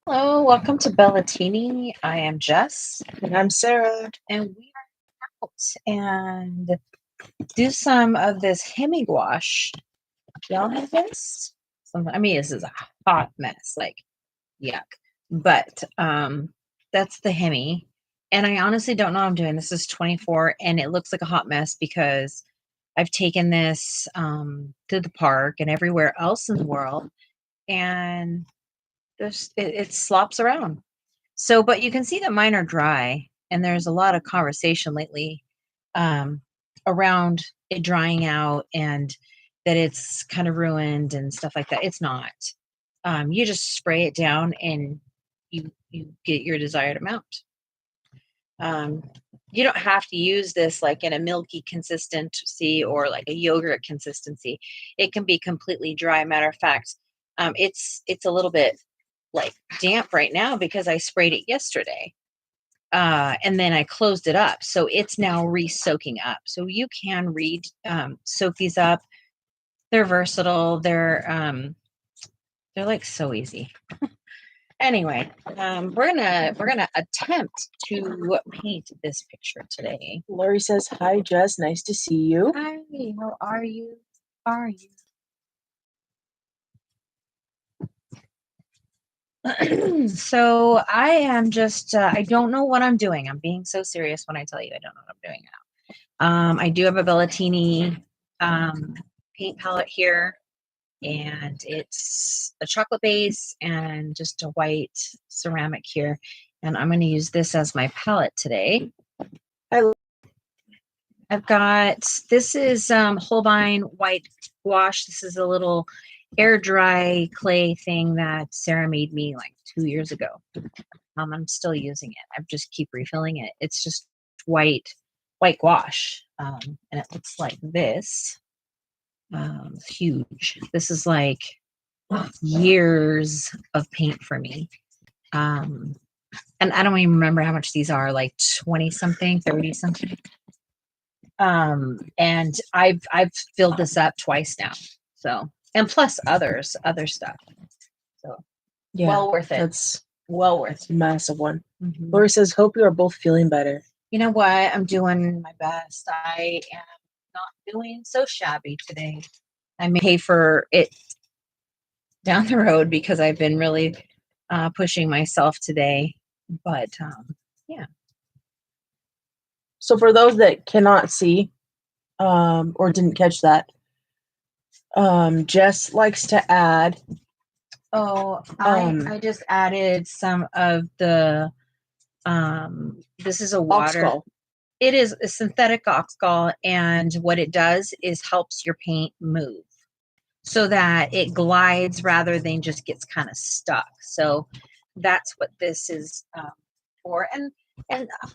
Hello, welcome to Bellatini. I am Jess, And I'm Sarah. and we are out and do some of this hemi gouache. Y'all have this? This is a hot mess, like yuck. But that's the hemi. And I honestly don't know what I'm doing. This is 24, and it looks like a hot mess because I've taken this to the park and everywhere else in the world, and it slops around. So, but you can see that mine are dry, and there's a lot of conversation lately um, around it drying out and that it's kind of ruined and stuff like that. It's not. You just spray it down and you get your desired amount. You don't have to use this like in a milky consistency or like a yogurt consistency. It can be completely dry. Matter of fact, it's a little bit like damp right now because I sprayed it yesterday. And then I closed it up. So it's now re-soaking up. So you can soak these up. They're versatile. They're like so easy. Anyway, we're gonna attempt to paint this picture today. Lori says, "Hi, Jess. Nice to see you." Hi, how are you? Are you? So I am just I don't know what I'm doing. I'm being so serious when I tell you I don't know what I'm doing now. I do have a Bellatini paint palette here, and it's a chocolate base and just a white ceramic here. And I'm going to use this as my palette today. I've got, this is Holbein white gouache. This is a little air dry clay thing that Sarah made me like 2 years ago. I'm still using it. I just keep refilling it. It's just white gouache. And it looks like this. Huge. This is like years of paint for me. And I don't even remember how much these are, like 20 something, 30 something. And I've filled this up twice now. So, and plus other stuff. So Yeah, well worth it. That's well worth it. a massive one. Mm-hmm. Lori says, "Hope you are both feeling better." You know what? I'm doing my best. I am not doing so shabby today. I may pay for it down the road because I've been really pushing myself today. But yeah. So for those that cannot see or didn't catch that, Jess likes to add. I just added some of the. This is a water. Oxgall. It is a synthetic oxgall, and what it does is helps your paint move so that it glides rather than just gets kind of stuck. So that's what this is for. And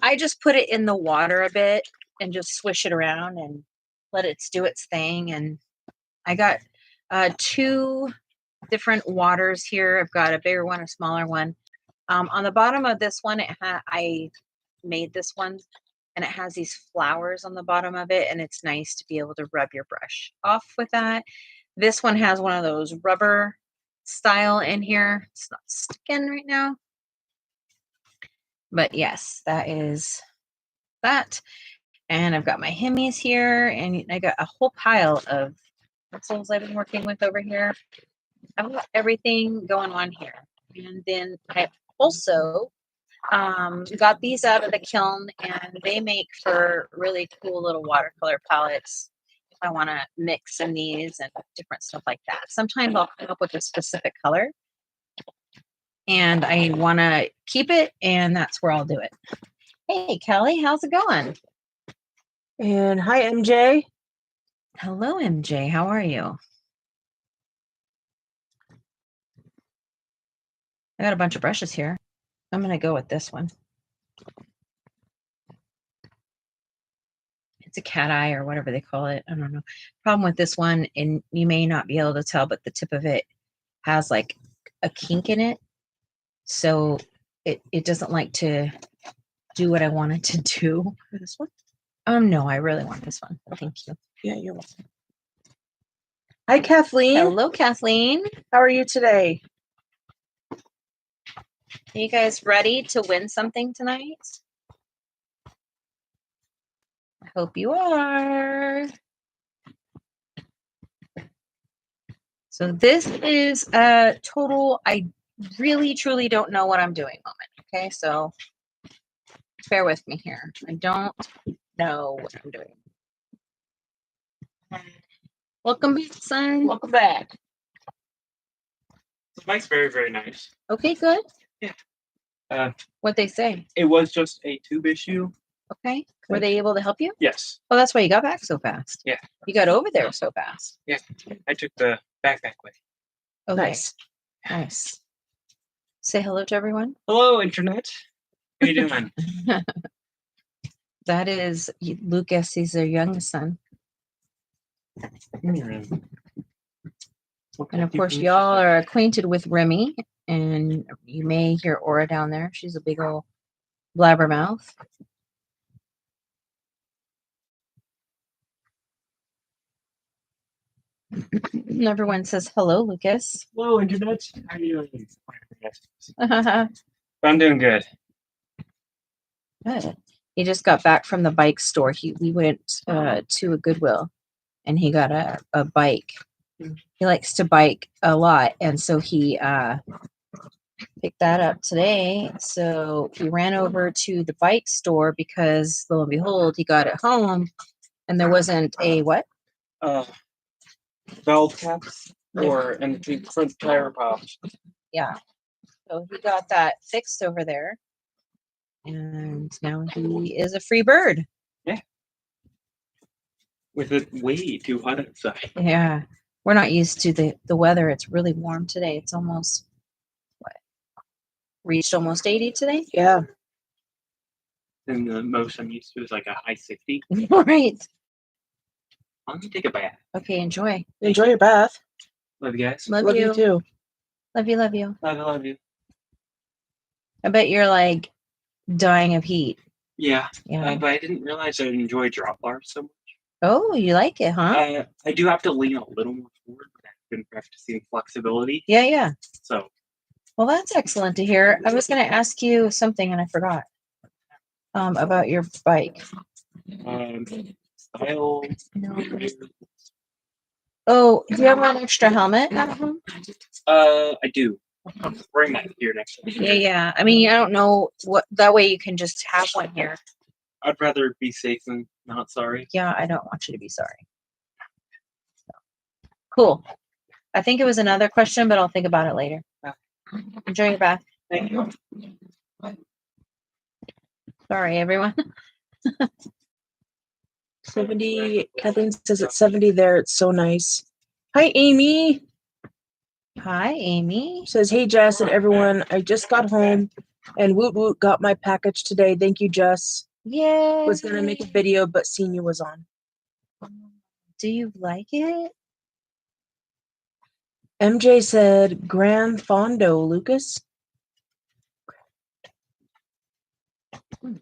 I just put it in the water a bit and just swish it around and let it do its thing. And I got 2 different waters here. I've got a bigger one, a smaller one. On the bottom of this one, I made this one, and it has these flowers on the bottom of it, and it's nice to be able to rub your brush off with that. This one has one of those rubber style in here. It's not sticking right now. But yes, that is that. And I've got my hemis here, and I got a whole pile of pencils I've been working with over here. I've got everything going on here. And then I also got these out of the kiln, and they make for really cool little watercolor palettes if I want to mix in these and different stuff like that. Sometimes I'll come up with a specific color and I want to keep it, and that's where I'll do it. Hey, Kelly, how's it going? And hi, MJ. Hello, MJ. How are you? I got a bunch of brushes here. I'm going to go with this one. It's a cat eye or whatever they call it. I don't know. Problem with this one, and you may not be able to tell, but the tip of it has like a kink in it. So it doesn't like to do what I want it to do. This one? No, I really want this one. Thank you. Yeah, you're welcome. Hi, Kathleen. Hello, Kathleen. How are you today? Are you guys ready to win something tonight? I hope you are. So this is a total, I really truly don't know what I'm doing moment. Okay, so bear with me here. I don't know what I'm doing. Welcome back, son. Welcome back. The mic's very, very nice. Okay, good. Yeah. What'd they say? It was just a tube issue. Okay. Were they able to help you? Yes. Oh, that's why you got back so fast. Yeah. You got over there so fast. Yeah. I took the backpack way. Okay. Nice. Nice. Say hello to everyone. Hello, Internet. How you doing? That is Lucas. He's their youngest son. And of course, y'all are acquainted with Remy, and you may hear Aura down there. She's a big old blabbermouth. Everyone says hello, Lucas. Hello, Internet. How you doing? Good. I'm doing good. He just got back from the bike store. We went to a Goodwill, and he got a bike. He likes to bike a lot, and so he picked that up today. So he ran over to the bike store because lo and behold, he got it home, and there wasn't a what? Valve caps and the front tire pops. Yeah. So he got that fixed over there, and now he is a free bird. With it way too hot outside. Yeah. We're not used to the weather. It's really warm today. It's almost reached almost 80 today. Yeah. And the most I'm used to is like a high 60. Right. I'm gonna take a bath. Okay, enjoy. Enjoy your bath. Love you guys. Love Love you. you too. Love you, love you. Love you. I bet you're like dying of heat. Yeah. Yeah. But I didn't realize I enjoy drop bars so much. Oh, you like it, huh? I do have to lean a little more forward, but I've been practicing flexibility. Yeah, yeah. So. Well, that's excellent to hear. I was going to ask you something and I forgot about your bike. Style. Oh, do you have an extra helmet at home? I do. I'll bring that here next time. Yeah, yeah. I mean, I don't know what. That way you can just have one here. I'd rather be safe than not sorry. Yeah, I don't want you to be sorry. So, cool. I think it was another question, but I'll think about it later. Enjoy your bath. Thank you. Sorry, everyone. 70. Kathleen says it's 70 there. It's so nice. Hi, Amy. Hi, Amy. Says, hey, Jess and everyone. I just got home and Woot Woot got my package today. Thank you, Jess. Yay. Was going to make a video, but Senior was on. Do you like it? MJ said, Grand Fondo, Lucas. I'm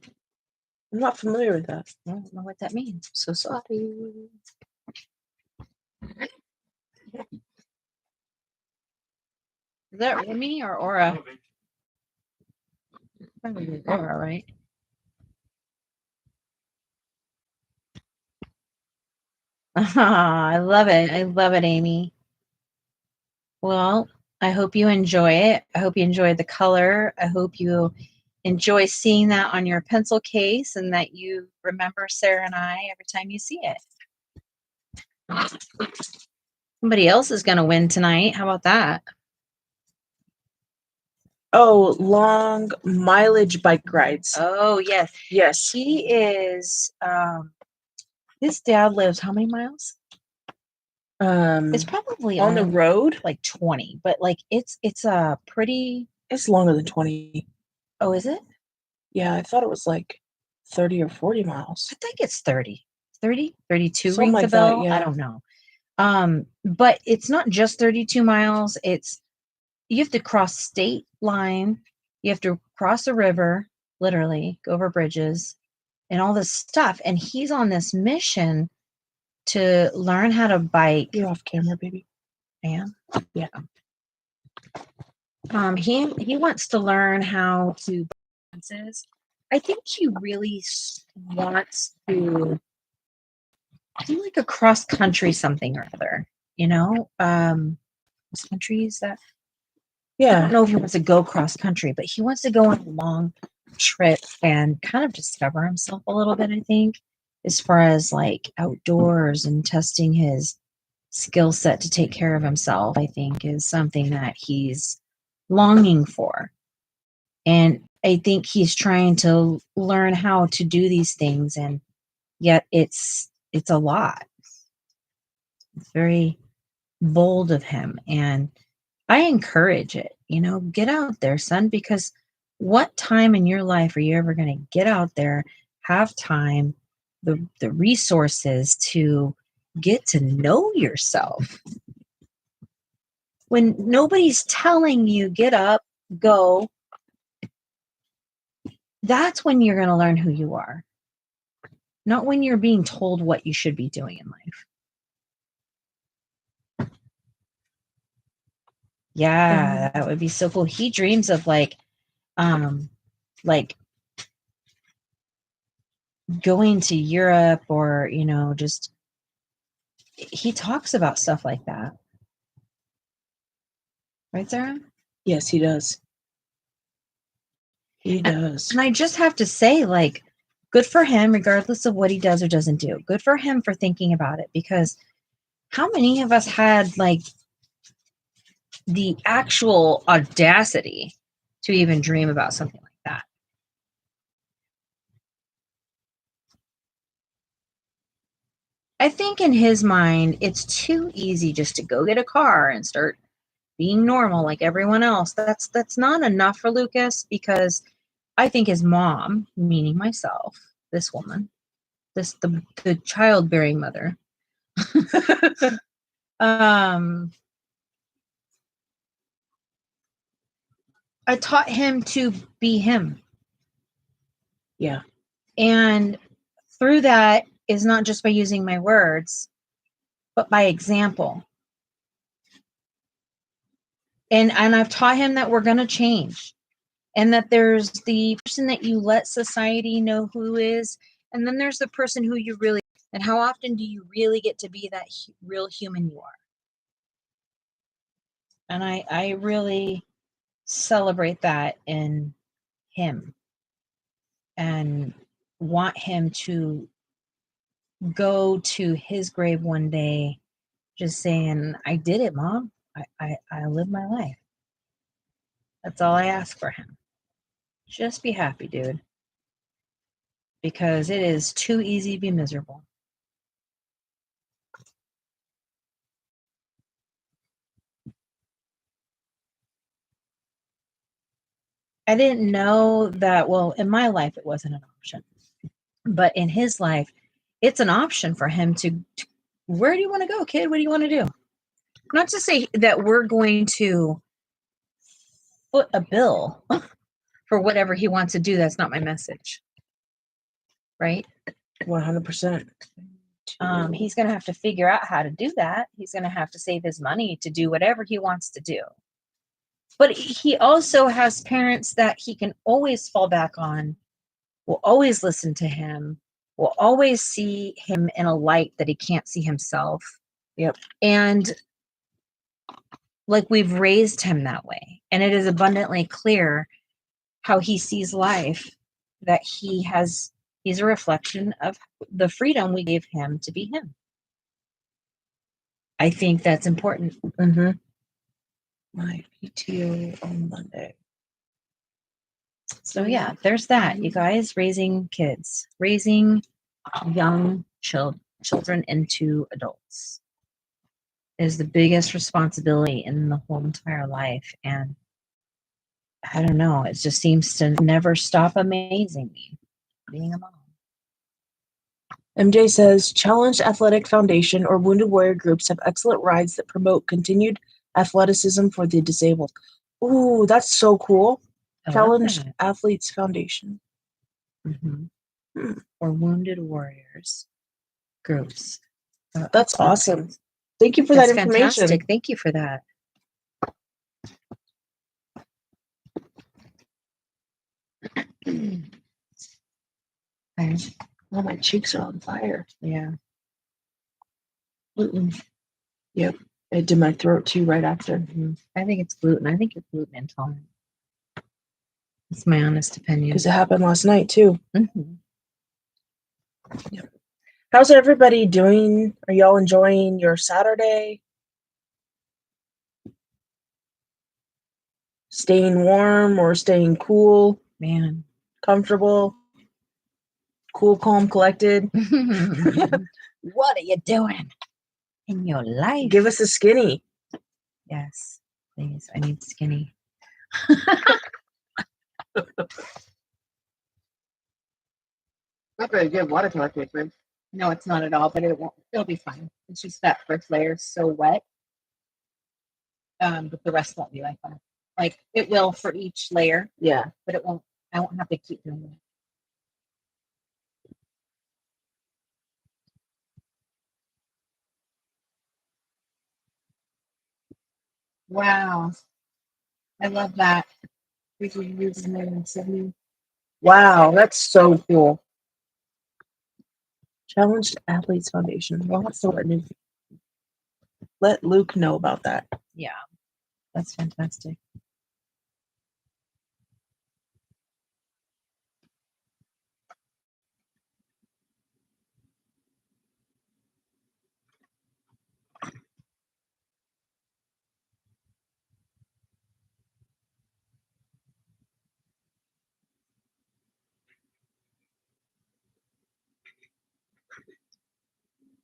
not familiar with that. I don't know what that means. So sorry. Is that Remy or Aura? Probably Aura, right? I love it. I love it, Amy. Well, I hope you enjoy it. I hope you enjoy the color. I hope you enjoy seeing that on your pencil case and that you remember Sarah and I every time you see it. Somebody else is going to win tonight. How about that? Oh, long mileage bike rides. Oh, yes. Yes. He is, his dad lives how many miles? It's probably on the only road. like 20, but like it's a pretty. It's longer than 20. Oh, is it? Yeah, I thought it was like 30 or 40 miles. I think it's 30, 32 Something rings a like that, bell. yeah. I don't know. But it's not just 32 miles. You have to cross state line. You have to cross a river, literally go over bridges and all this stuff. And he's on this mission to learn how to bike. You're off camera, baby. I am? Yeah. He wants to learn how to balance. I think he really wants to do like a cross country something or other, you know? Cross country is that I don't Yeah. know if he wants to go cross country, but he wants to go on a long trip and kind of discover himself a little bit, I think, as far as like outdoors and testing his skill set to take care of himself, I think is something that he's longing for. And I think he's trying to learn how to do these things, and yet it's a lot. It's very bold of him, and I encourage it. You know, get out there, son, because what time in your life are you ever going to get out there, have time, the resources to get to know yourself when nobody's telling you get up, go? That's when you're going to learn who you are, not when you're being told what you should be doing in life. Yeah, that would be so cool. He dreams of like going to Europe, or, you know, just he talks about stuff like that. Right, Sarah? Yes, he does. He does. And I just have to say, like, good for him, regardless of what he does or doesn't do. Good for him for thinking about it, because how many of us had like the actual audacity to even dream about something like that? I think in his mind, it's too easy just to go get a car and start being normal like everyone else. That's not enough for Lucas, because I think his mom, meaning myself, this woman, the childbearing mother, I taught him to be him. Yeah. And through that is not just by using my words, but by example. And I've taught him that we're going to change, and that there's the person that you let society know who is, and then there's the person who you really, and how often do you really get to be that real human you are? And I really celebrate that in him, and want him to go to his grave one day just saying, I did it, Mom. I lived my life. That's all I ask for him. Just be happy, dude. Because it is too easy to be miserable. I didn't know that, well, in my life, it wasn't an option. But in his life, it's an option for him to where do you want to go, kid? What do you want to do? Not to say that we're going to foot a bill for whatever he wants to do. That's not my message. Right? 100%. He's going to have to figure out how to do that. He's going to have to save his money to do whatever he wants to do. But he also has parents that he can always fall back on, will always listen to him, will always see him in a light that he can't see himself. Yep. And like, we've raised him that way. And it is abundantly clear how he sees life, that he's a reflection of the freedom we gave him to be him. I think that's important. Mm-hmm. My PTO on Monday. So yeah, there's that. You guys, raising kids, raising young children into adults is the biggest responsibility in the whole entire life. And I don't know, it just seems to never stop amazing me being a mom. MJ says, Challenged Athletic Foundation or Wounded Warrior groups have excellent rides that promote continued athleticism for the disabled. Ooh, that's so cool. Challenged Athletes Foundation. Mm-hmm. Or Wounded Warriors groups. That's awesome. Thank you for that information. Fantastic. Thank you for that. Okay. Oh, my cheeks are on fire. Yeah. Mm-mm. Yep. It did my throat too right after. I think it's gluten. I think you're gluten intolerant. That's my honest opinion. Because it happened last night too. Mhm. How's everybody doing? Are y'all enjoying your Saturday? Staying warm or staying cool, Man. comfortable, cool, calm, collected? What are you doing in your life? Give us a skinny. Yes, please. I need skinny. Not very good water toilet paper. No, it's not at all, but it'll be fine. It's just that first layer is so wet. But the rest won't be like that. Like it will for each layer, Yeah. but it won't. I won't have to keep doing it. Wow, I love that. Wow, that's so cool. Challenged Athletes Foundation. We'll have to let Luke know about that. Yeah, that's fantastic.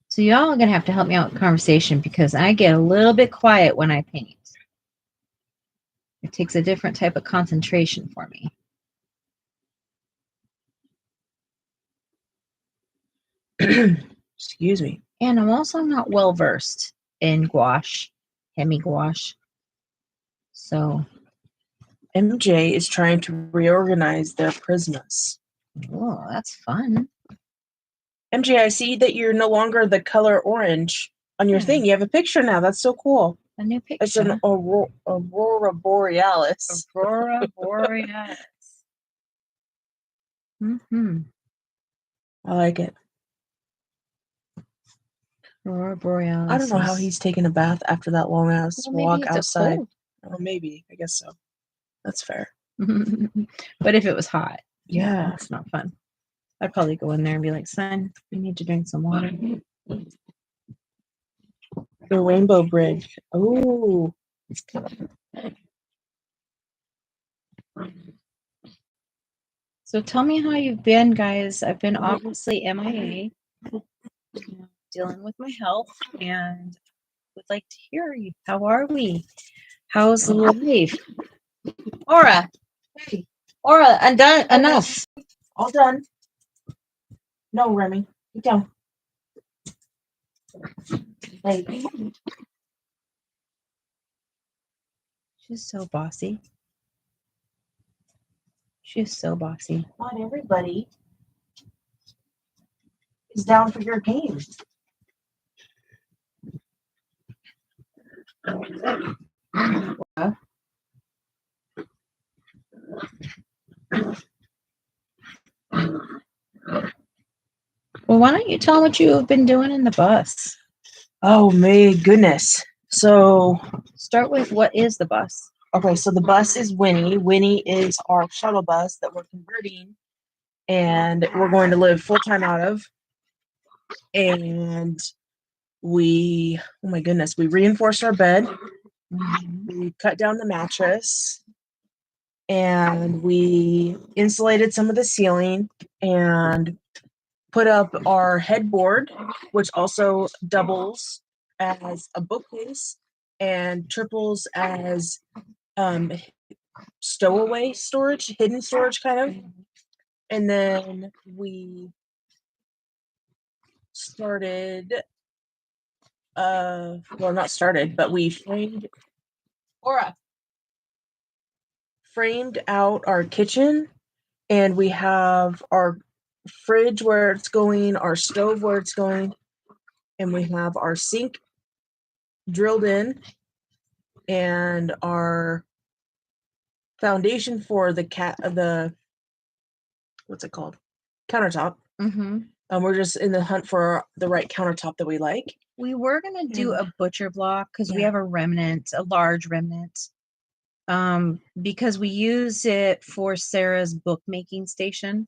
So y'all are gonna have to help me out with conversation because I get a little bit quiet when I paint. It takes a different type of concentration for me. Excuse me. And I'm also not well versed in gouache, hemi gouache. So, MJ is trying to reorganize their prismas. oh, that's fun. MJ, I see that you're no longer the color orange on your thing. You have a picture now. That's so cool. A new picture. It's an Aurora Borealis. Aurora Borealis. Mm-hmm. I like it. Aurora Borealis. I don't know how he's taking a bath after that long ass walk outside. Cold. Or maybe. I guess so. That's fair. But if it was hot, Yeah. it's not fun. I'd probably go in there and be like, son, you need to drink some water. The Rainbow Bridge. Oh. So tell me how you've been, guys. I've been obviously MIA, dealing with my health, and would like to hear you. How are we? How's life? Aura. Hey. Aura, undone, enough. All done. No, Remy. Get down. Like, She's so bossy. She's so bossy. not everybody is down for your game. Well, why don't you tell what you have been doing in the bus? Oh my goodness. So Start with what is the bus? okay, so the bus is Winnie. Winnie is our shuttle bus that we're converting and we're going to live full time out of. And we, oh my goodness, we reinforced our bed. We cut down the mattress and we insulated some of the ceiling and put up our headboard, which also doubles as a bookcase and triples as stowaway storage, hidden storage kind of. And then we started well, not started, but we framed out our kitchen, and we have our fridge where it's going, our stove where it's going, and we have our sink drilled in, and our foundation for the what's it called? Countertop. Mm-hmm. We're just in the hunt for the right countertop that we like. We were gonna do And- a butcher block because we Yeah. have a large remnant. Because we use it for Sarah's bookmaking station.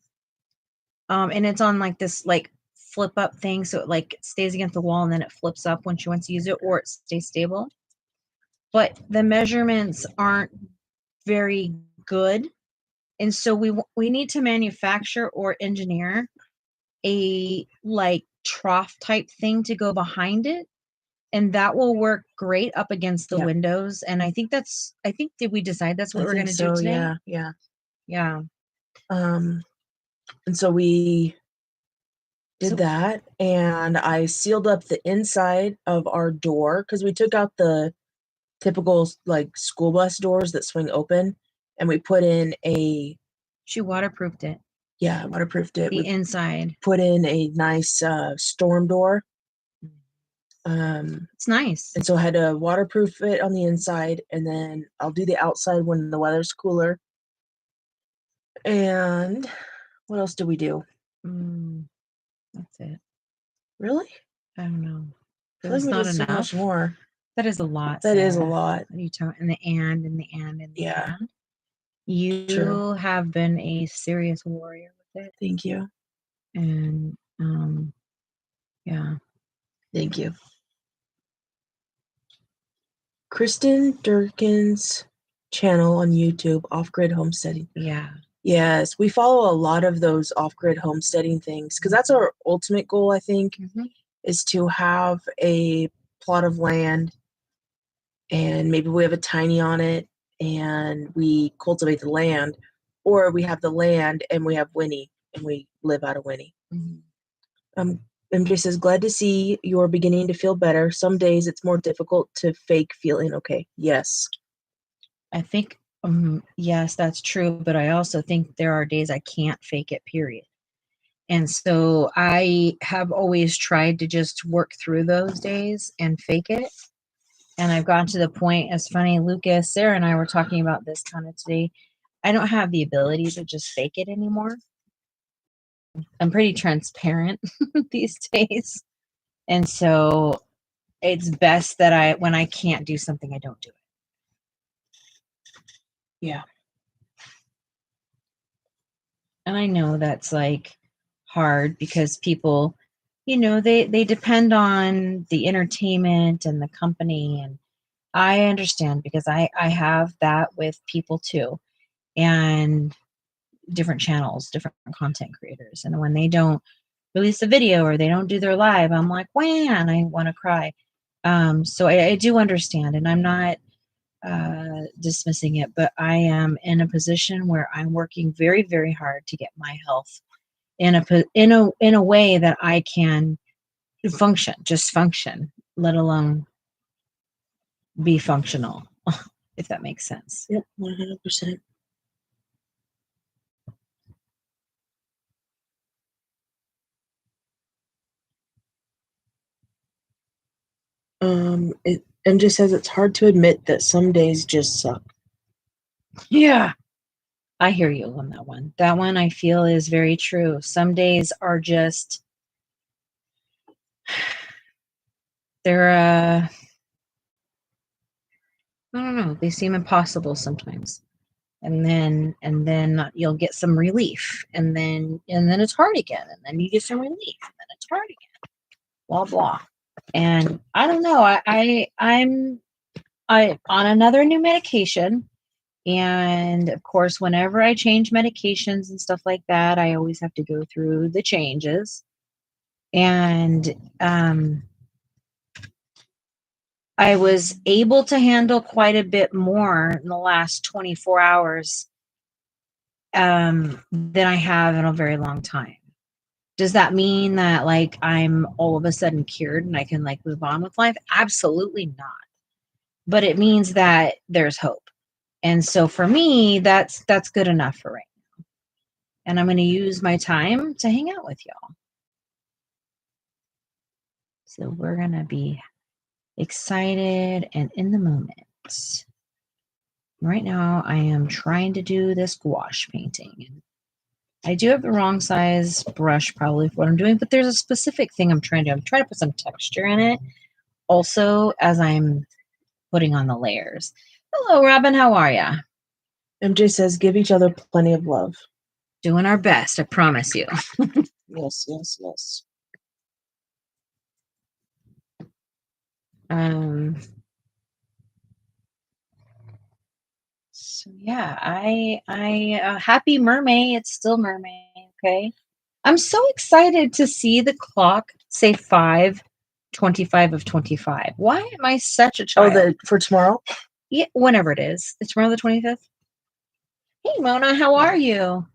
And it's on like this like flip up thing, so it like stays against the wall and then it flips up when she wants to use it, or it stays stable. But the measurements aren't very good, and so we need to manufacture or engineer a like trough type thing to go behind it, and that will work great up against the Yeah. windows. And I think did we decide that's what I we're think going to do today? Yeah. Yeah. And so we did So- that, and I sealed up the inside of our door because we took out the typical like school bus doors that swing open, and we put in She waterproofed it, waterproofed it. the We inside. put in a nice storm door. It's nice. And so I had to waterproof it on the inside, and then I'll do the outside when the weather's cooler. And what else did we do? That's it. Really? I don't know. I feel like That's we not did so enough. much more. That is a lot. That is a Sarah. lot. You talk and the and and the and and the Yeah. and. You True. have been a serious warrior with it. Thank you. And yeah. Thank you. Kristen Durkin's channel on YouTube, Off Grid Homesteading. Yeah. Yes, we follow a lot of those off grid homesteading things because that's our ultimate goal, I think, is to have a plot of land and maybe we have a tiny on it and we cultivate the land, or we have the land and we have Winnie and we live out of Winnie. MJ says, glad to see you're beginning to feel better. Some days it's more difficult to fake feeling okay. Yes. I think, yes, that's true. But I also think there are days I can't fake it, period. And so I have always tried to just work through those days and fake it. And I've gotten to the point, it's funny, Lucas, Sarah and I were talking about this kind of today. I don't have the ability to just fake it anymore. I'm pretty transparent these days. And so it's best that when I can't do something, I don't do it. Yeah. And I know that's like hard because people, they depend on the entertainment and the company. And I understand because I have that with people too. And different channels, different content creators. And when they don't release a video or they don't do their live, I'm like, man, I want to cry. So I do understand, and I'm not dismissing it, but I am in a position where I'm working very, very hard to get my health in a way that I can just function, let alone be functional, if that makes sense. Yep, 100%. MJ says it's hard to admit that some days just suck. Yeah. I hear you on that one. That one I feel is very true. Some days are just they're I don't know, they seem impossible sometimes. And then you'll get some relief, and then it's hard again, and then you get some relief, and then it's hard again. Blah blah. And I don't know. I'm on another new medication. And of course, whenever I change medications and stuff like that, I always have to go through the changes. And I was able to handle quite a bit more in the last 24 hours than I have in a very long time. Does that mean that like I'm all of a sudden cured and I can like move on with life? Absolutely not. But it means that there's hope. And so for me, that's good enough for right now. And I'm going to use my time to hang out with y'all. So we're going to be excited and in the moment. Right now, I am trying to do this gouache painting. I do have the wrong size brush probably for what I'm doing, but there's a specific thing I'm trying to do. I'm trying to put some texture in it also as I'm putting on the layers. Hello, Robin. How are ya? MJ says, give each other plenty of love. Doing our best, I promise you. Yes, yes, yes. So yeah, I happy mermaid. It's still mermaid. Okay. I'm so excited to see the clock say 5:25 of 25. Why am I such a child? Oh, for tomorrow? Yeah, whenever it is. It's tomorrow the 25th. Hey Mona, how are you?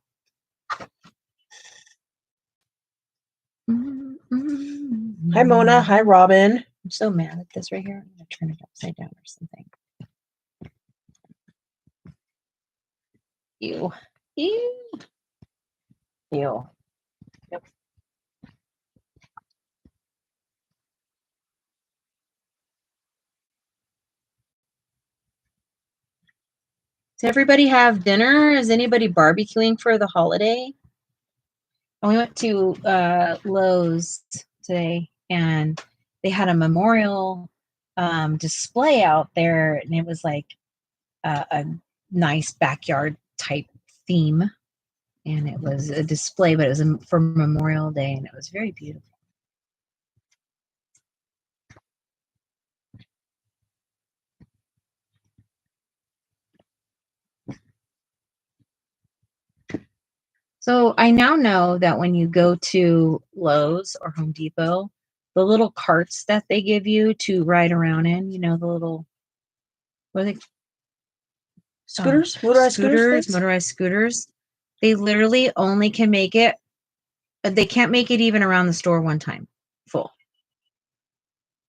Hi, Mona. Hi, Robin. I'm so mad at this right here. I'm gonna turn it upside down or something. Ew. Ew. Ew. Yep. Does everybody have dinner? Is anybody barbecuing for the holiday? We went to Lowe's today, and they had a memorial display out there, and it was like a nice backyard type theme, and it was a display, but it was for Memorial Day, and it was very beautiful. So I now know that when you go to Lowe's or Home Depot, the little carts that they give you to ride around in, the little, what are they? Scooters? Motorized scooters. They literally only can make it, they can't make it even around the store one time full.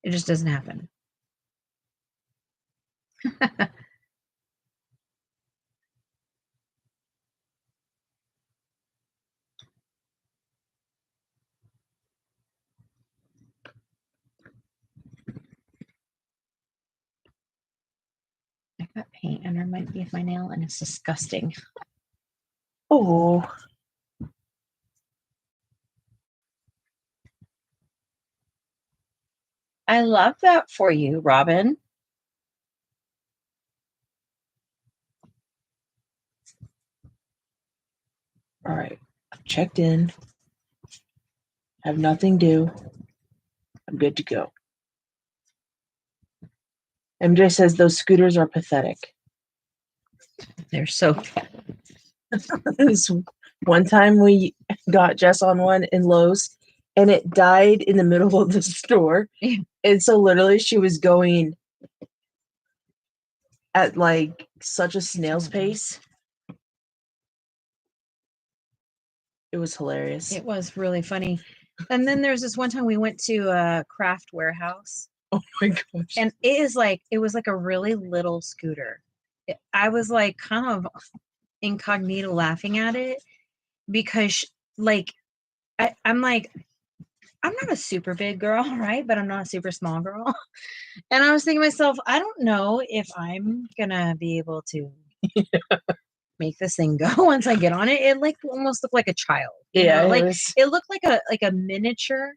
It just doesn't happen. I got paint under my nail, and it's disgusting. Oh. I love that for you, Robin. All right. I've checked in. Have nothing due. I'm good to go. MJ says those scooters are pathetic. They're so This one time we got Jess on one in Lowe's, and it died in the middle of the store. Yeah. And so literally she was going at like such a snail's pace. It was hilarious. It was really funny. And then there's this one time we went to a craft warehouse. Oh my gosh. And it was like a really little scooter. I was like kind of incognito laughing at it because like I'm like, I'm not a super big girl, right? But I'm not a super small girl. And I was thinking to myself, I don't know if I'm gonna be able to make this thing go once I get on it. It like almost looked like a child. Yeah, like it looked like a miniature.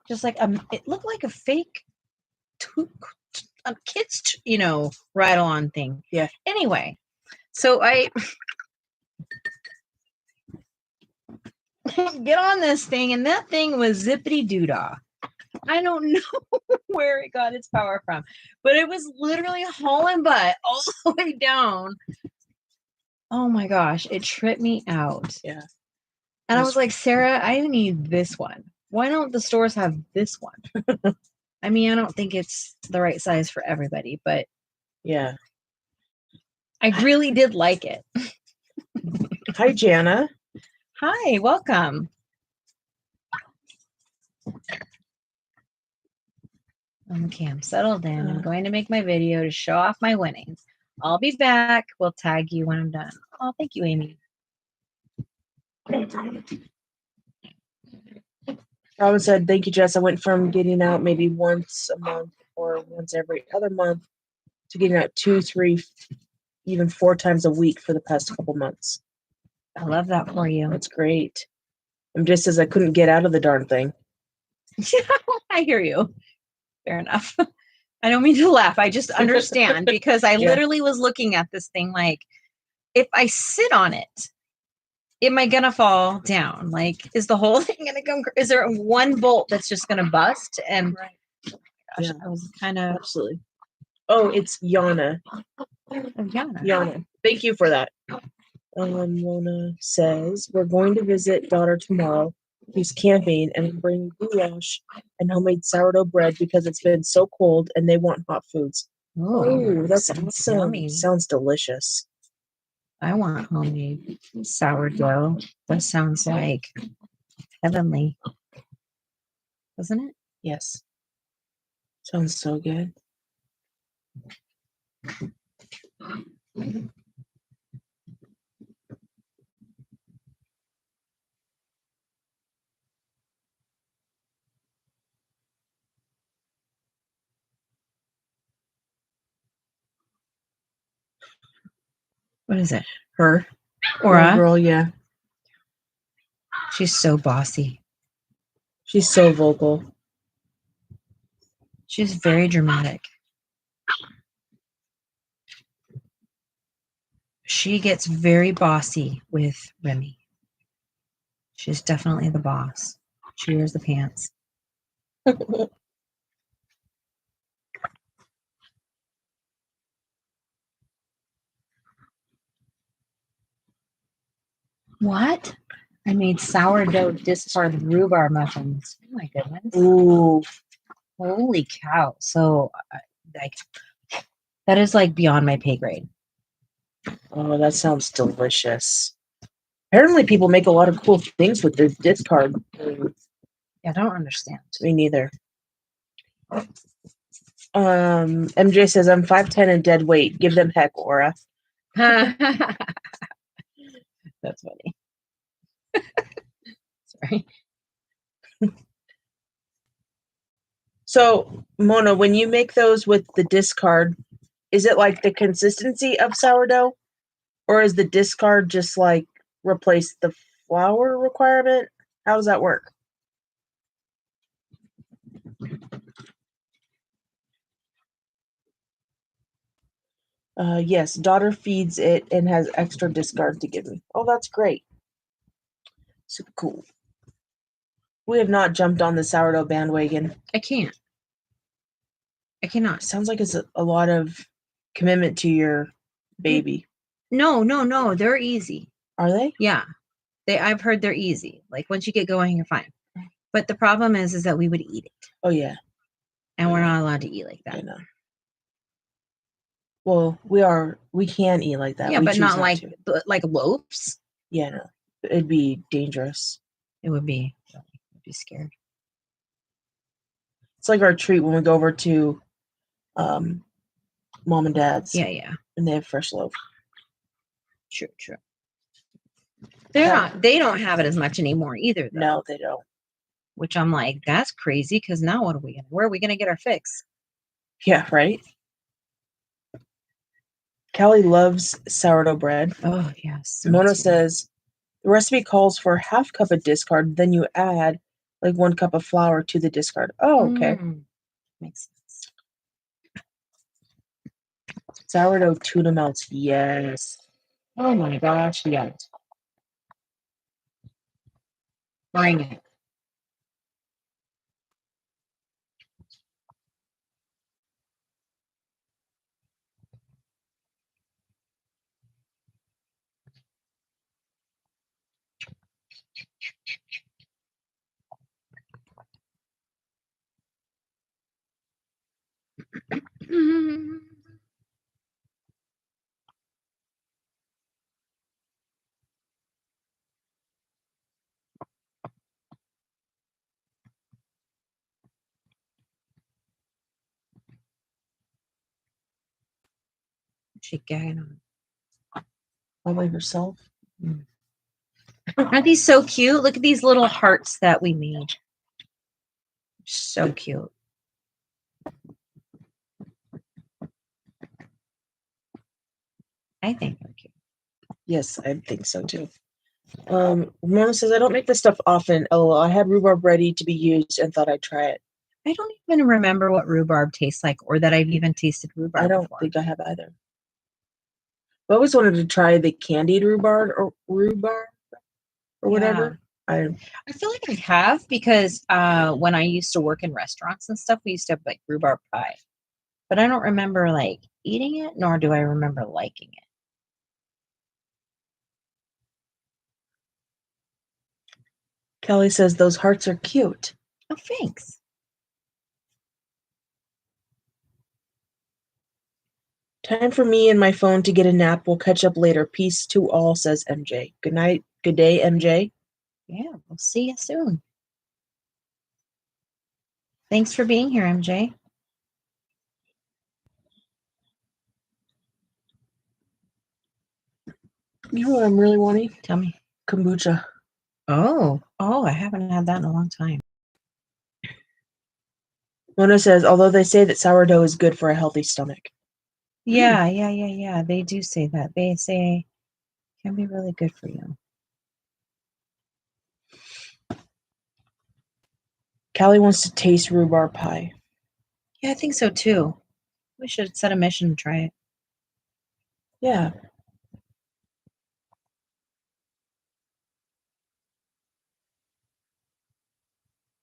Just like it looked like a fake kids, ride on thing. Yeah. Anyway, so I get on this thing, and that thing was zippity doodah. I don't know where it got its power from, but it was literally hauling butt all the way down. Oh my gosh, it tripped me out. Yeah. And I was like, Sarah, I need this one. Why don't the stores have this one? I mean, I don't think it's the right size for everybody, but yeah. I really did like it. Hi, Jana. Hi, welcome. Okay, I'm settled in. I'm going to make my video to show off my winnings. I'll be back. We'll tag you when I'm done. Oh, thank you, Amy. Robin said, thank you, Jess. I went from getting out maybe once a month or once every other month to getting out 2, 3, even 4 times a week for the past couple months. I love that for you. That's great. Just says I couldn't get out of the darn thing. I hear you. Fair enough. I don't mean to laugh. I just understand because I literally was looking at this thing like, if I sit on it, am I gonna fall down? Like, is the whole thing gonna come? Is there one bolt that's just gonna bust? And gosh, Yeah. I was kind of Absolutely. Oh, it's Yana. Yana. Thank you for that. Mona says, we're going to visit daughter tomorrow. He's camping and bring goulash and homemade sourdough bread because it's been so cold and they want hot foods. Oh, that's awesome. yummy. Sounds delicious. I want homemade sourdough. That sounds like heavenly, doesn't it? Yes. Sounds so good. What is it? Her? Little girl, yeah. She's so bossy. She's so vocal. She's very dramatic. She gets very bossy with Remy. She's definitely the boss. She wears the pants. What? I made sourdough discard rhubarb muffins. Oh my goodness. Ooh. Holy cow. So, like, that is like beyond my pay grade. Oh, that sounds delicious. Apparently, people make a lot of cool things with their discard. Yeah, I don't understand. Me neither. MJ says, I'm 5'10" and dead weight. Give them heck, Aura. That's funny. Sorry. So, Mona, when you make those with the discard, is it like the consistency of sourdough? Or is the discard just like replace the flour requirement? How does that work? Yes, daughter feeds it and has extra discard to give me. Oh, that's great. Super cool. We have not jumped on the sourdough bandwagon. I can't. I cannot. Sounds like it's a lot of commitment to your baby. No. They're easy. Are they? Yeah. I've heard they're easy. Like once you get going, you're fine. But the problem is that we would eat it. Oh, yeah. And we're not allowed to eat like that. I know. Well, we can eat like that. Yeah, we but not like to. like loaves. Yeah, no. It'd be dangerous. It would be. I'd be scared. It's like our treat when we go over to mom and dad's. Yeah. And they have fresh loaf. True. They don't have it as much anymore either, though. No, they don't. Which I'm like, that's crazy, because now where are we gonna get our fix? Yeah, right? Callie loves sourdough bread. Oh, yes. Mona says, the recipe calls for half cup of discard, then you add like 1 cup of flour to the discard. Oh, okay. Makes sense. Sourdough tuna melts, yes. Oh my gosh, yes. Bring it. She gagging on. All by herself. Aren't these so cute? Look at these little hearts that we made. So cute. I think they're cute. Yes, I think so too. Ramona says, I don't make this stuff often. LOL. I had rhubarb ready to be used and thought I'd try it. I don't even remember what rhubarb tastes like or that I've even tasted rhubarb I don't before. think I have either. I always wanted to try the candied rhubarb or whatever. I feel like I have because when I used to work in restaurants and stuff, we used to have like rhubarb pie. But I don't remember like eating it, nor do I remember liking it. Kelly says those hearts are cute. Oh, thanks. Time for me and my phone to get a nap. We'll catch up later. Peace to all, says MJ. Good night. Good day, MJ. Yeah, we'll see you soon. Thanks for being here, MJ. You know what I'm really wanting? Tell me. Kombucha. Oh, I haven't had that in a long time. Mona says, although they say that sourdough is good for a healthy stomach. Yeah. They do say that. They say it can be really good for you. Callie wants to taste rhubarb pie. Yeah, I think so too. We should set a mission to try it. Yeah.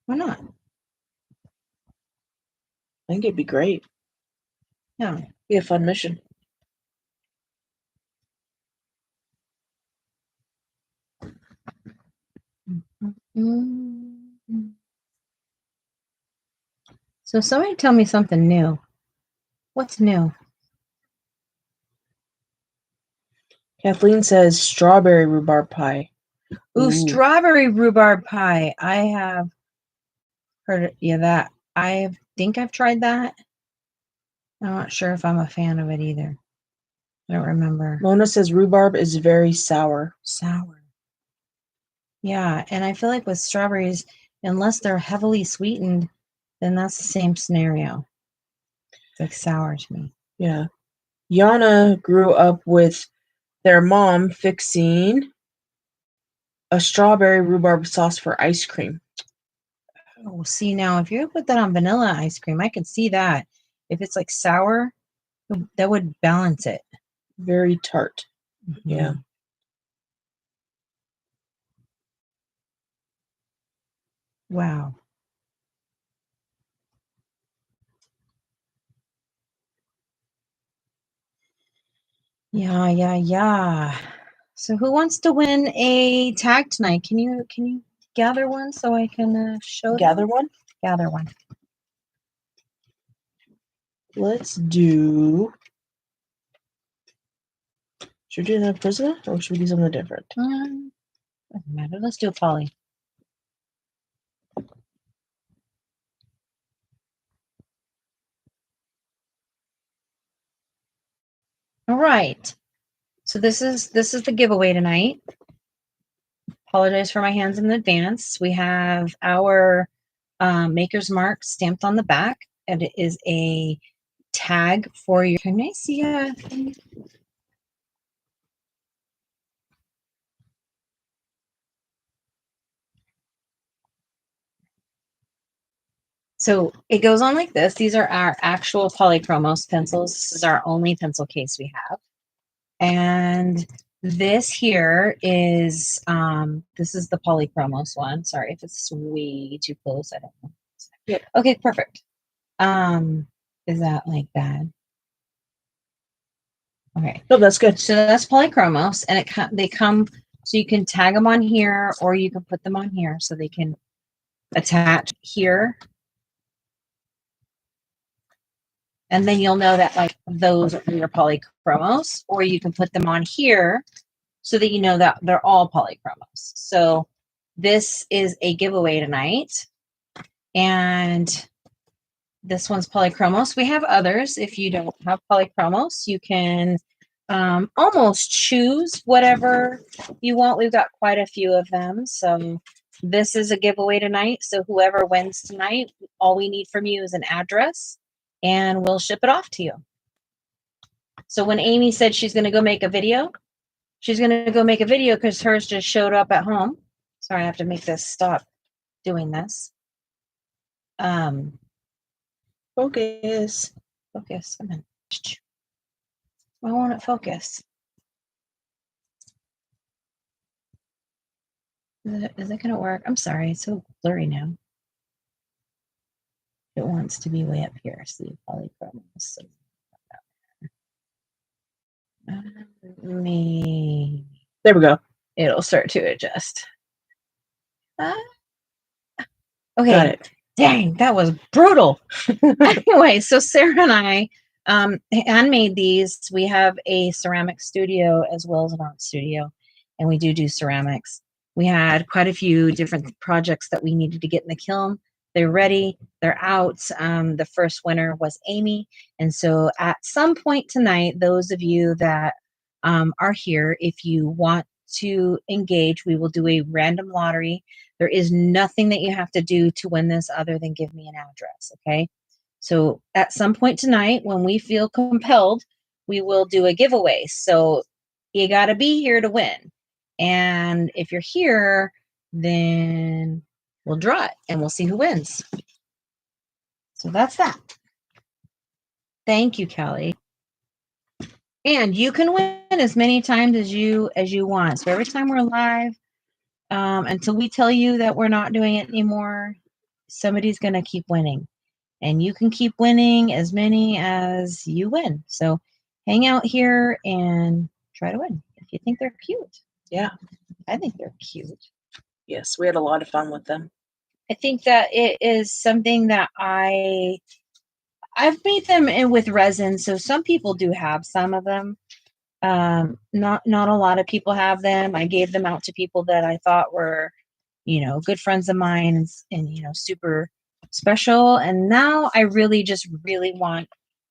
Why not? I think it'd be great. Yeah. Be a fun mission. Mm-hmm. So somebody tell me something new. What's new? Kathleen says strawberry rhubarb pie. Ooh, strawberry rhubarb pie. I have heard that. I think I've tried that. I'm not sure if I'm a fan of it either. I don't remember. Mona says rhubarb is very sour. Sour. Yeah, and I feel like with strawberries, unless they're heavily sweetened, then that's the same scenario. It's like sour to me. Yeah. Yana grew up with their mom fixing a strawberry rhubarb sauce for ice cream. Oh, see, now if you put that on vanilla ice cream, I can see that. If it's like sour, that would balance it. Very tart. Mm-hmm. Yeah. Wow. Yeah. So who wants to win a tag tonight? Can you gather one so I can show Gather them? one? Gather one. Let's do... Should we do another prisoner or should we do something different? Doesn't matter. Let's do a poly. All right. So this is the giveaway tonight. Apologize for my hands in advance. We have our maker's mark stamped on the back, and it is a tag for your. Can I see a thing? So it goes on like this. These are our actual Polychromos pencils. This is our only pencil case we have. And this here is this is the Polychromos one. Sorry if it's way too close. I don't know. Yep. Okay, perfect. Is that like bad? Okay. No, that's good. So that's Polychromos, and they come so you can tag them on here, or you can put them on here so they can attach here. And then you'll know that like those are your Polychromos, or you can put them on here so that you know that they're all Polychromos. So this is a giveaway tonight. And this one's Polychromos. We have others. If you don't have Polychromos, you can almost choose whatever you want. We've got quite a few of them. So this is a giveaway tonight. So whoever wins tonight, all we need from you is an address, and we'll ship it off to you. So when Amy said she's going to go make a video, she's going to go make a video because hers just showed up at home. Sorry, I have to make this stop doing this. Focus. Focus. Come on. Why won't it focus? Is it going to work? I'm sorry. It's so blurry now. It wants to be way up here. See, polychrome. So me. There we go. It'll start to adjust. Okay. Got it. Dang, that was brutal. Anyway, so Sarah and I handmade these. We have a ceramic studio as well as an art studio, and we do ceramics. We had quite a few different projects that we needed to get in the kiln. They're ready. They're out. The first winner was Amy. And so at some point tonight, those of you that are here, if you want to engage, we will do a random lottery. There is nothing that you have to do to win this other than give me an address, okay? So at some point tonight, when we feel compelled, we will do a giveaway. So you got to be here to win. And if you're here, then we'll draw it and we'll see who wins. So that's that. Thank you, Kelly. And you can win as many times as you want. So every time we're live, until we tell you that we're not doing it anymore, somebody's going to keep winning. And you can keep winning as many as you win. So hang out here and try to win if you think they're cute. Yeah. I think they're cute. Yes, we had a lot of fun with them. I think that it is something that I've made them in with resin. So some people do have some of them. Not a lot of people have them. I gave them out to people that I thought were, good friends of mine and super special. And now I really want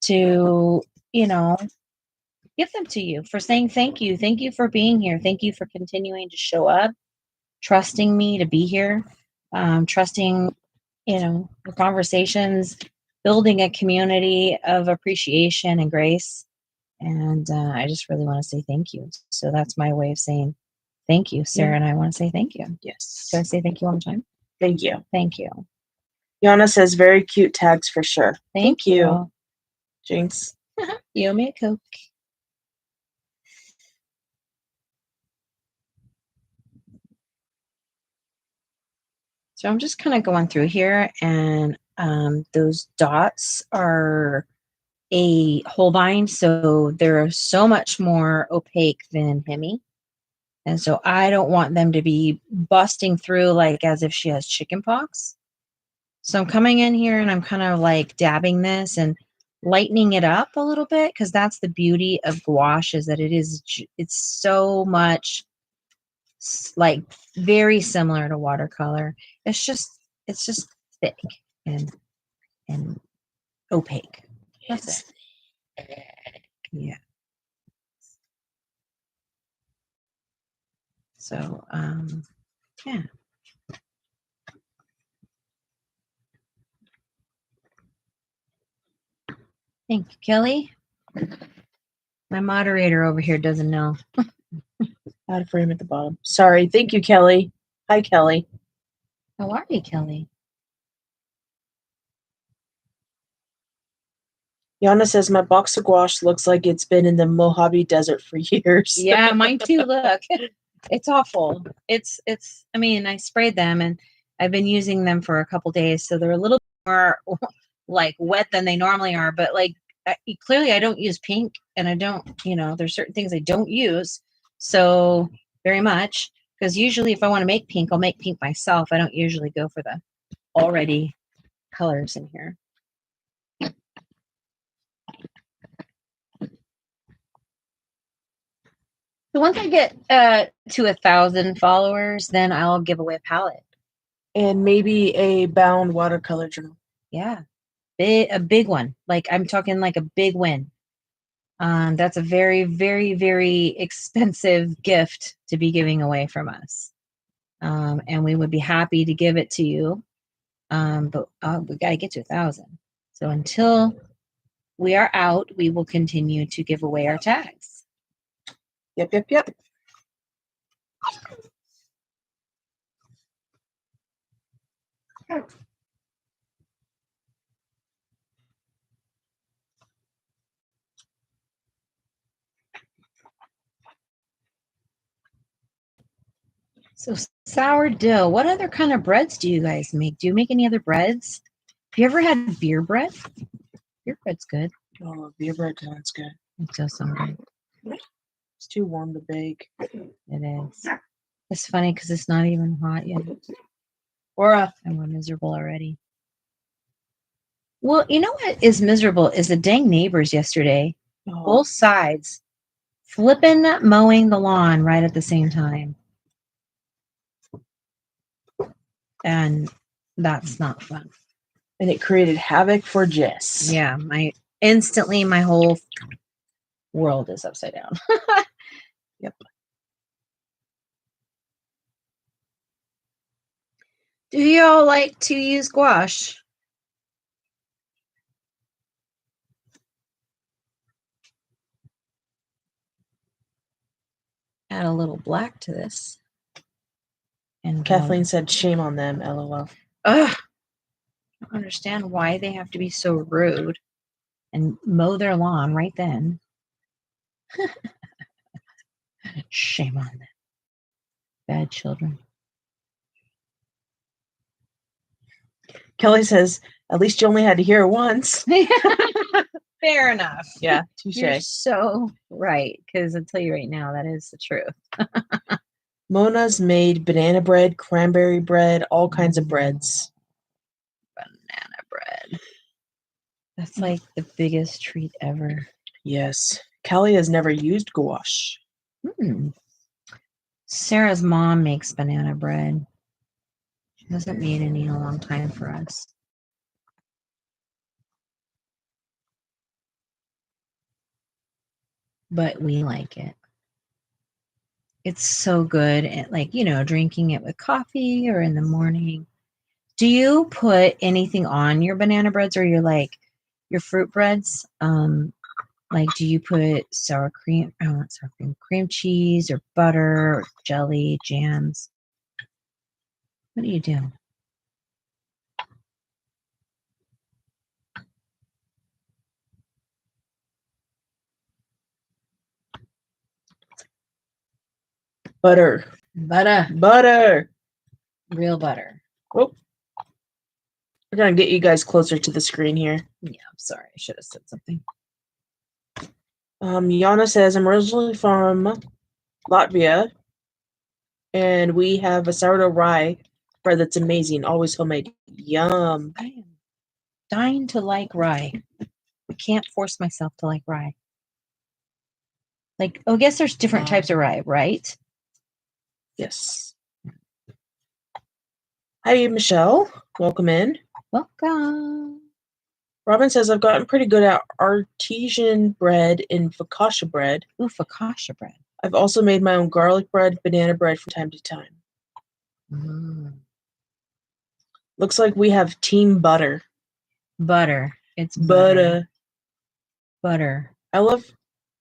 to, give them to you for saying thank you. Thank you for being here. Thank you for continuing to show up, trusting me to be here, trusting, the conversations, building a community of appreciation and grace. And I just really want to say thank you. So that's my way of saying thank you. Sarah and I want to say thank you. Yes. Should I say thank you one more time? Thank you. Thank you. Yana says very cute tags for sure. Thank you. Jinx. You owe me a Coke. So I'm just kind of going through here, and those dots are a Holbein, so they're so much more opaque than Hemi. And so I don't want them to be busting through like as if she has chicken pox. So I'm coming in here and I'm kind of like dabbing this and lightening it up a little bit, because that's the beauty of gouache, is that it's so much like very similar to watercolor. It's just thick and opaque. That's it. Yeah. So yeah. Thank you, Kelly. My moderator over here doesn't know. Out of frame at the bottom. Sorry. Thank you, Kelly. Hi, Kelly. How are you, Kelly? Yana says my box of gouache looks like it's been in the Mojave Desert for years. Yeah, mine too. Look, it's awful. It's. I mean, I sprayed them and I've been using them for a couple days, so they're a little more like wet than they normally are. But like clearly, I don't use pink, and I don't. There's certain things I don't use so very much, because usually if I want to make pink, I'll make pink myself. I don't usually go for the already colors in here. So once I get to 1,000 followers, then I'll give away a palette. And maybe a bound watercolor journal. Yeah. A big one. Like I'm talking like a big win. That's a very, very, very expensive gift to be giving away from us. And we would be happy to give it to you. But we got to get to 1,000. So until we are out, we will continue to give away our tags. Yep. So sourdough. What other kind of breads do you guys make? Do you make any other breads? Have you ever had beer bread? Beer bread's good. Oh, beer bread sounds good. It does sound good. It's too warm to bake. It is. It's funny because it's not even hot yet. And we're miserable already. Well, you know what is miserable is the dang neighbors yesterday. Oh, Both sides flipping mowing the lawn right at the same time. And that's not fun. and it created havoc for Jess. Yeah, my whole world is upside down. Yep. Do y'all like to use gouache? Add a little black to this. And Kathleen said, "Shame on them." LOL. ugh, I don't understand why they have to be so rude and mow their lawn right then. Shame on them. Bad children. Kelly says, "At least you only had to hear it once." Fair enough. Yeah, touche. You're so right, because I'll tell you right now, that is the truth. Mona's made banana bread, cranberry bread, all kinds of breads. Banana bread. That's like the biggest treat ever. Yes. Kelly has never used gouache. Sarah's mom makes banana bread. She hasn't made any in a long time for us. But we like it. It's so good. And like, drinking it with coffee or in the morning. Do you put anything on your banana breads or your fruit breads? Like, do you put sour cream, cream cheese or butter or jelly, jams? What do you do? Butter. Butter. Real butter. Oh. We're going to get you guys closer to the screen here. Yeah, I'm sorry. I should have said something. Yana says, "I'm originally from Latvia, and we have a sourdough rye bread that's amazing, always homemade." Yum. I am dying to like rye. I can't force myself to like rye. I guess there's different types of rye, right? Yes. Hi, Michelle. Welcome in. Welcome. Robin says, "I've gotten pretty good at artesian bread and focaccia bread. Ooh, focaccia bread. I've also made my own garlic bread, banana bread from time to time." Looks like we have team butter. Butter. It's Butter. Butter. I love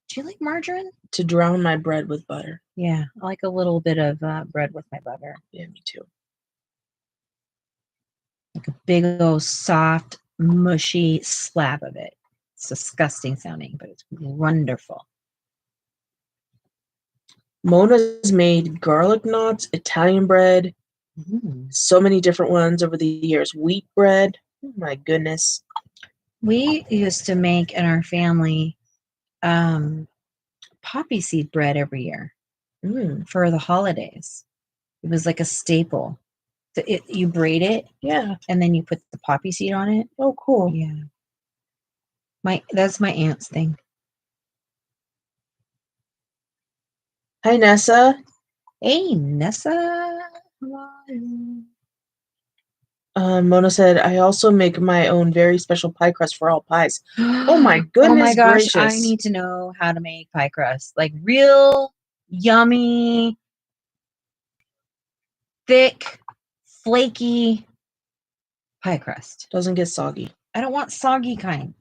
Do you like margarine? to drown my bread with butter. Yeah, I like a little bit of bread with my butter. Yeah, me too. Like a big old soft, mushy slab of it. It's disgusting sounding, but it's wonderful. Mona's made garlic knots, Italian bread, so many different ones over the years. Wheat bread. Oh my goodness. We used to make in our family poppy seed bread every year for the holidays. It was like a staple. So you braid it, Yeah. and then you put the poppy seed on it. Oh, cool. Yeah. That's my aunt's thing. Hi, Nessa. Hey, Nessa. Mona said, "I also make my own very special pie crust for all pies." Oh my goodness Oh my gosh, gracious. I need to know how to make pie crust. Like real yummy, thick, flaky pie crust. Doesn't get soggy. I don't want soggy kind.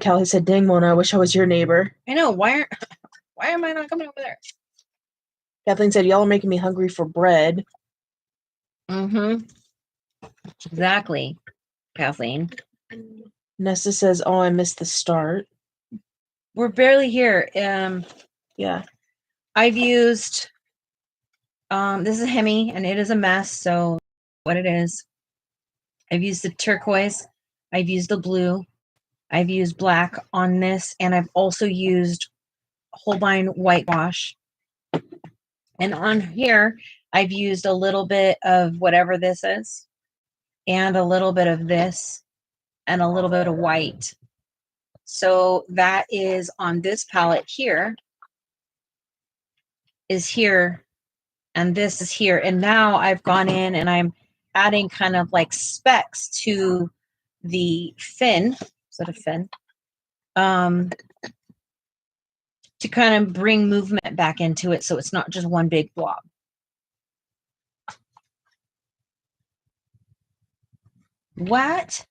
Callie said, "Dang, Mona, I wish I was your neighbor." I know. Why Why am I not coming over there? Kathleen said, y'all are making me hungry for bread. Mm-hmm. Exactly, Kathleen. Nessa says, oh, I missed the start. We're barely here. Yeah. I've used, this is a Hemi, and it is a mess, so what it is. I've used the turquoise. I've used the blue. I've used black on this, and I've also used Holbein whitewash. And on here, I've used a little bit of whatever this is, and a little bit of this, and a little bit of white. So that is on this palette here, is here, and this is here. And now I've gone in and I'm adding kind of like specks to the fin. Is that a fin? To kind of bring movement back into it so it's not just one big blob. What?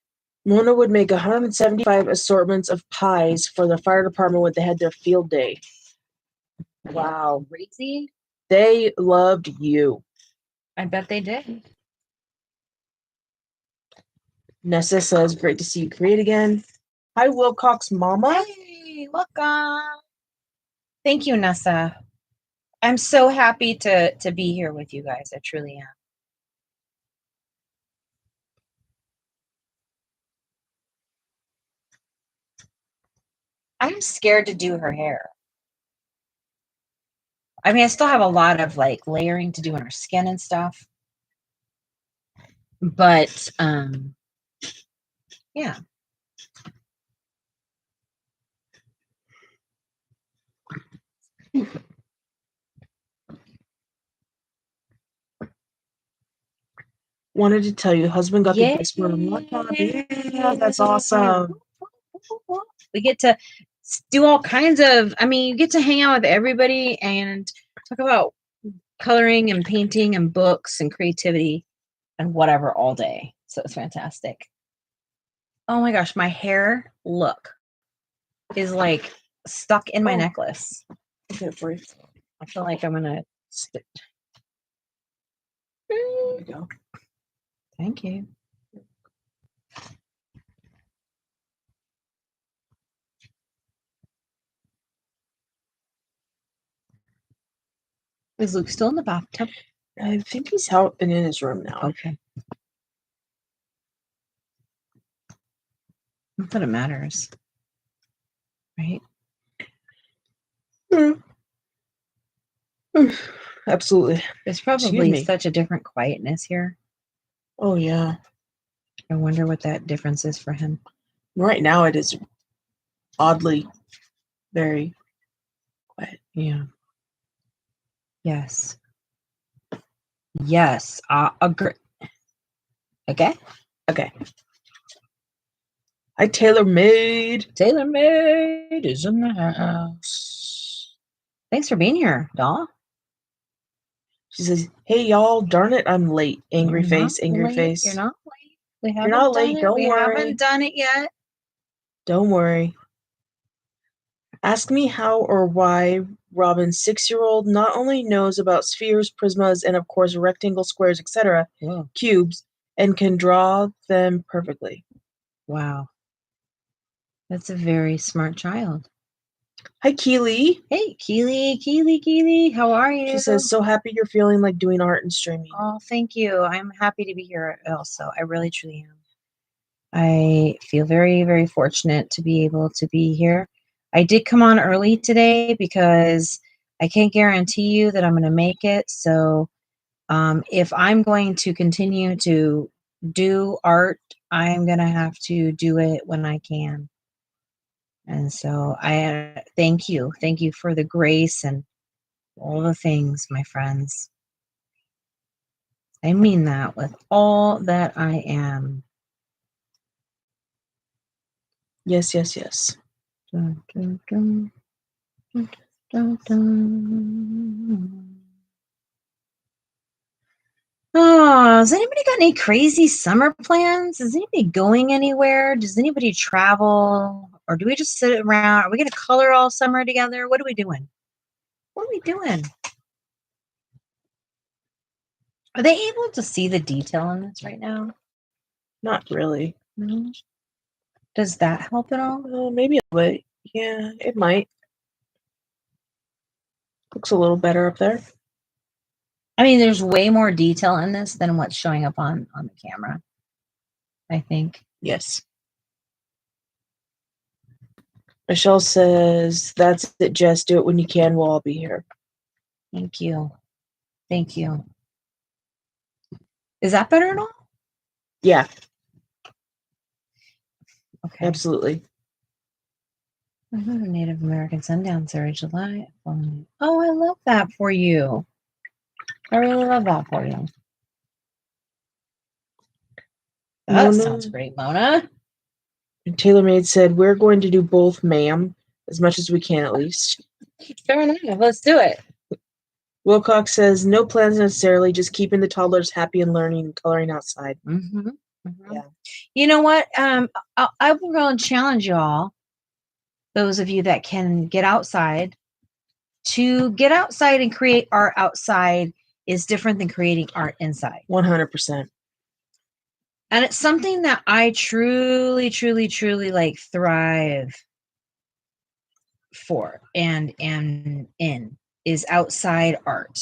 Mona would make 175 assortments of pies for the fire department when they had their field day. Wow, crazy. They loved you. I bet they did. Nessa says, great to see you create again. Hi, Wilcox Mama. Hey, welcome. Thank you, Nessa. I'm so happy to be here with you guys. I truly am. I'm scared to do her hair. I mean, I still have a lot of like layering to do on her skin and stuff. But yeah. Wanted to tell you, husband got Yay. the best word. Yeah, that's awesome. We get to do all kinds of, I mean, you get to hang out with everybody and talk about coloring and painting and books and creativity and whatever all day. So it's fantastic. Oh my gosh, my hair, look, is like stuck in my necklace. Okay, for you. I feel like I'm gonna stick. There you go. Thank you. Is Luke still in the bathtub? I think he's out and in his room now. Okay. Not that it matters. Right? Absolutely. There's probably such a different quietness here. Oh, yeah. I wonder what that difference is for him. Right now it is oddly very quiet. Yeah. Yes. Yes. Agree. Okay. Okay. Hi, Taylor Made. Taylor Made is in the house. Thanks for being here, doll. She says, hey, y'all, darn it, I'm late. Angry face, angry face. You're not late. You're not late, don't we worry. haven't done it yet. Don't worry. Ask me how or why Robin's 6-year-old not only knows about spheres, prismas, and of course rectangles, squares, etc., cubes, and can draw them perfectly. Wow. That's a very smart child. Hi, Keely. Hey, Keely. How are you? She says, so happy you're feeling like doing art and streaming. Oh, thank you. I'm happy to be here also. I really, truly am. I feel very, very fortunate to be able to be here. I did come on early today because I can't guarantee you that I'm going to make it. So if I'm going to continue to do art, I'm going to have to do it when I can. And so I thank you. Thank you for the grace and all the things, my friends. I mean that with all that I am. Yes, yes, yes. Dun, dun, dun. Dun, dun, dun. Oh, has anybody got any crazy summer plans? Is anybody going anywhere? Does anybody travel? Or do we just sit around? Are we going to color all summer together? What are we doing? What are we doing? Are they able to see the detail in this right now? Not really. No. Does that help at all? Maybe a little bit. Yeah, it might. Looks a little better up there. I mean, there's way more detail in this than what's showing up on the camera, I think. Yes. Michelle says, that's it, Jess. Do it when you can. We'll all be here. Thank you. Thank you. Is that better at all? Yeah, Okay. absolutely. Native American Sundown, Sarah, July. Oh, I love that for you. I really love that for you. That Mona, sounds great, Mona. and TaylorMade said, we're going to do both, ma'am, as much as we can at least. Fair enough. Let's do it. Wilcox says, no plans necessarily, just keeping the toddlers happy and learning and coloring outside. Mm-hmm. Mm-hmm. Yeah. You know what? I will go and challenge y'all, those of you that can get outside, to get outside and create art outside is different than creating art inside. 100%. And it's something that I truly, truly, truly like thrive for and in is outside art.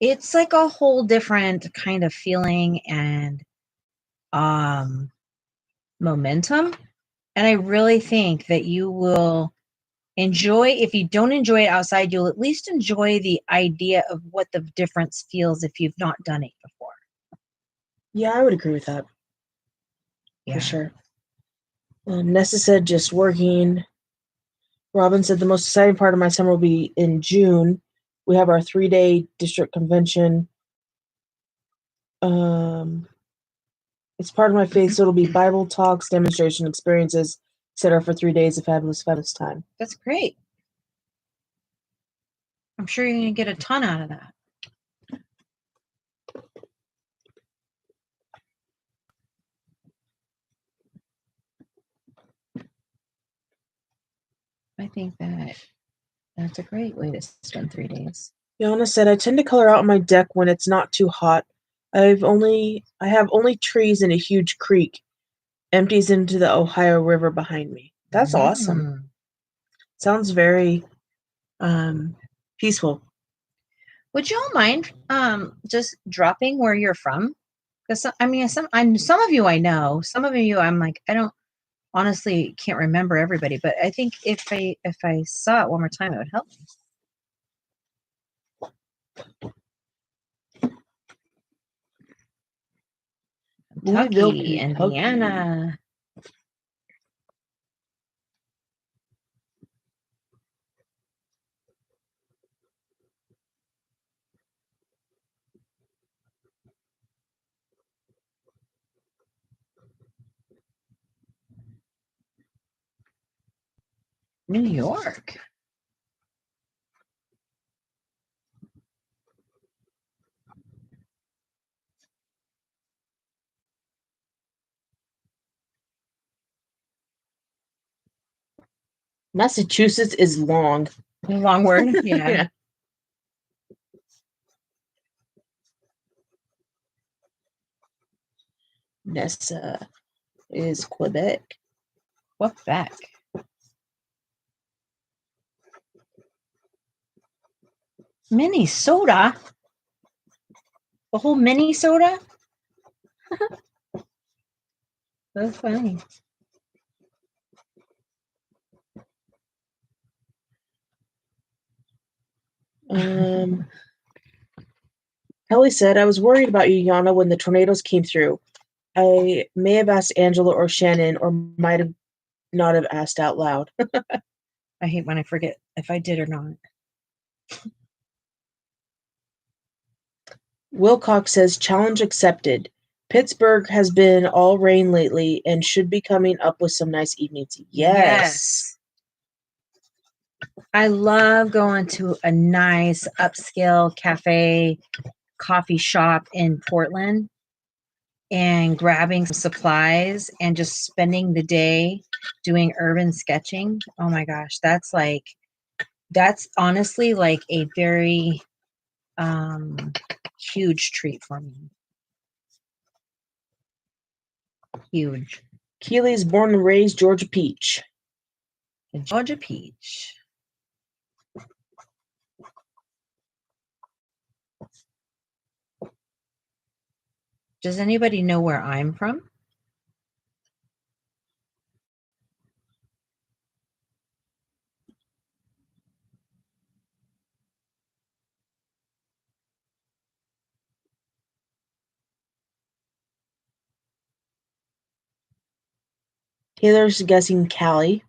It's like a whole different kind of feeling and momentum. And I really think that you will enjoy, if you don't enjoy it outside, you'll at least enjoy the idea of what the difference feels if you've not done it before. Yeah, I would agree with that. Yeah. For sure. Nessa said, just working. Robin said, the most exciting part of my summer will be in June. We have our 3-day district convention. It's part of my faith, so it'll be Bible talks, demonstration, experiences, etc. for 3 days of fabulous, fabulous time. That's great. I'm sure you're going to get a ton out of that. I think that's a great way to spend 3 days. Yana said, I tend to color out on my deck when it's not too hot. I have only trees and a huge creek. Empties into the Ohio River behind me. That's awesome. Sounds very peaceful. Would you all mind just dropping where you're from? Because I mean, some of you I know, some of you I'm like, I don't honestly can't remember everybody, but I think if I saw it one more time, it would help me. Kentucky, Indiana. New York. Massachusetts is long. Long word. Yeah. Yeah. Nessa is Quebec. Quebec. Minnesota. The whole Minnesota. That's funny. Kelly said, I was worried about you, Yana, when the tornadoes came through. I may have asked Angela or Shannon, or might have not have asked out loud. I hate when I forget if I did or not. Wilcox says, challenge accepted. Pittsburgh has been all rain lately and should be coming up with some nice evenings. Yes. I love going to a nice upscale cafe, coffee shop in Portland and grabbing some supplies and just spending the day doing urban sketching. Oh my gosh, that's like That's honestly like a very huge treat for me. Huge. Keely's born and raised Georgia Peach. The Georgia Peach. Does anybody know where I'm from? Taylor's guessing Cali.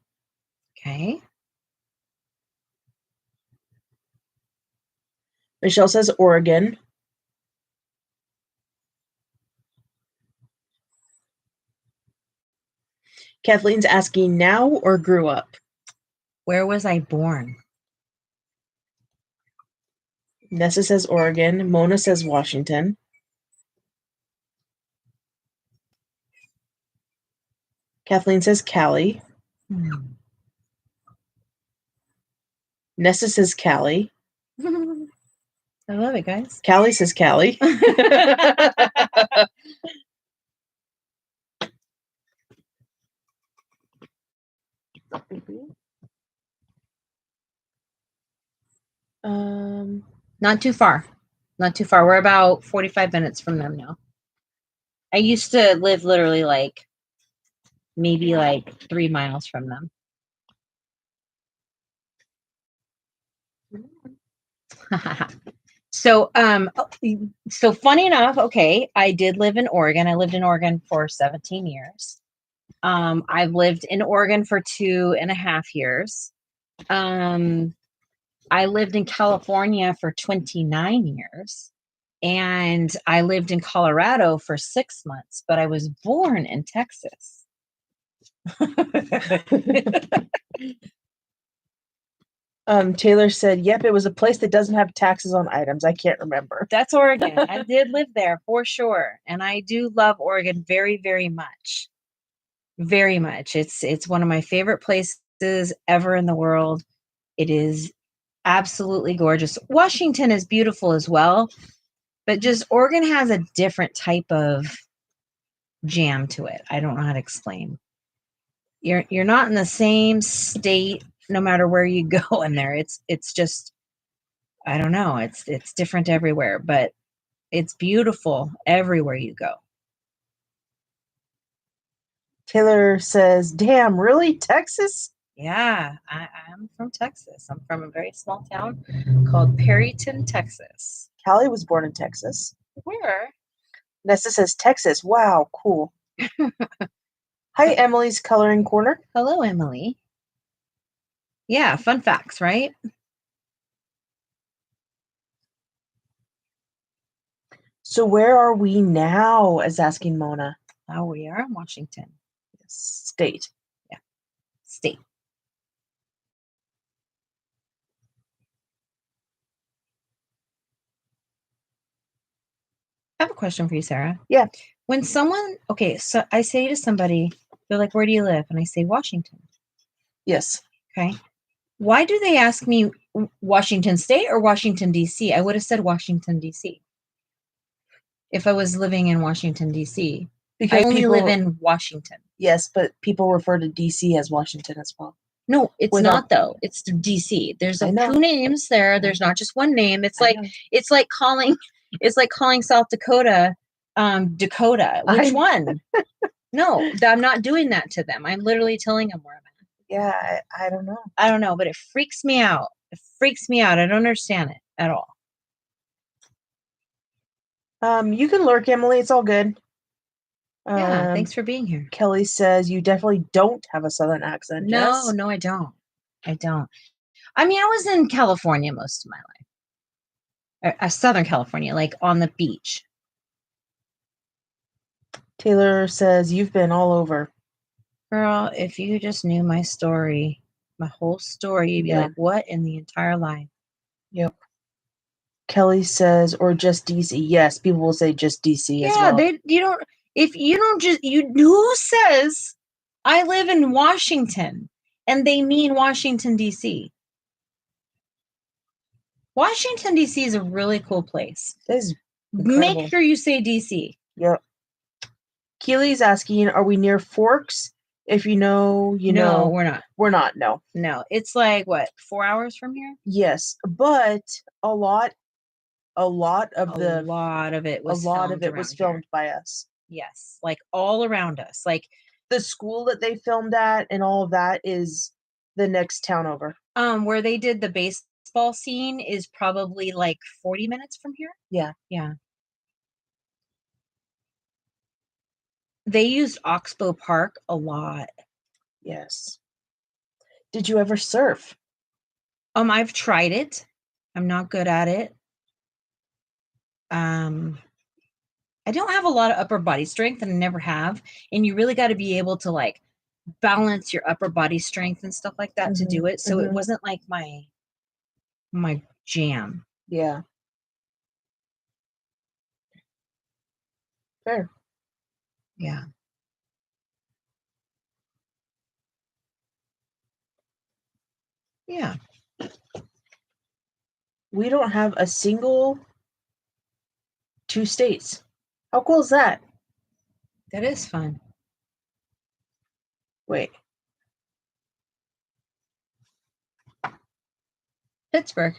Okay. Michelle says Oregon. Kathleen's asking now or grew up. Where was I born? Nessa says Oregon. Mona says Washington. Kathleen says Cali. Nessa says Cali. I love it, guys. Callie says Cali. Not too far. Not too far. We're about 45 minutes from them now. I used to live literally like maybe like 3 miles from them. So funny enough, okay, I did live in Oregon. I lived in Oregon for 17 years. I've lived in Oregon for 2.5 years. I lived in California for 29 years. And I lived in Colorado for 6 months, but I was born in Texas. Taylor said, yep, it was a place that doesn't have taxes on items. I can't remember. That's Oregon. I did live there for sure. And I do love Oregon very, very much. Very much. It's one of my favorite places ever in the world. It is absolutely gorgeous. Washington is beautiful as well, but just Oregon has a different type of jam to it. I don't know how to explain. You're not in the same state no matter where you go in there. It's just, I don't know. It's different everywhere, but it's beautiful everywhere you go. Taylor says, damn, really? Texas? Yeah, I'm from Texas. I'm from a very small town called Perryton, Texas. Callie was born in Texas. Where? Nessa says Texas. Wow, cool. Hi, Emily's Coloring Corner. Hello, Emily. Yeah, fun facts, right? So where are we now? Is asking Mona. Now we are in Washington. State. Yeah, state. I have a question for you, Sarah. Yeah. When someone, okay, so I say to somebody, they're like, where do you live? And I say, Washington. Yes. Okay. Why do they ask me Washington State or Washington, D.C.? I would have said Washington, D.C. if I was living in Washington, D.C. Because I only live in Washington. Yes, but people refer to D.C. as Washington as well. No, it's not though. It's D.C. There's like 2 names there. There's not just one name. It's like calling South Dakota Dakota. Which one? No, I'm not doing that to them. I'm literally telling them where I'm at. Yeah, I don't know. I don't know, but it freaks me out. It freaks me out. I don't understand it at all. You can lurk, Emily. It's all good. Yeah, thanks for being here. Kelly says you definitely don't have a Southern accent. No, no, I don't. I don't. I mean, I was in California most of my life. Southern California, like on the beach. Taylor says you've been all over. Girl, if you just knew my story, my whole story, you'd be like, what in the entire life? Yep. Kelly says, or just DC. Yes, people will say just DC as well. Who says I live in Washington and they mean Washington, D.C.? Washington, D.C. is a really cool place. That is incredible. Make sure you say D.C. Yep. Keely's asking, are we near Forks? If you know, you No, know. we're not. We're not, no. No, it's like, what, 4 hours from here? Yes, but a lot of A lot of it was filmed by us. Yes, like all around us. Like The school that they filmed at and all of that is the next town over. where they did the baseball scene is probably like 40 minutes from here. Yeah. Yeah. They used Oxbow Park a lot. Yes. Did you ever surf? I've tried it. I'm not good at it. I don't have a lot of upper body strength, and I never have. And you really got to be able to like balance your upper body strength and stuff like that to do it. So it wasn't like my jam. Yeah. Fair. Yeah. Yeah. We don't have a single 2 states. How cool is that? That is fun. Wait. Pittsburgh.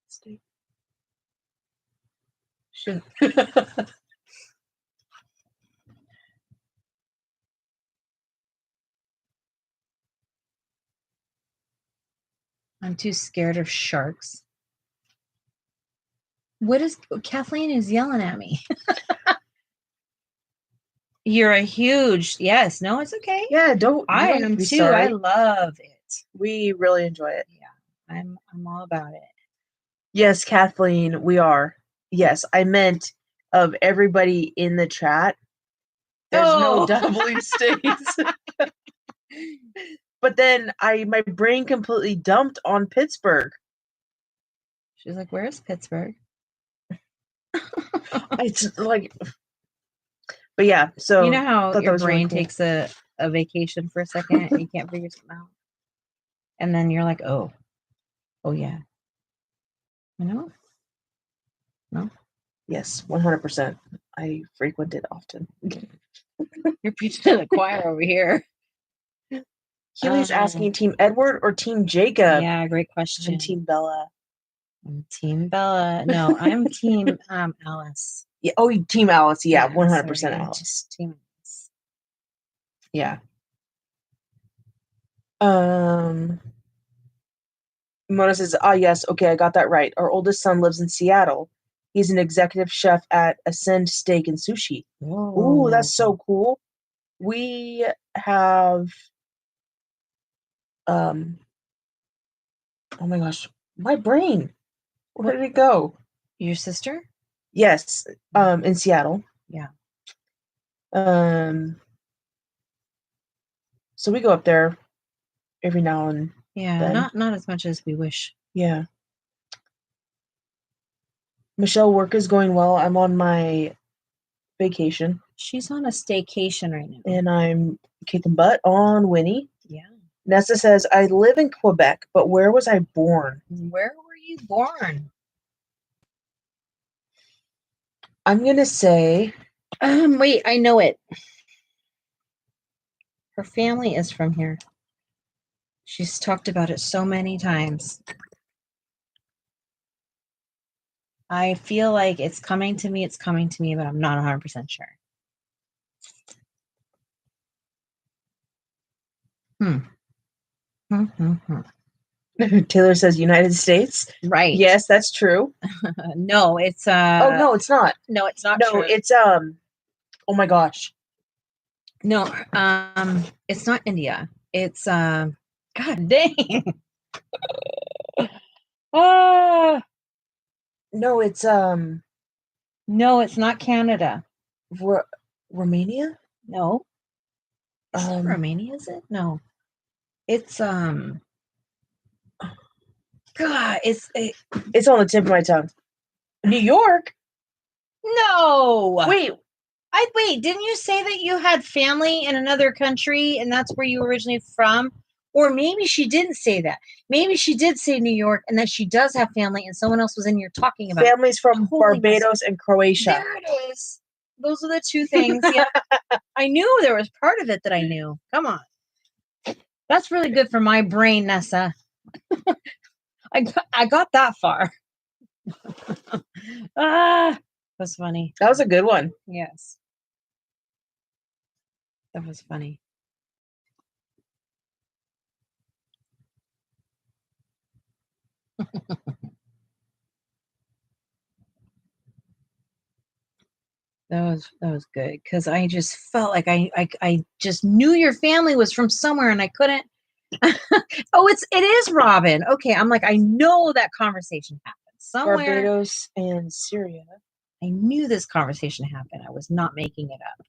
State. Should. I'm too scared of sharks. What is Kathleen is yelling at me? You're a huge yes. No, it's okay. Yeah, don't. I am too. Sorry. I love it. We really enjoy it. Yeah, I'm all about it. Yes, Kathleen, we are. Yes, I meant of everybody in the chat. There's no doubling states. But then my brain completely dumped on Pittsburgh. She's like, "Where's Pittsburgh?" It's like, but yeah. So you know how your brain really cool. takes a vacation for a second and you can't figure something out, and then you're like, "Oh yeah," you know? No. Yes, 100%. I frequent it often. You're preaching to the choir over here. Keely's asking Team Edward or Team Jacob? Yeah, great question. I'm Team Bella. I'm Team Bella. No, I'm Team Alice. Yeah. Oh, Team Alice. Yeah, 100% sorry, Alice. Team Alice. Yeah. Mona says, yes, okay, I got that right. Our oldest son lives in Seattle. He's an executive chef at Ascend Steak and Sushi. Whoa. Ooh, that's so cool. We have oh my gosh, my brain. Where did it go? Your sister? Yes, in Seattle. Yeah. So we go up there every now and then. Not as much as we wish. Yeah. Michelle, work is going well. I'm on my vacation. She's on a staycation right now. And I'm kicking butt on Winnie. Yeah. Nessa says, I live in Quebec, but where was I born? Where were you born? I'm going to say... wait, I know it. Her family is from here. She's talked about it so many times. I feel like it's coming to me, but I'm not 100% sure. Taylor says United States. Right. Yes, that's true. No, it's oh no, it's not. No, it's not No, true. It's oh my gosh. No, it's not India. It's God dang. No, it's no, it's not Canada. Romania? No. Is it Romania, is it? No. It's God, it's on the tip of my tongue. New York? No. Wait, didn't you say that you had family in another country and that's where you were originally from? Or maybe she didn't say that. Maybe she did say New York and that she does have family and someone else was in here talking about it. Families from Holy Barbados and Croatia. There it is. Those are the two things. Yeah. I knew there was part of it that I knew. Come on. That's really good for my brain, Nessa. I got that far. That's funny. That was a good one. Yes. That was funny. That was good because I just felt like I just knew your family was from somewhere and I couldn't. Oh, it is Robin. Okay, I'm like I know that conversation happened somewhere. Barbados and Syria. I knew this conversation happened. I was not making it up.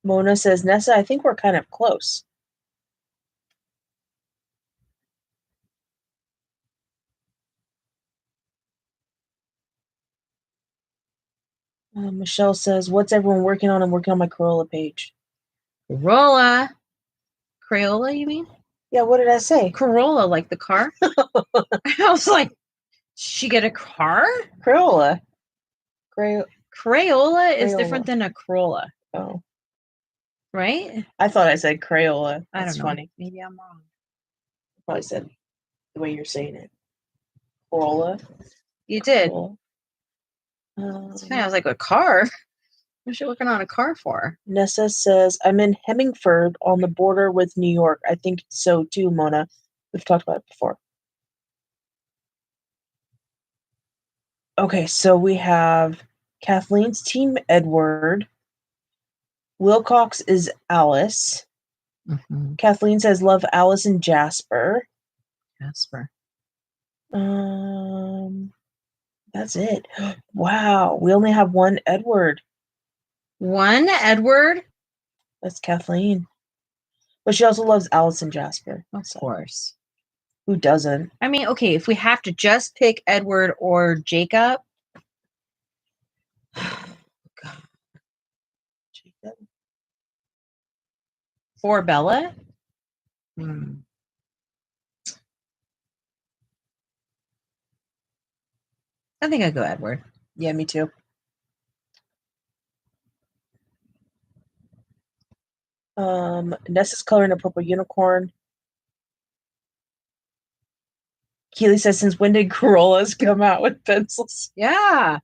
Mona says, Nessa, I think we're kind of close. Michelle says, what's everyone working on? I'm working on my Corolla page. Corolla. Crayola, you mean? Yeah, what did I say? Corolla, like the car? I was like, she get a car? Crayola. Crayola is different than a Corolla. Oh. Right? I thought I said Crayola. I That's don't know. funny. Maybe I'm wrong. Probably said the way you're saying it. Corolla. You did. Corolla. It's funny. I was like, a car? What's she working on a car for? Nessa says, I'm in Hemmingford on the border with New York. I think so too, Mona. We've talked about it before. Okay, so we have Kathleen's team Edward. Wilcox is Alice. Mm-hmm. Kathleen says, love Alice and Jasper. Jasper. That's it. Wow, we only have one Edward. One Edward? That's Kathleen. But she also loves Alice and Jasper. Of course. Who doesn't? I mean, okay, if we have to just pick Edward or Jacob. God. Jacob? For Bella? I think I'd go Edward. Yeah, me too. Nessa's coloring a purple unicorn. Keely says, since when did Corollas come out with pencils? Yeah.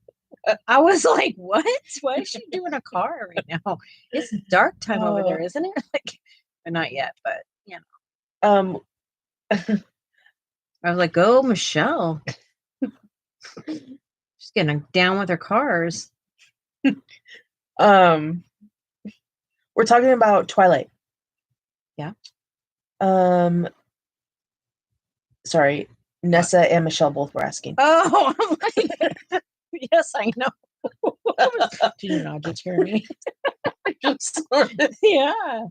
I was like, what? Why is she doing a car right now? It's dark time over there, isn't it? Like, not yet, but you know. I was like, go, Michelle. She's getting down with her cars. We're talking about Twilight. Yeah. Sorry, Nessa and Michelle both were asking. Oh, I'm like, yes, I know. Do you not just hear me? Yeah.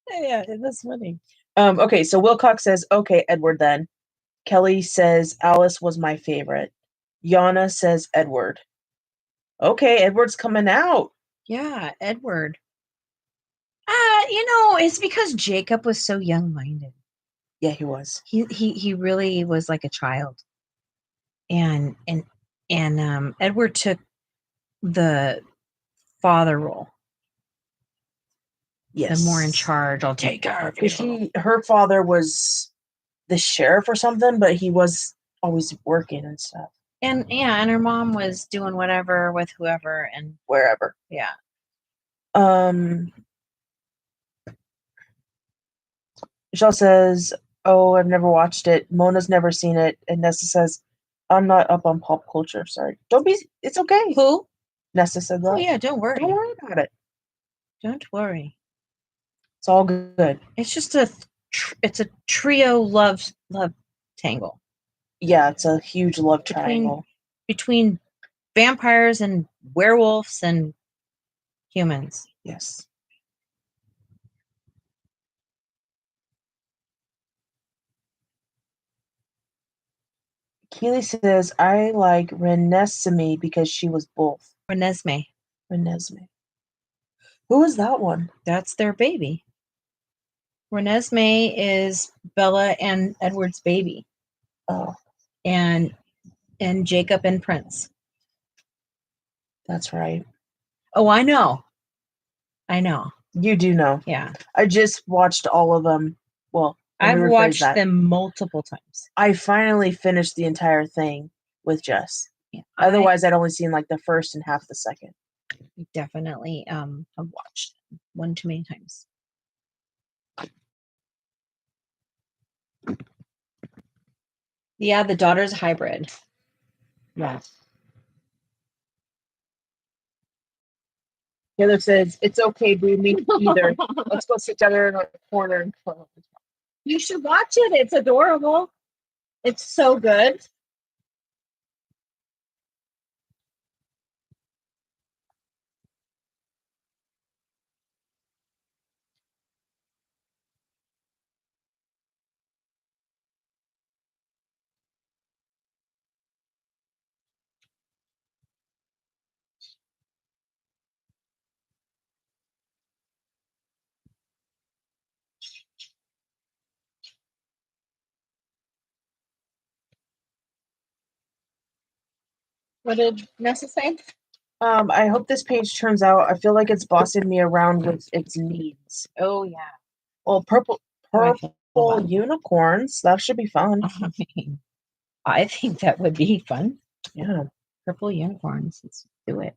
Yeah, that's funny. Okay, so Wilcox says, okay, Edward then. Kelly says, Alice was my favorite. Yana says, Edward. Okay, Edward's coming out. Yeah, Edward. It's because Jacob was so young-minded. Yeah, he was. He really was like a child. And Edward took the father role. Yes. The more in charge, I'll take care of you. Her father was the sheriff or something, but he was always working and stuff. And her mom was doing whatever with whoever and wherever. Yeah. Michelle says, oh, I've never watched it. Mona's never seen it. And Nessa says, I'm not up on pop culture. Sorry. Don't be, it's okay. Who? Nessa said that. Oh, yeah, don't worry. Don't worry about it. Don't worry. It's all good. It's just a trio love tangle. Yeah, it's a huge love triangle. Between vampires and werewolves and humans. Yes. Keely says, I like Renesmee because she was both. Renesmee. Who is that one? That's their baby. Renesmee is Bella and Edward's baby, Oh, and Jacob and Prince. that's right. Oh, I know. You do know. Yeah, I just watched all of them. Well, let me I've rephrase watched that. them multiple times. I finally finished the entire thing with Jess. Yeah, Otherwise, I'd only seen like the first and half the second. I definitely have watched them one too many times. Yeah, the daughter's hybrid. Yeah. Taylor says, "It's okay, boo. Me either. Let's go sit together in a corner and play." You should watch it. It's adorable. It's so good. What did Nessa say? I hope this page turns out. I feel like it's bossing me around with its needs. Oh yeah. Well, purple unicorns. That should be fun. I think that would be fun. Yeah. Purple unicorns. Let's do it.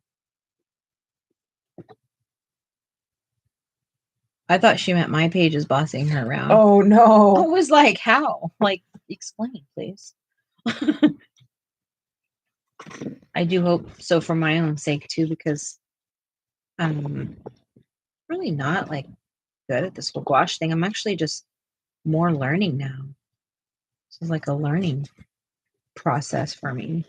I thought she meant my page is bossing her around. Oh no. I was like, how? Like, explain, please. I do hope so for my own sake too, because I'm really not like good at this gouache thing. I'm actually just more learning now. This is like a learning process for me.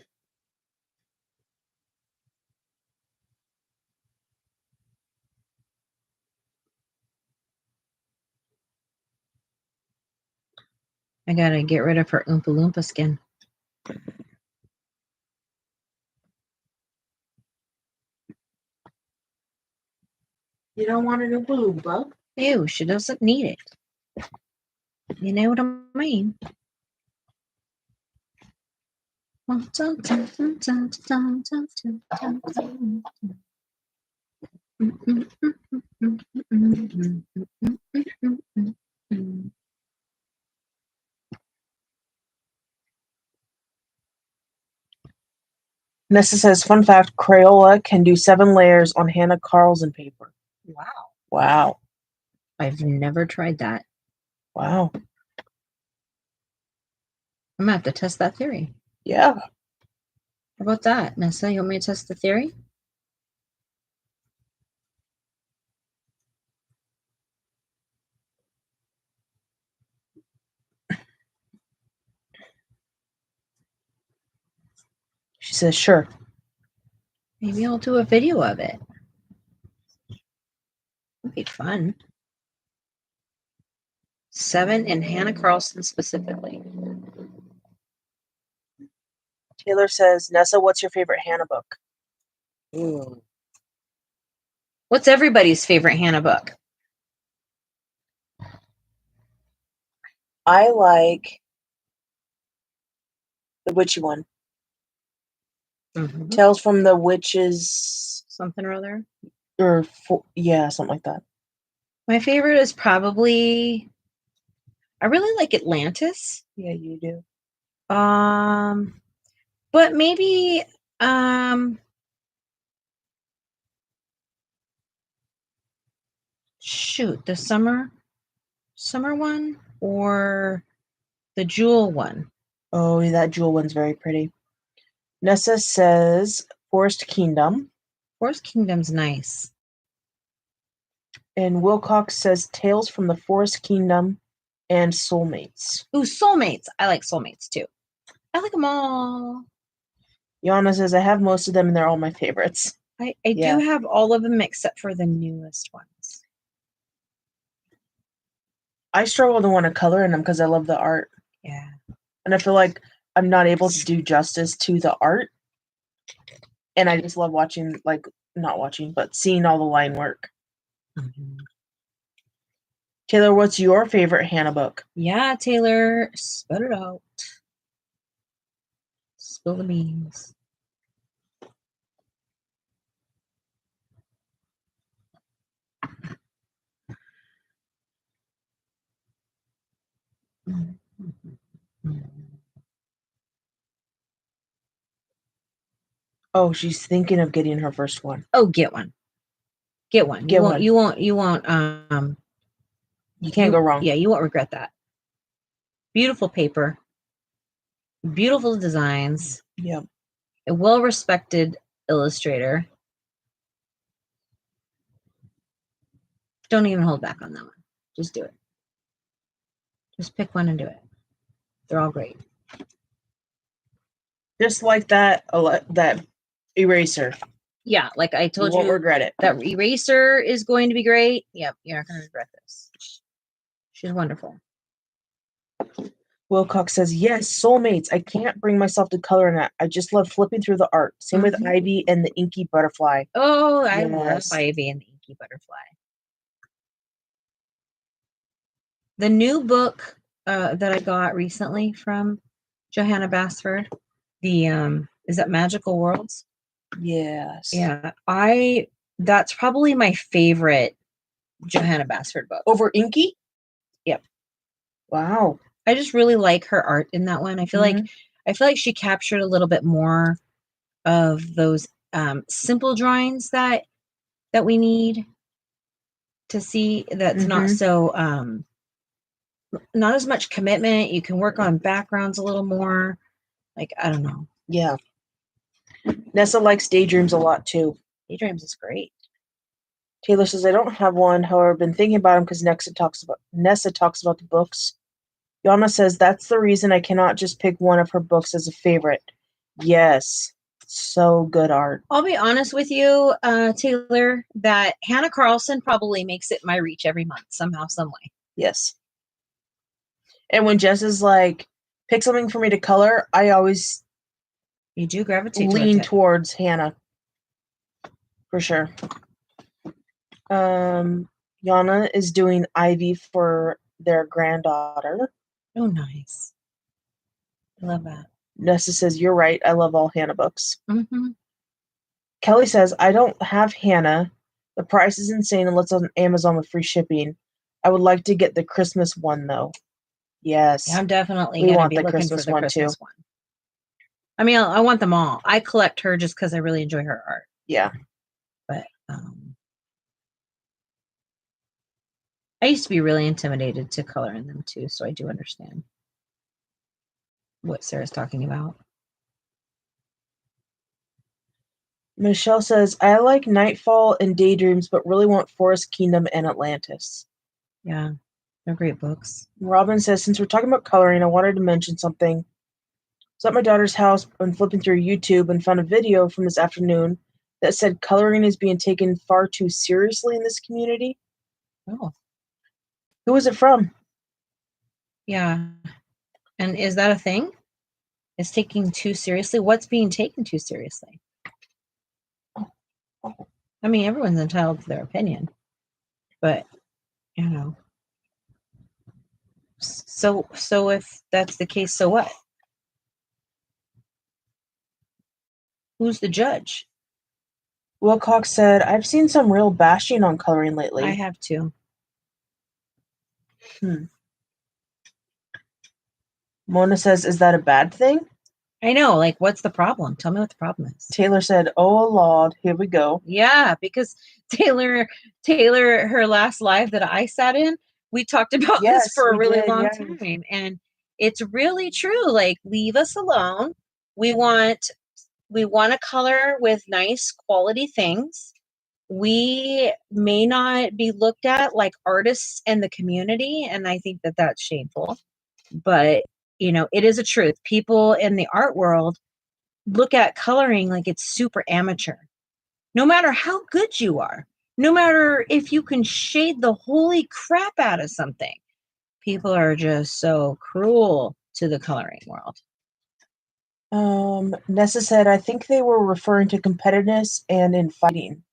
I gotta get rid of her Oompa Loompa skin. You don't want an Oompa Loompa? Ew, she doesn't need it. You know what I mean? Nessa says, fun fact, Crayola can do 7 layers on Hannah Carlson paper. Wow. Wow. I've never tried that. Wow. I'm gonna have to test that theory. Yeah. How about that, Nessa? You want me to test the theory? She says, sure. Maybe I'll do a video of it. It'd be fun. 7 in Hannah Carlson specifically. Taylor says, Nessa, what's your favorite Hannah book? Ooh. What's everybody's favorite Hannah book? I like the witchy one. Mm-hmm. Tales from the Witches. Something or other. Yeah, something like that. My favorite is probably, I really like Atlantis. Yeah, you do. But maybe shoot, the summer one or the jewel one. Oh, that jewel one's very pretty. Nessa says Forest Kingdom. Forest Kingdom's nice. And Wilcox says Tales from the Forest Kingdom and Soulmates. Ooh, Soulmates. I like Soulmates too. I like them all. Yana says I have most of them and they're all my favorites. I do have all of them except for the newest ones. I struggle to want to color in them because I love the art. Yeah. And I feel like I'm not able to do justice to the art. And I just love watching, like, not watching, but seeing all the line work. Taylor, what's your favorite Hannah book? Yeah, Taylor, spit it out. Spill the beans. Oh, she's thinking of getting her first one. Oh, get one. Get one. Get one. You won't You can't go wrong. Yeah, you won't regret that. Beautiful paper. Beautiful designs. Yep. A well-respected illustrator. Don't even hold back on that one. Just do it. Just pick one and do it. They're all great. Just like that eraser. Yeah, like I told You won't you, regret it. that eraser is going to be great. Yep, you're not going to regret this. She's wonderful. Wilcox says, yes, soulmates. I can't bring myself to color in it. I just love flipping through the art. Same with Ivy and the Inky Butterfly. Oh, I love Yes. Ivy and the Inky Butterfly. The new book that I got recently from Johanna Basford, the is that Magical Worlds? Yes. Yeah, that's probably my favorite Johanna Basford book. Over Inky? Yep. Wow. I just really like her art in that one. I feel like she captured a little bit more of those simple drawings that we need to see. That's not so not as much commitment. You can work on backgrounds a little more. Like, I don't know. Yeah. Nessa likes Daydreams a lot too. Daydreams is great. Taylor says, I don't have one. However, I've been thinking about them because Nessa talks about the books. Yana says, that's the reason I cannot just pick one of her books as a favorite. Yes. So good art. I'll be honest with you, Taylor, that Hannah Carlson probably makes it my reach every month somehow, some way. Yes. And when Jess is like, pick something for me to color, I always You do gravitate lean towards Hannah. For sure. Yana is doing Ivy for their granddaughter. Oh, nice. I love that. Nessa says, you're right. I love all Hannah books. Mm-hmm. Kelly says, I don't have Hannah. The price is insane unless it's on Amazon with free shipping. I would like to get the Christmas one, though. Yes. Yeah, I'm definitely going to be looking for the Christmas one. I mean, I want them all. I collect her just because I really enjoy her art. Yeah. But I used to be really intimidated to color in them too, so I do understand what Sarah's talking about. Michelle says, I like Nightfall and Daydreams, but really want Forest Kingdom and Atlantis. Yeah, they're great books. Robin says, since we're talking about coloring, I wanted to mention something. I was at my daughter's house and flipping through YouTube and found a video from this afternoon that said coloring is being taken far too seriously in this community. Oh. Who is it from? Yeah. And is that a thing? Is taking too seriously? What's being taken too seriously? I mean, everyone's entitled to their opinion, but you know. So if that's the case, so what? Who's the judge? Wilcox said, I've seen some real bashing on coloring lately. I have too. Mona says, is that a bad thing? I know. Like, what's the problem? Tell me what the problem is. Taylor said, oh, Lord, here we go. Yeah, because Taylor, her last live that I sat in, we talked about this for a really long time. And it's really true. Like, leave us alone. We want to color with nice quality things. We may not be looked at like artists in the community, and I think that that's shameful. But, it is a truth. People in the art world look at coloring like it's super amateur. No matter how good you are, no matter if you can shade the holy crap out of something, people are just so cruel to the coloring world. Nessa said, I think they were referring to competitiveness and in fighting.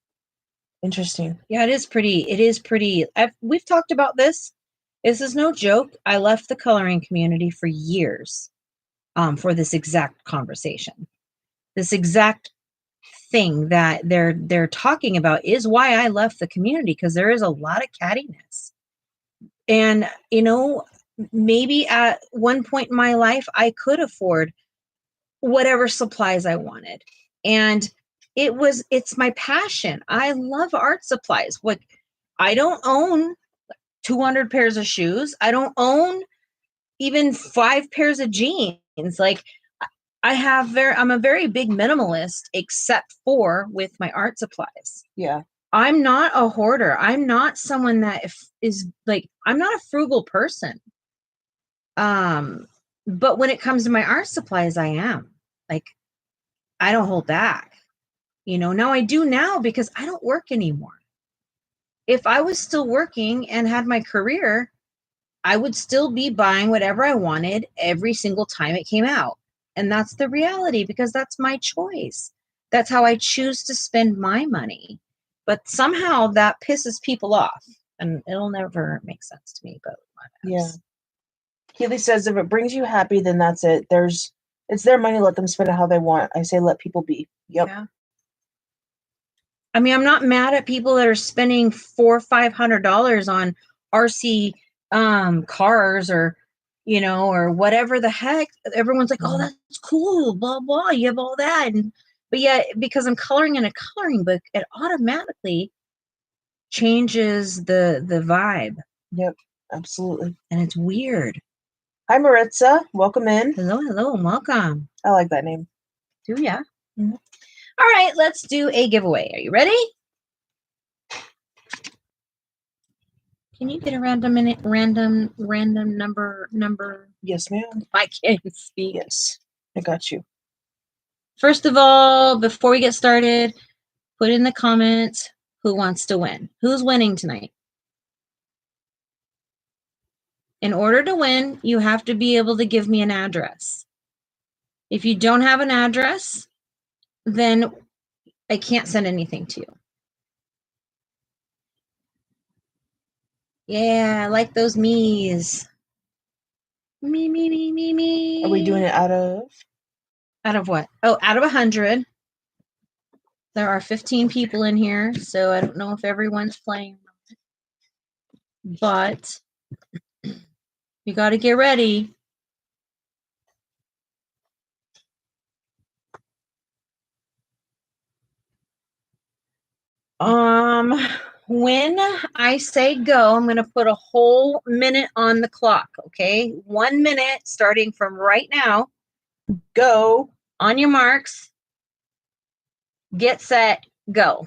Interesting. Yeah, it is pretty. It is pretty. We've talked about this. This is no joke. I left the coloring community for years for this exact conversation. This exact thing that they're talking about is why I left the community, because there is a lot of cattiness. And, maybe at one point in my life, I could afford whatever supplies I wanted. And it's my passion. I love art supplies. What I don't own 200 pairs of shoes. I don't own even 5 pairs of jeans. Like I'm a very big minimalist, except for with my art supplies. Yeah. I'm not a hoarder. I'm not someone that is like, I'm not a frugal person. But when it comes to my art supplies, I am. Like, I don't hold back. Now I do now because I don't work anymore. If I was still working and had my career, I would still be buying whatever I wanted every single time it came out. And that's the reality, because that's my choice. That's how I choose to spend my money. But somehow that pisses people off, and it'll never make sense to me, but yeah. Keely says, if it brings you happy, then that's it. It's their money. Let them spend it how they want. I say, let people be. Yep. Yeah. I mean, I'm not mad at people that are spending $400 or $500 on RC cars, or or whatever the heck. Everyone's like, oh, that's cool, blah blah, you have all that. But yeah, because I'm coloring in a coloring book, it automatically changes the vibe. Yep, absolutely. And it's weird. Hi, Maritza. Welcome in. Hello, and welcome. I like that name. Do ya? Mm-hmm. All right, let's do a giveaway. Are you ready? Can you get a random number? Yes, ma'am. I can't speak. Yes, I got you. First of all, before we get started, put in the comments who wants to win. Who's winning tonight? In order to win, you have to be able to give me an address. If you don't have an address, then I can't send anything to you. Yeah, I like those me's. Me. Are we doing it out of? Out of what? Oh, out of 100. There are 15 people in here, so I don't know if everyone's playing. But you got to get ready. When I say go, I'm going to put a whole minute on the clock, okay? 1 minute starting from right now. Go. On your marks. Get set, go.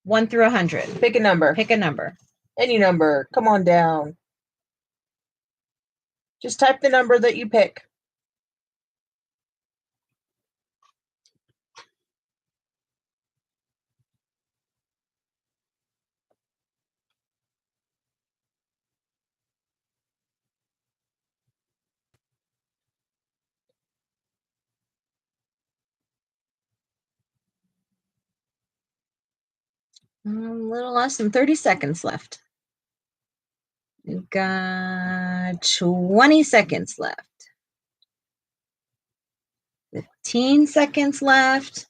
1 through 100. Pick a number. Pick a number. Any number. Come on down. Just type the number that you pick. A little less than 30 seconds left. We've got 20 seconds left. 15 seconds left.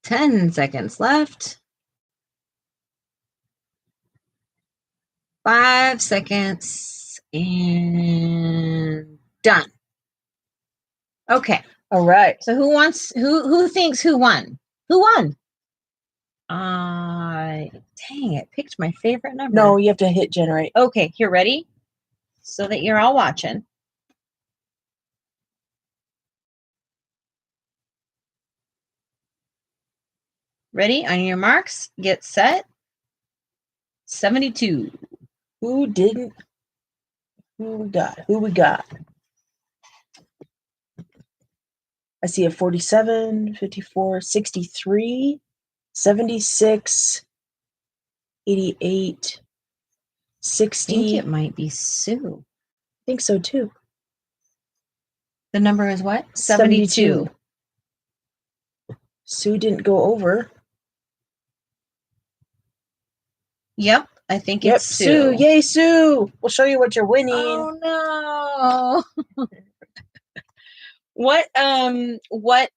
10 seconds left. 5 seconds. And done. Okay. All right. So who thinks who won? Who won? Dang, it picked my favorite number. No, you have to hit generate. Okay, here, ready? So that you're all watching. Ready? On your marks, get set. 72. Who didn't? Who we got? I see a 47, 54, 63, 76, 88, 60. I think it might be Sue. I think so too. The number is what? 72. Sue didn't go over. Yep, I think Yep, it's Sue. Yay, Sue. We'll show you what you're winning. Oh no. What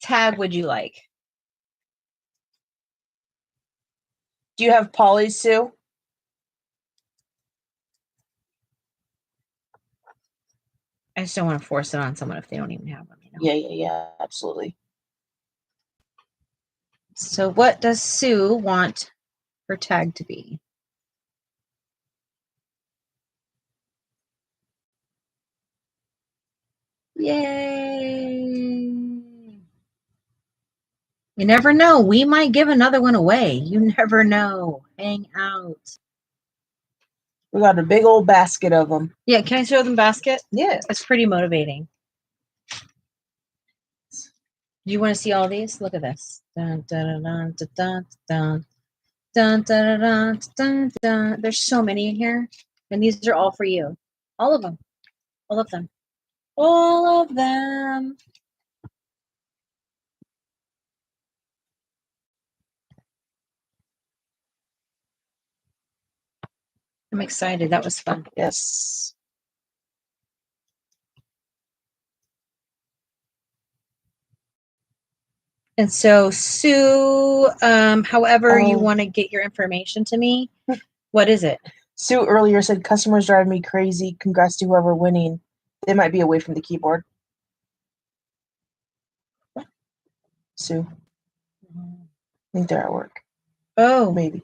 tag would you like? Do you have Polly, Sue? I just don't want to force it on someone if they don't even have them. You know? Yeah, absolutely. So what does Sue want her tag to be? Yay! You never know. We might give another one away. You never know. Hang out. We got a big old basket of them. Yeah, can I show them basket? Yeah. It's pretty motivating. Do you want to see all these? Look at this. Dun, dun, dun, dun, dun, dun, dun, dun, dun, dun, dun. There's so many in here. And these are all for you. All of them. All of them. All of them. I'm excited. That was fun. Yes. And so, Sue, however you want to get your information to me, what is it? Sue earlier said, customers drive me crazy. Congrats to whoever winning. They might be away from the keyboard. Sue. I think they're at work. Oh. Maybe.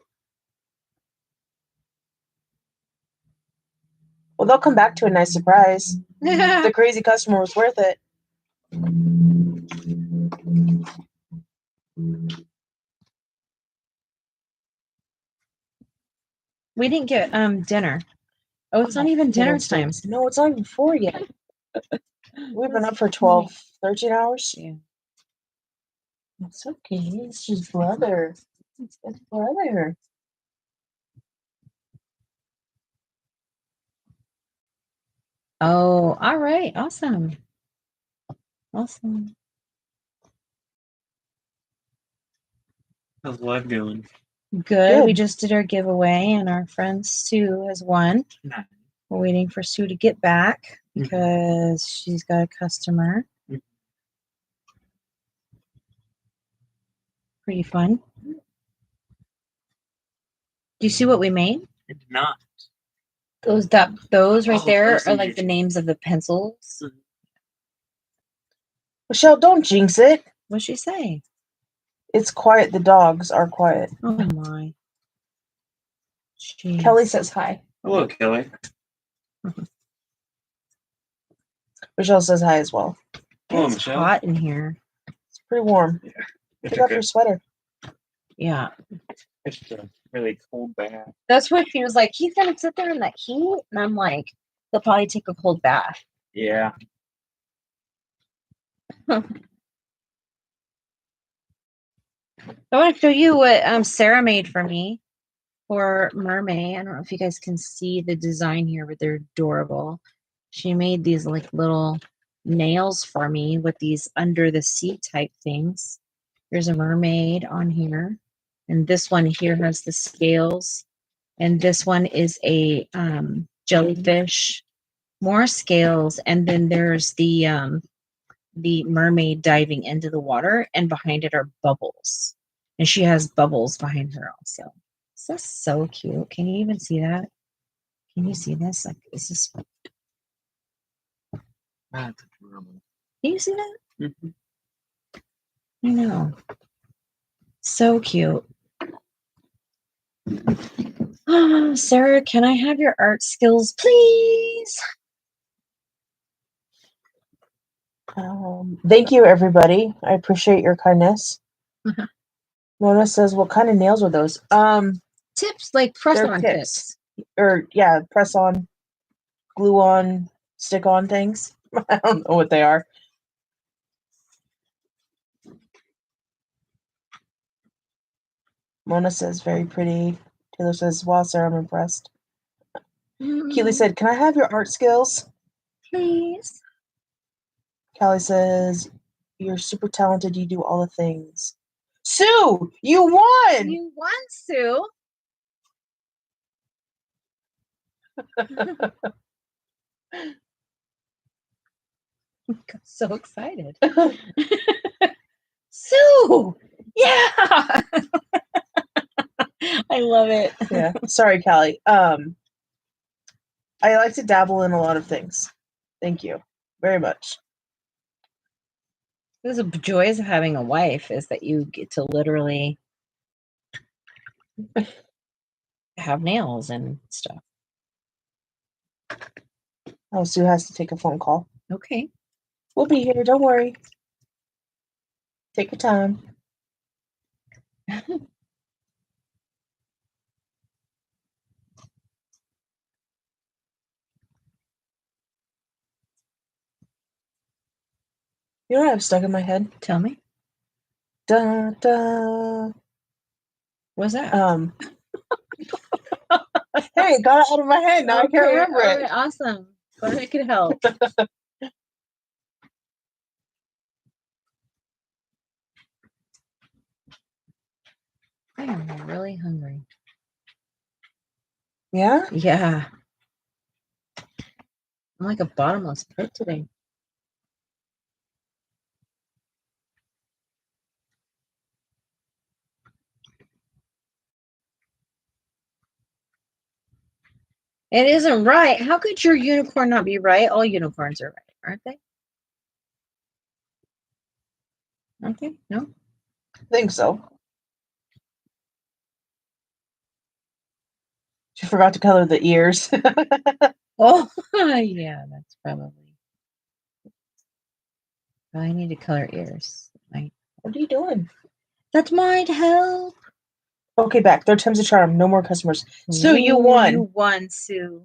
Well, they'll come back to a nice surprise. The crazy customer was worth it. We didn't get dinner. Oh, it's not even dinner time. No, it's not even 4 yet. We've been up for 12, 13 hours. Yeah. It's okay. It's his brother. It's his brother. Oh, all right. Awesome. Awesome. How's life going? Good. We just did our giveaway, and our friend Sue has won. Nice. We're waiting for Sue to get back because she's got a customer. Pretty fun. Do you see what we made? I did not. Those right there I are like the names of the pencils. Michelle, don't jinx it. What'd she say? It's quiet. The dogs are quiet. Oh my. Jeez. Kelly says hi. Hello, Kelly. Michelle says hi as well. Hello, It's Michelle. hot in here. It's pretty warm. Take off your sweater. Yeah. It's a really cold bath. That's what he was like. He's gonna sit there in that heat, and I'm like, he'll probably take a cold bath. Yeah. I want to show you what Sarah made for me for Mermaid. I don't know if you guys can see the design here, but they're adorable. She made these like little nails for me with these under the sea type things. There's a mermaid on here, and this one here has the scales, and this one is a jellyfish, more scales, and then there's the mermaid diving into the water, and behind it are bubbles, and she has bubbles behind her also. So that's so cute. Can you even see that? Can you see this? Like, is this? That's adorable. Can you see that? Mm-hmm. I know. So cute. Sarah, can I have your art skills, please? Thank you, everybody. I appreciate your kindness. Mona says, what kind of nails were those? Tips, like press-on tips. Or, yeah, press-on, glue-on, stick-on things. I don't know what they are. Mona says, very pretty. Taylor says, wow, Sarah, I'm impressed. Keely said, can I have your art skills? Please. Callie says, "You're super talented. You do all the things." Sue, you won! You won, Sue. Got so excited. Sue! Yeah! I love it. Yeah. Sorry, Callie. I like to dabble in a lot of things. Thank you very much. There's a joys of having a wife is that you get to literally have nails and stuff. Oh, Sue has to take a phone call. Okay. We'll be here. Don't worry. Take your time. You know what I've stuck in my head? Tell me. Da da. What's that? Hey, got it out of my head. Now I can't remember all it. right, awesome. Glad I could help. I am really hungry. Yeah? Yeah. I'm like a bottomless pit today. It isn't right. How could your unicorn not be right? All unicorns are right, aren't they? Aren't they? No? I think so. She forgot to color the ears. Oh, yeah, that's probably. I need to color ears. What are you doing? That might help. Okay, back. Third time's a charm. No more customers. Sue, you Ooh, won. You won, Sue.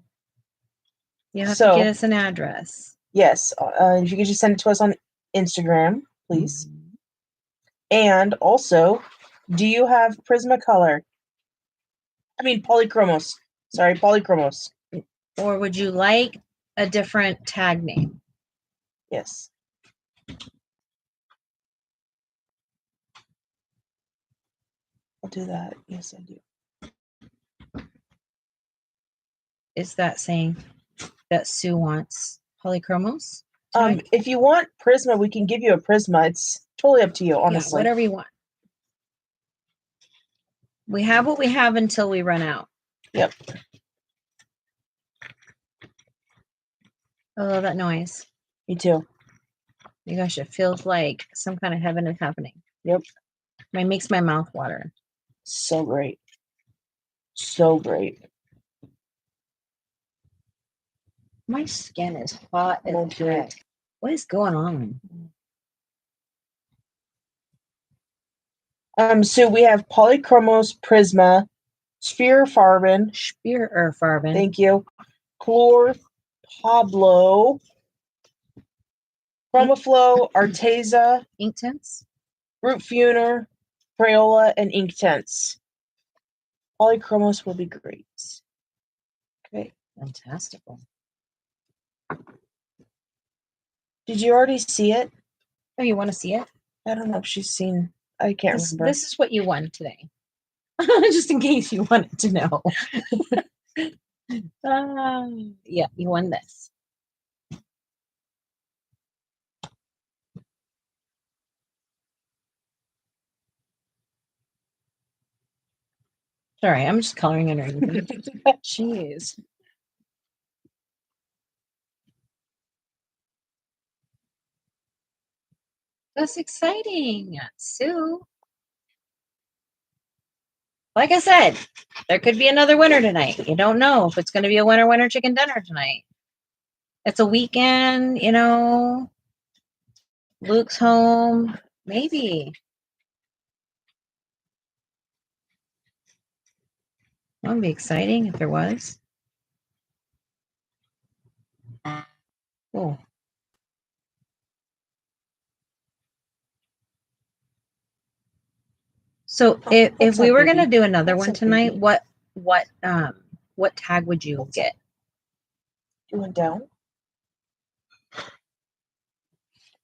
You have So- to get us an address. Yes. If you could just send it to us on Instagram, please. Mhm. And also, do you have Prismacolor? I mean, Polychromos. Sorry, Polychromos. Or would you like a different tag name? Yes. I'll do that. Yes, I do. Is that saying that Sue wants polychromos tag? If you want Prisma, we can give you a Prisma. It's totally up to you, Yeah, honestly. whatever you want. We have what we have until we run out. Yep. I love that noise. Me too. You gosh, it feels like some kind of heaven is happening. Yep. It makes my mouth water. So great. So great. My skin is hot as Okay. heck. What is going on? So we have Polychromos, Prisma, Sphere Farben. Spear or Farben. Thank you. Chlor, Pablo, Chromaflow, Arteza, Ink tints. Root Funer, Crayola, and Inktense. Polychromos will be great. Okay. Fantastical. Did you already see it? Oh, you want to see it? I don't know if she's seen. I can't remember. This is what you won today. Just in case you wanted to know. Yeah, you won this. Sorry, I'm just coloring under everything. Jeez. That's exciting, Sue. Like I said, there could be another winner tonight. You don't know if it's going to be a winner chicken dinner tonight. It's a weekend, you know. Luke's home. Maybe. That would be exciting if there was. Oh. So if we were going to do another one tonight, what tag would you get? You went down?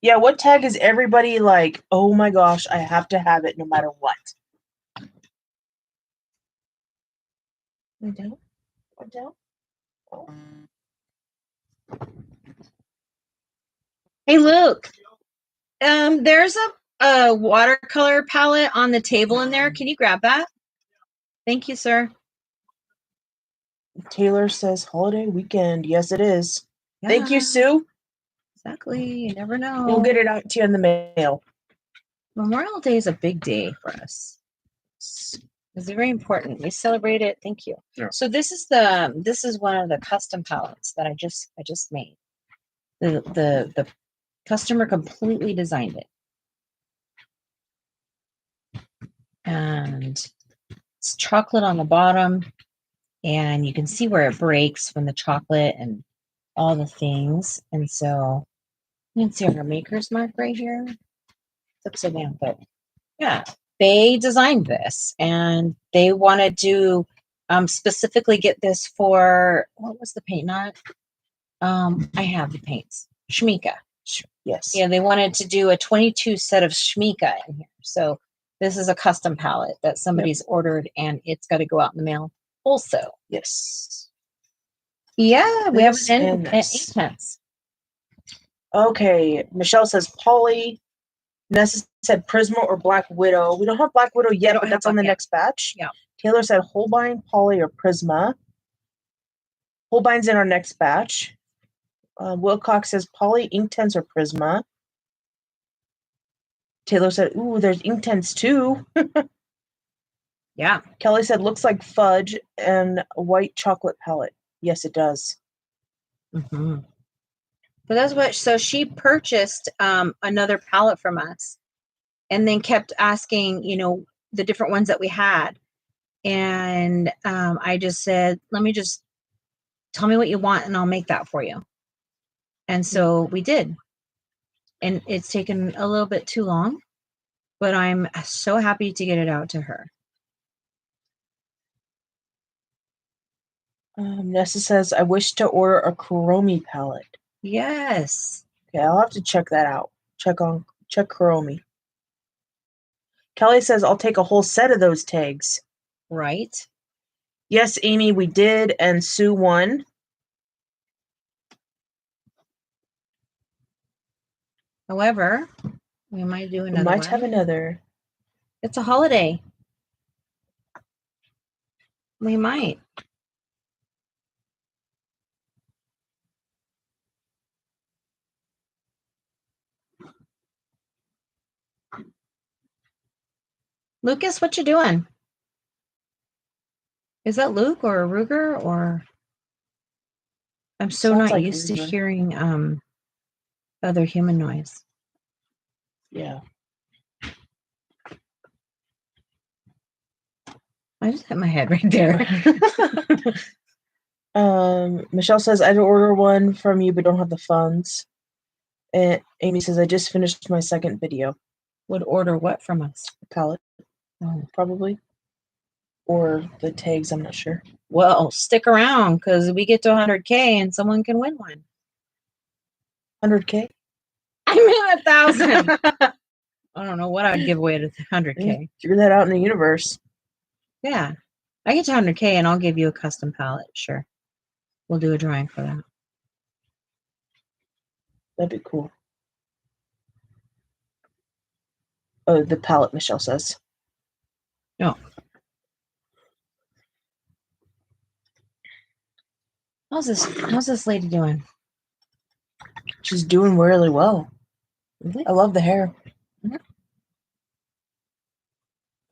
Yeah, what tag is everybody like, oh my gosh, I have to have it no matter what? I don't. I don't. Oh. Hey, Luke. There's a watercolor palette on the table in there. Can you grab that? Thank you, sir. Taylor says holiday weekend. Yes, it is. Thank you, Yeah, Sue. Exactly. You never know. We'll get it out to you in the mail. Memorial Day is a big day for us. It's very important. We celebrate it. Thank you. Yeah. So this is one of the custom palettes that I just made. The customer completely designed it. And it's chocolate on the bottom, and you can see where it breaks from the chocolate and all the things. And so you can see our maker's mark right here. It's upside down, but yeah, they designed this, and they wanted to specifically get this for, what was the paint? Not I have the paints. Schmika. Yes. Yeah, they wanted to do a 22 set of Schmika in here. So this is a custom palette that somebody's ordered, and it's got to go out in the mail also. Yes. Yeah, we have This an and ink this. pens. Okay. Michelle says Polly. Nessa said Prisma or Black Widow. We don't have Black Widow yet, but that's on the next batch. Yeah. Taylor said Holbein, Polly, or Prisma. Holbein's in our next batch. Wilcox says Polly, Inktense, or Prisma. Taylor said, ooh, there's Inktense too. Yeah. Kelly said, looks like fudge and a white chocolate palette. Yes, it does. Mm-hmm. So that's what. So she purchased another palette from us, and then kept asking, the different ones that we had, and I just said, let me just tell me what you want, and I'll make that for you. And so we did, and it's taken a little bit too long, but I'm so happy to get it out to her. Nessa says, I wish to order a Kuromi palette. Yes. Okay, I'll have to check that out. Check Kuromi. Kelly says, I'll take a whole set of those tags. Right. Yes, Amy, we did, and Sue won. However, we might do another We might one. have another. It's a holiday. We might. Lucas, what you doing? Is that Luke or Ruger or? I'm so Sounds not like used to Ruger. hearing other human noise. Yeah. I just hit my head right there. Michelle says, I'd order one from you, but don't have the funds. And Amy says, I just finished my second video. Would order what from us? A palette, probably. Or the tags, I'm not sure. Well, stick around because we get to 100K and someone can win one. 100K? I mean 1,000. I don't know what I'd give away to 100K. Figure that out in the universe. Yeah. I get to 100K and I'll give you a custom palette. Sure. We'll do a drawing for that. That'd be cool. Oh, the palette, Michelle says. No. How's this lady doing? She's doing really well. Really? I love the hair. Why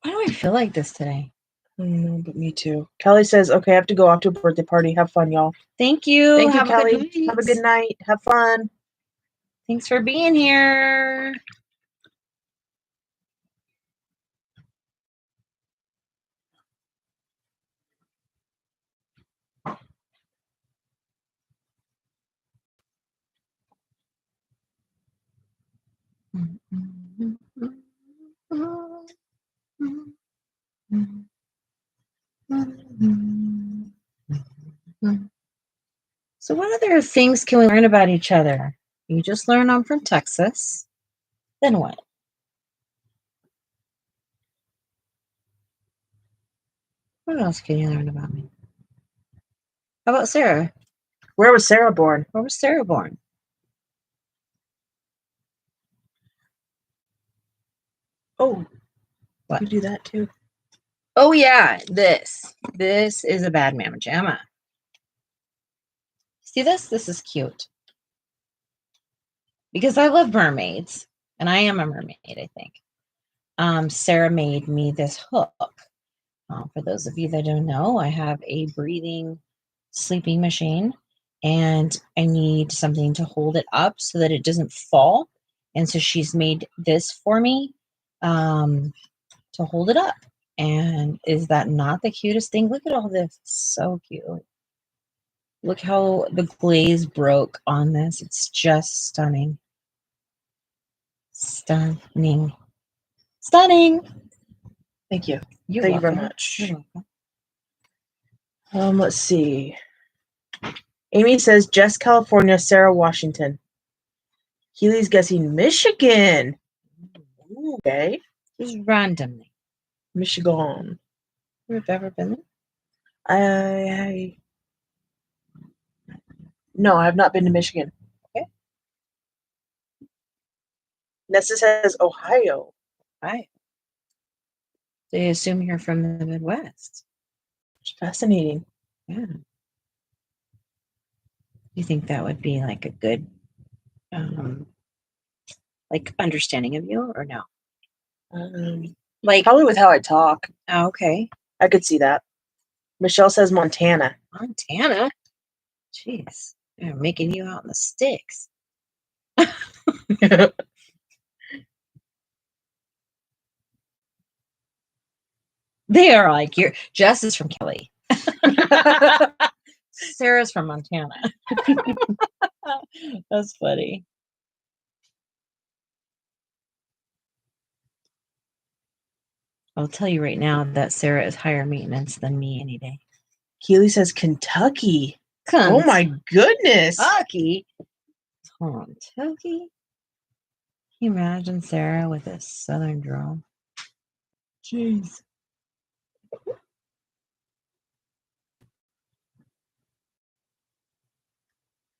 do I feel like this today? I don't know, but me too. Kelly says, okay, I have to go off to a birthday party. Have fun, y'all. Thank you. Thank you, Have Kelly. a good night. Have a good night. Have fun. Thanks for being here. So what other things can we learn about each other? You just learn I'm from Texas. Then what? What else can you learn about me? How about Sarah? Where was Sarah born? Where was Sarah born? Oh, What? you do that too. Oh yeah, this. This is a bad mamma jamma. See this? This is cute. Because I love mermaids, and I am a mermaid, I think. Sarah made me this hook. For those of you that don't know, I have a breathing sleeping machine, and I need something to hold it up so that it doesn't fall. And so she's made this for me to hold it up. And is that not the cutest thing? Look at all this. So cute. Look how the glaze broke on this. It's just stunning. Stunning. Stunning. Thank you. You're Thank you very welcome. much. You're welcome. Let's see. Amy says Jess, California, Sarah, Washington. Keely's guessing Michigan. Okay. Just randomly. Michigan. You've ever been No, I have not been to Michigan. Okay. Nessa says Ohio. there? Right. They assume you're from the Midwest. It's fascinating. Yeah. You think that would be like a good like understanding of you or no? Like Probably with how I talk. oh, okay. I could see that. Michelle says Montana. Montana. Jeez. They're making you out in the sticks. They are like you're Jess is from Kelly. Sarah's from Montana. That's funny. I'll tell you right now that Sarah is higher maintenance than me any day. Keely says Kentucky. Oh my goodness. Kentucky. Kentucky. Can you imagine Sarah with a southern drawl? Jeez.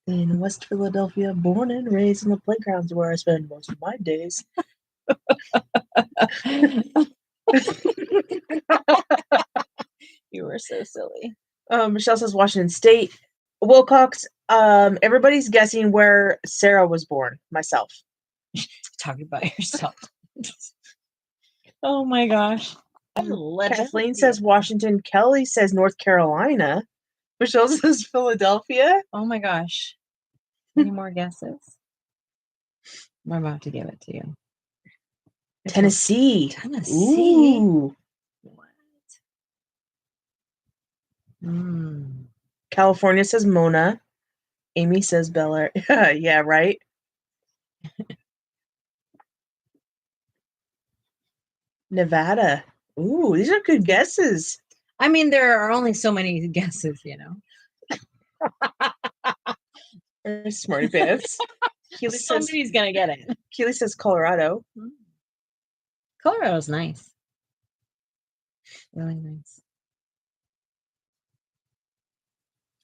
In West Philadelphia, born and raised in the playgrounds where I spend most of my days. You were so silly. Michelle says Washington State. Wilcox, everybody's guessing where Sarah was born. Myself. Talking about yourself. Oh my gosh. Kathleen says Washington. Kelly says North Carolina. Michelle says Philadelphia. Oh my gosh. Any more guesses? I'm about to give it to you. Tennessee. Tennessee. Ooh. What? California says Mona. Amy says Bel Air. Yeah, right. Nevada. Ooh, these are good guesses. I mean, there are only so many guesses, you know. Smarty pants. Somebody's gonna get it. Keely says Colorado. Colorado's nice. Really nice.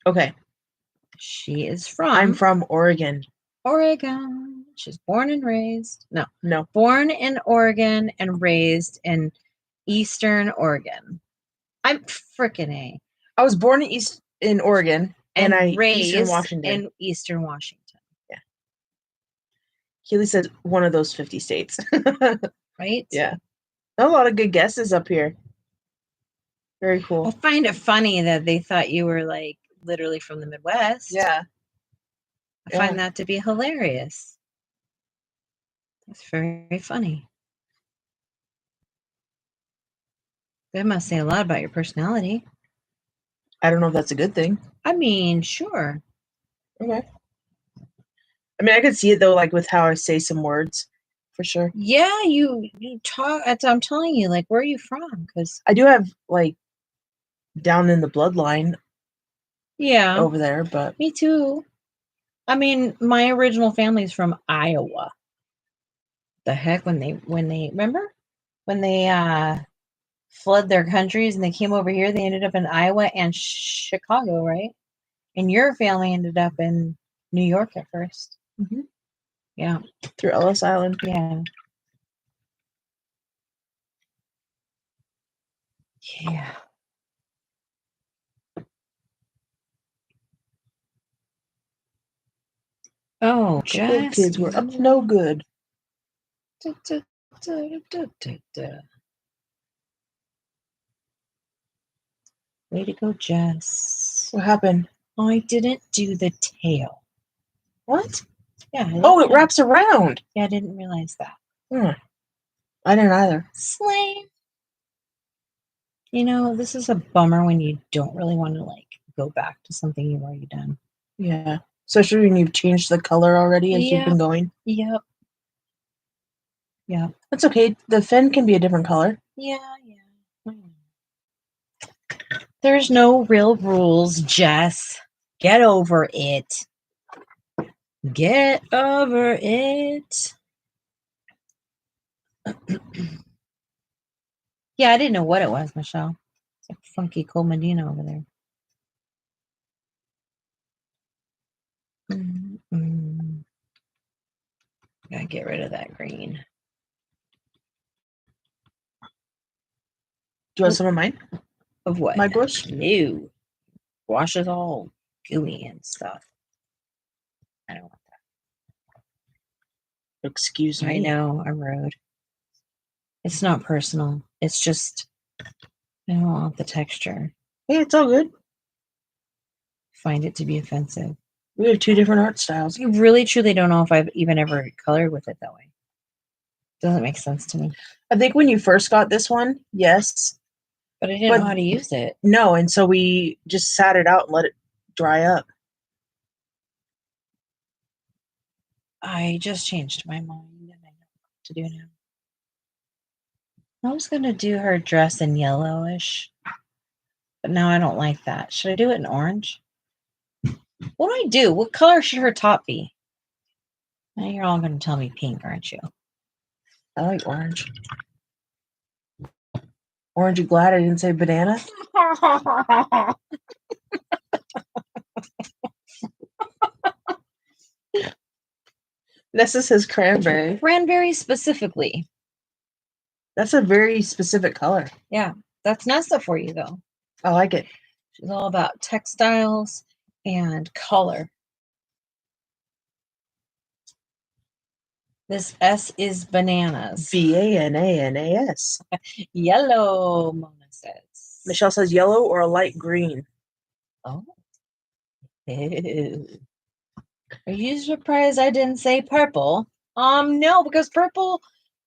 Okay. She is from I'm from Oregon. Oregon. She's born and raised. No. Born in Oregon and raised in Eastern Oregon. I'm freaking A. I was born in Oregon and I raised Eastern Washington. in Eastern Washington. Yeah. Keely said one of those 50 states. Right? Yeah. A lot of good guesses up here. Very cool. I find it funny that they thought you were like literally from the Midwest. Yeah. I find that to be hilarious. That's very funny. That must say a lot about your personality. I don't know if that's a good thing. I mean, sure. Okay. I mean, I could see it though, like with how I say some words, for sure. Yeah, you talk. I'm telling you, like, where are you from? Because I do have like down in the bloodline. Yeah. Over there, but me too. I mean, my original family's from Iowa. The heck, when they remember when they flood their countries and they came over here, they ended up in Iowa and Chicago, right? And your family ended up in New York at 1st. Mm-hmm. Yeah. Through Ellis Island. Yeah. Yeah. Oh, Couple of just kids were up to no good. Way to go, Jess. What happened? I didn't do the tail. What? Yeah. Oh, it wraps around. Yeah, I didn't realize that. I didn't either. Slay. You know, this is a bummer when you don't really want to like go back to something you've already done. Yeah. Especially when you've changed the color already as you've been going. Yep. Yeah. That's okay. The fin can be a different color. Yeah. There's no real rules, Jess. Get over it. Get over it. Yeah, I didn't know what it was, Michelle. It's like funky Cole Medina over there. Gotta get rid of that green. Do you want some of mine? Of what? My bush? No. Wash is all gooey and stuff. I don't want that. Excuse me. I know, I'm rude. It's not personal. It's just, I don't want the texture. Hey, it's all good. Find it to be offensive. We have two different art styles. I really truly don't know if I've even ever colored with it that way. Doesn't make sense to me. I think when you first got this one, yes. But I didn't know how to use it. No, and so we just sat it out and let it dry up. I just changed my mind and I know what to do now. I was going to do her dress in yellowish, but now I don't like that. Should I do it in orange? What do I do? What color should her top be? Now you're all going to tell me pink, aren't you? I like orange. Orange, you glad I didn't say banana? Nessa says cranberry. Cranberry specifically. That's a very specific color. Yeah, that's Nessa for you, though. I like it. She's all about textiles and color. This S is bananas. Bananas. Yellow, Mona says. Michelle says yellow or a light green. Oh. Ew. Are you surprised I didn't say purple? No, because purple,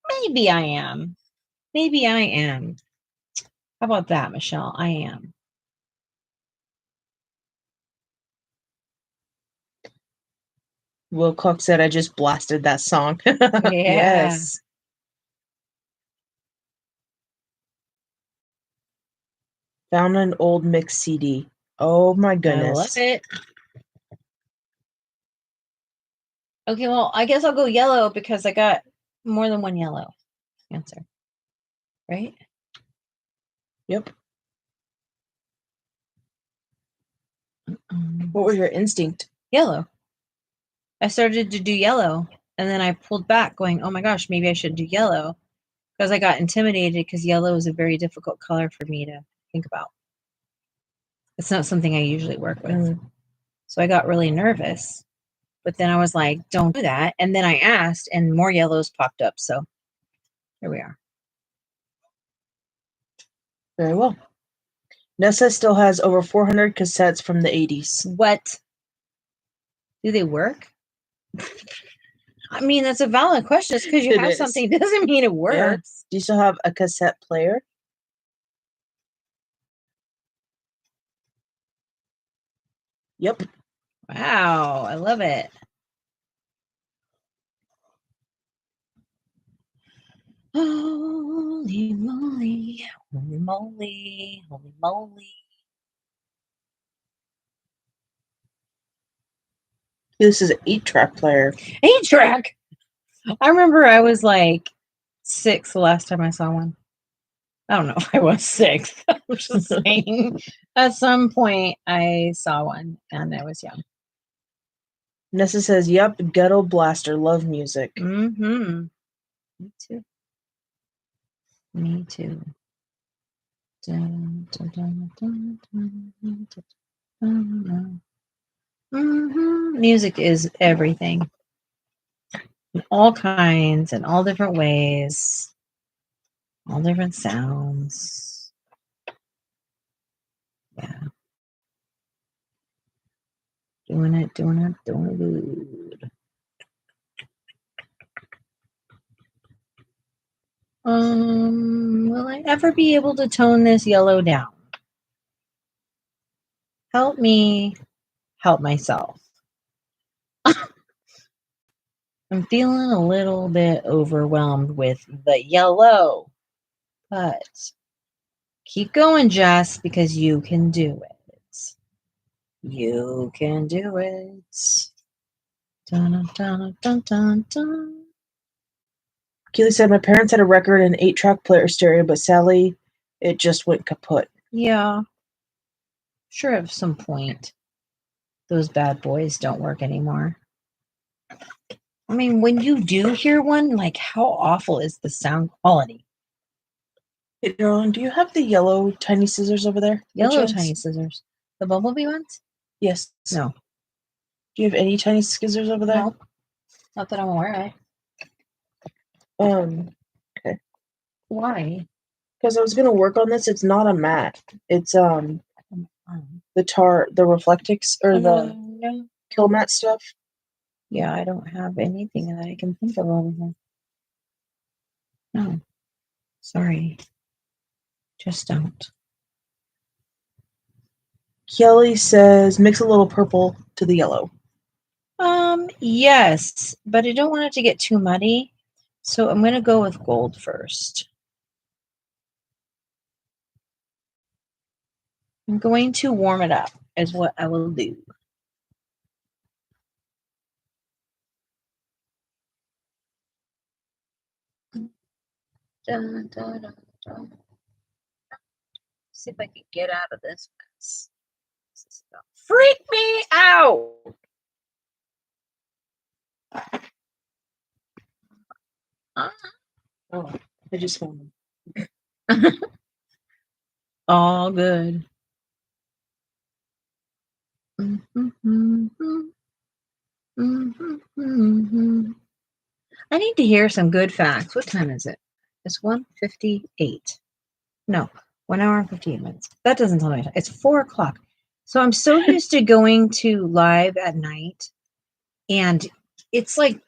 maybe I am. Maybe I am. How about that, Michelle? I am. Will Cook said I just blasted that song. Yeah. Yes. Found an old mix CD. Oh my goodness. I love it. Okay, well, I guess I'll go yellow because I got more than one yellow answer. Right? Yep. What was your instinct? Yellow. I started to do yellow and then I pulled back going, oh my gosh, maybe I should do yellow because I got intimidated because yellow is a very difficult color for me to think about. It's not something I usually work with. So I got really nervous. But then I was like, don't do that. And then I asked and more yellows popped up. So here we are. Very well. Nessa still has over 400 cassettes from the 80s. What? Do they work? I mean, that's a valid question. Just because you have something doesn't mean it works. Yeah. Do you still have a cassette player? Yep. Wow, I love it. Holy moly, holy moly, holy moly. This is an 8-track player. 8-track. I remember I was like 6 the last time I saw one. I don't know if I was 6. I'm just saying. At some point, I saw one, and I was young. Nessa says, "Yep, Ghetto Blaster. Love music." Mm-hmm. Me too. Me too. Dun, dun, dun, dun, dun, dun, dun, dun, dun. Mm-hmm. Music is everything. In all kinds and all different ways. All different sounds. Yeah. Doing it good. Will I ever be able to tone this yellow down? Help me help myself. I'm feeling a little bit overwhelmed with the yellow, but keep going, Jess, because you can do it. You can do it. Dun, dun, dun, dun, dun. Keely said, "My parents had a record and 8-track player stereo, but sadly, it just went kaput." Yeah. Sure, at some point, those bad boys don't work anymore. I mean, when you do hear one, like, how awful is the sound quality? Hey, Darlene, do you have the yellow tiny scissors over there? by Yellow chance? tiny scissors. The bumblebee ones? Yes. No. Do you have any tiny scissors over there? Nope. Not that I'm aware Um, of. Why? because I was gonna work on this. It's not a mat. It's the Reflectix or the No. Kill Mat stuff. Yeah, I don't have anything that I can think of over here. No. Sorry. Just don't. Kelly says, "Mix a little purple to the yellow." Yes, but I don't want it to get too muddy. So I'm going to go with gold first. I'm going to warm it up is what I will do. Dun, dun, dun, dun. See if I can get out of this mess. Freak me out! Oh, I just found them. All good. I need to hear some good facts. What time is it? It's 1:58. No, 1 hour and 58 minutes. That doesn't tell me. It's 4 o'clock. So I'm so used to going to live at night, and it's like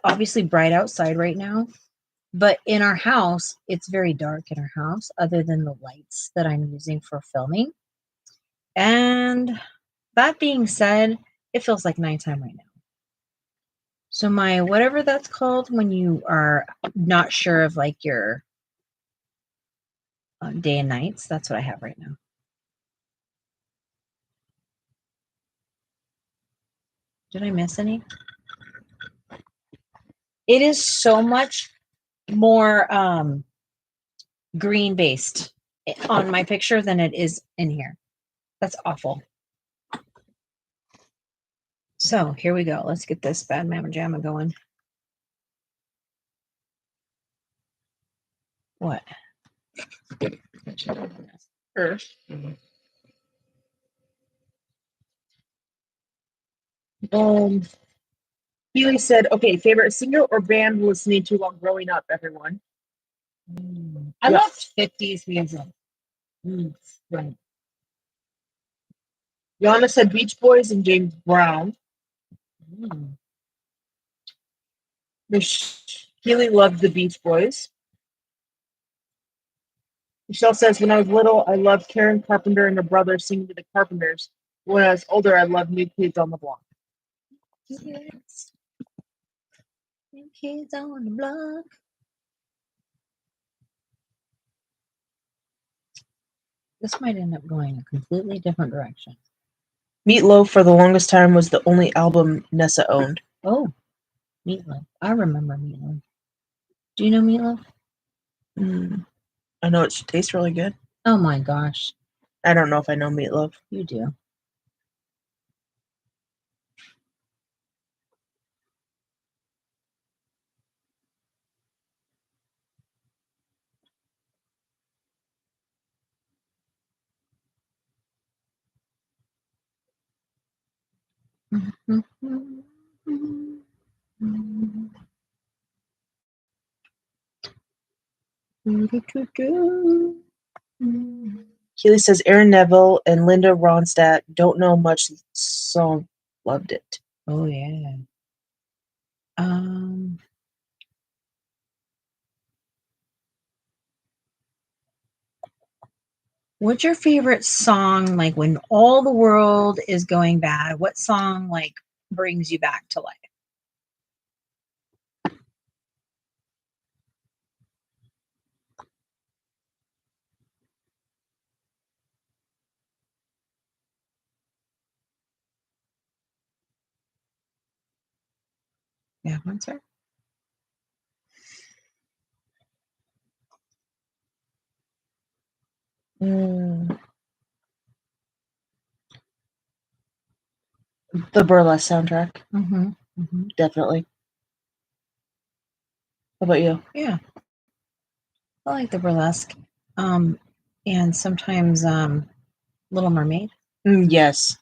obviously bright outside right now, but in our house, it's very dark in our house, other than the lights that I'm using for filming. And that being said, it feels like nighttime right now. So my whatever that's called when you are not sure of like your day and nights, that's what I have right now. Did I miss any? It is so much more green based on my picture than it is in here. That's awful. So here we go. Let's get this bad mamma jamma going. What? Keely said, "Okay, favorite singer or band listening to while growing up, everyone." I Yeah. love 50s music. Right. Yana said Beach Boys and James Brown. Keely loved the Beach Boys. Michelle says, "When I was little, I loved Karen Carpenter and her brother singing to the Carpenters. When I was older, I loved New Kids on the Block." Yes. New Kids on the Block. This might end up going a completely different direction. Meatloaf for the longest time was the only album Nessa owned. Oh, Meatloaf. I remember Meatloaf. Do you know Meatloaf? I know it tastes really good. Oh my gosh, I don't know if I know Meatloaf. you do. Keely says Aaron Neville and Linda Ronstadt don't know much song. Loved it. Oh yeah. What's your favorite song, like when all the world is going bad? What song like brings you back to life? Yeah, one sir. The Burlesque soundtrack. Mm-hmm. Mm-hmm. Definitely. How about you? Yeah, I like the Burlesque, and sometimes Little Mermaid. Yes.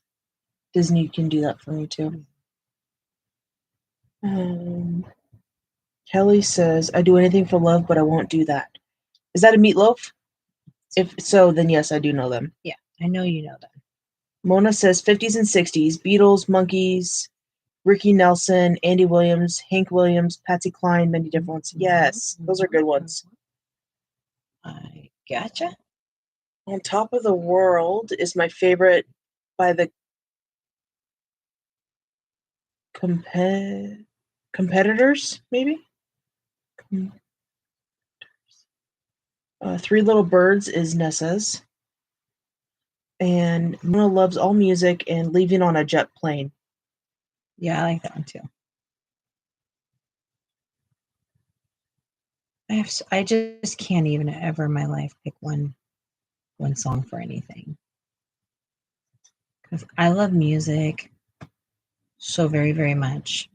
Disney can do that for me too. Kelly says, I do anything for love, but I won't do that. Is that a Meatloaf? If so, then yes, I do know them. Yeah, I know you know that. Mona says 50s and 60s, Beatles, Monkees, Ricky Nelson, Andy Williams, Hank Williams, Patsy Cline, many different ones. Yes, those are good ones. I gotcha. On Top of the World is my favorite by the Competitors, maybe? Three Little Birds is Nessa's. And Mona loves all music and leaving on a jet plane. Yeah, I like that one too. I just can't even ever in my life pick one song for anything, because I love music so very, very much.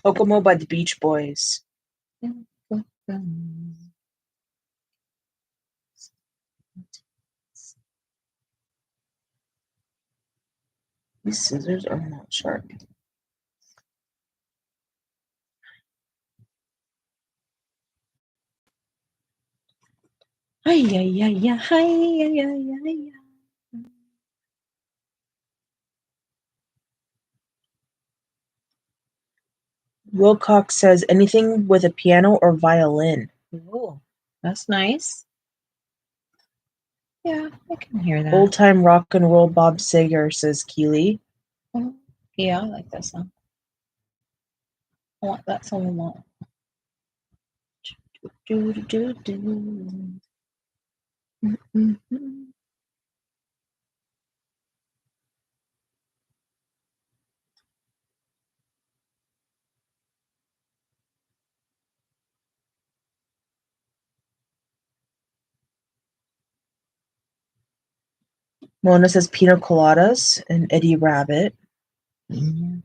Kokomo by the Beach Boys. These scissors are not sharp. Hi, yeah, yeah, yeah, hi, yeah, yeah, yeah, yeah. Wilcox says anything with a piano or violin. Oh, that's nice. Yeah, I can hear that. Old time rock and roll Bob Seger, says Keely. Oh, yeah, I like that song. I want that song a lot. Do, do, do, do. Mm-hmm. Mona says Pina Coladas and Eddie Rabbit. Yep.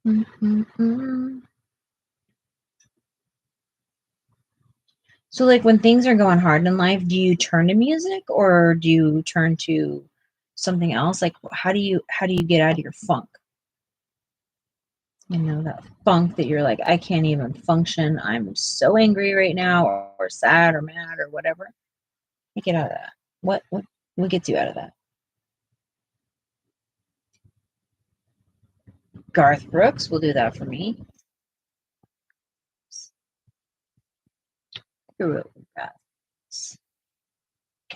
Mm-hmm. So, like, when things are going hard in life, do you turn to music or do you turn to something else? Like, how do you get out of your funk? You know, that funk that you're like, I can't even function. I'm so angry right now, or sad, or mad, or whatever. You get out of that. What gets you out of that? Garth Brooks will do that for me. You're really fast.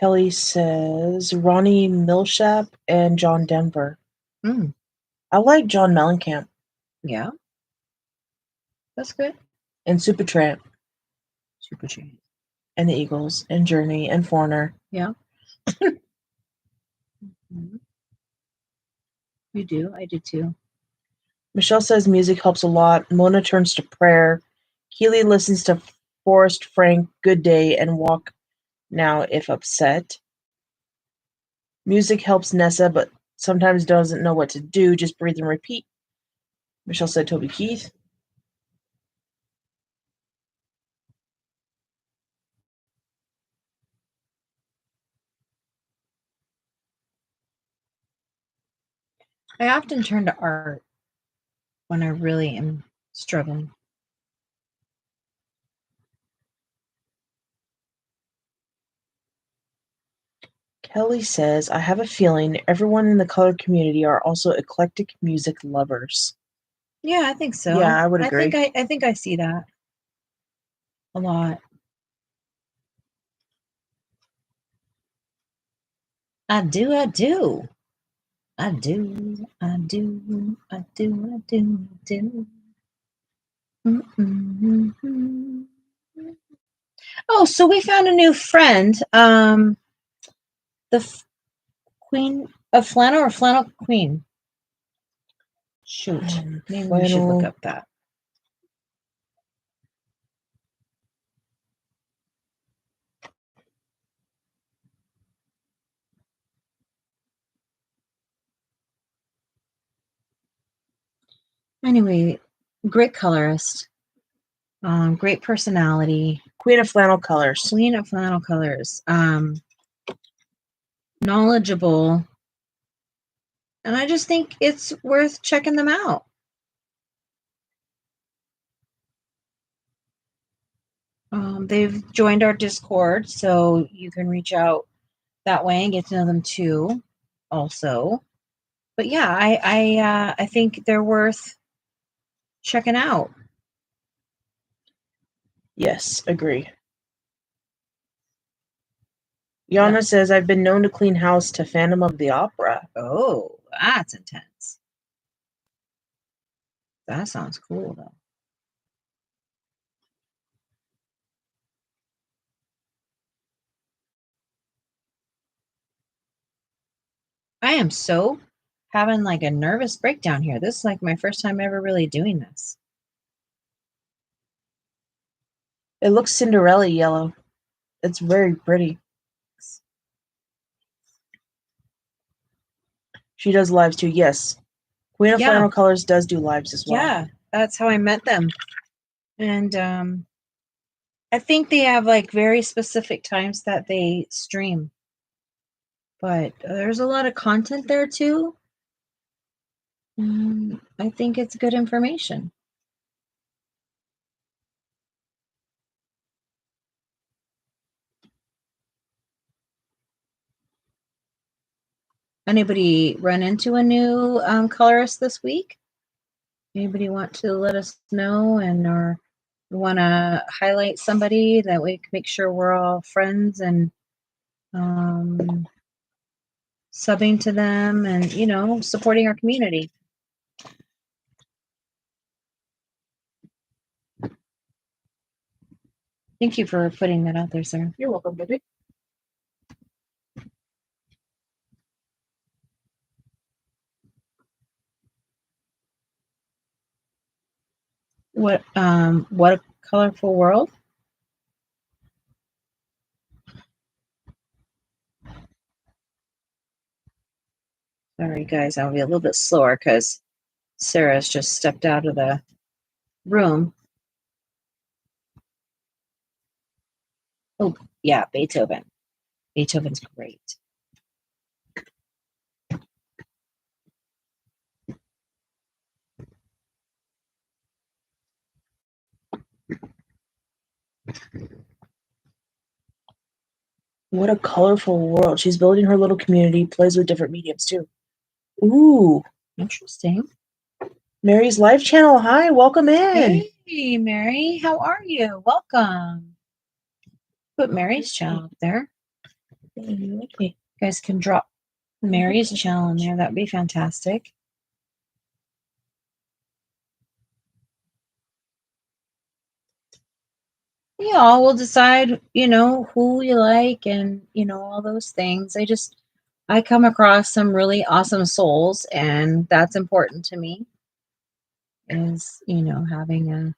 Kelly says Ronnie Milsap and John Denver. Mm, I like John Mellencamp yeah. That's good. and Supertramp Super cheap. and the Eagles and Journey and Foreigner. Yeah. Mhm. You do. I do too. Michelle says music helps a lot. Mona turns to prayer. Keely listens to Forrest Frank, Good Day, and Walk Now If Upset. Music helps Nessa, but sometimes doesn't know what to do. Just breathe and repeat. Michelle said Toby Keith. I often turn to art when I really am struggling. Kelly says, I have a feeling everyone in the colored community are also eclectic music lovers. Yeah, I think so. Yeah, I would agree. I think I see that a lot. I do. I do. I do. I do. I do. I do. I do. Mm-mm-mm-mm. Oh, so we found a new friend. The Queen of Flannel or Flannel Queen? Shoot. Maybe we should look Flannel. up that. Anyway, great colorist. Great personality. Queen of Flannel Colors. Queen of Flannel Colors. Knowledgeable. And I just think it's worth checking them out. They've joined our Discord, so you can reach out that way and get to know them too. Also, but yeah, I think they're worth checking out. Yes, agree. Yana says, I've been known to clean house to Phantom of the Opera. Oh, that's intense. That sounds cool, though. I am so having like a nervous breakdown here. This is like my first time ever really doing this. It looks Cinderella yellow. It's very pretty. She does lives too, yes. Queen of Flannel Colors does do lives as well. Yeah, that's how I met them. And I think they have like very specific times that they stream. But there's a lot of content there too. I think it's good information. Anybody run into a new colorist this week? Anybody want to let us know or want to highlight somebody that we can make sure we're all friends and subbing to them and, supporting our community? Thank you for putting that out there, sir. You're welcome, baby. What a colorful world. Sorry, guys, I'll be a little bit slower because Sarah's just stepped out of the room. Oh, yeah, Beethoven. Beethoven's great. What a colorful world. She's building her little community, plays with different mediums too. Ooh. Interesting. Mary's live channel. Hi, welcome in. Hey, Mary. How are you? Welcome. Put Mary's channel up there. Okay. You guys can drop Mary's channel in there. That'd be fantastic. Y'all will decide, who you like and, all those things. I come across some really awesome souls, and that's important to me is, having a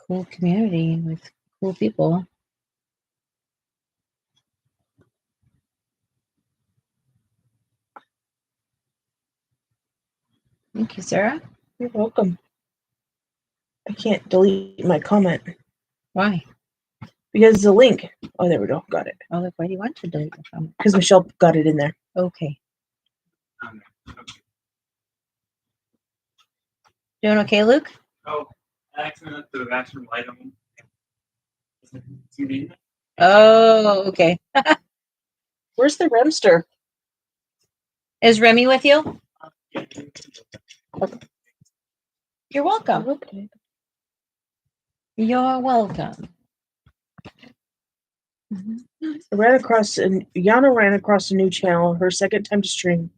cool community with cool people. Thank you, Sarah. You're welcome. I can't delete my comment. Why? Because the link. Oh, there we go. Got it. Oh, look, why do you want to delete the comment? Because Michelle got it in there. Okay. Okay. Doing okay, Luke? Oh, I accidentally left the bathroom light on. You need it? Oh, okay. Where's the Remster? Is Remy with you? Yeah. You're welcome. Okay. You're welcome. Yana ran across a new channel, her second time to stream,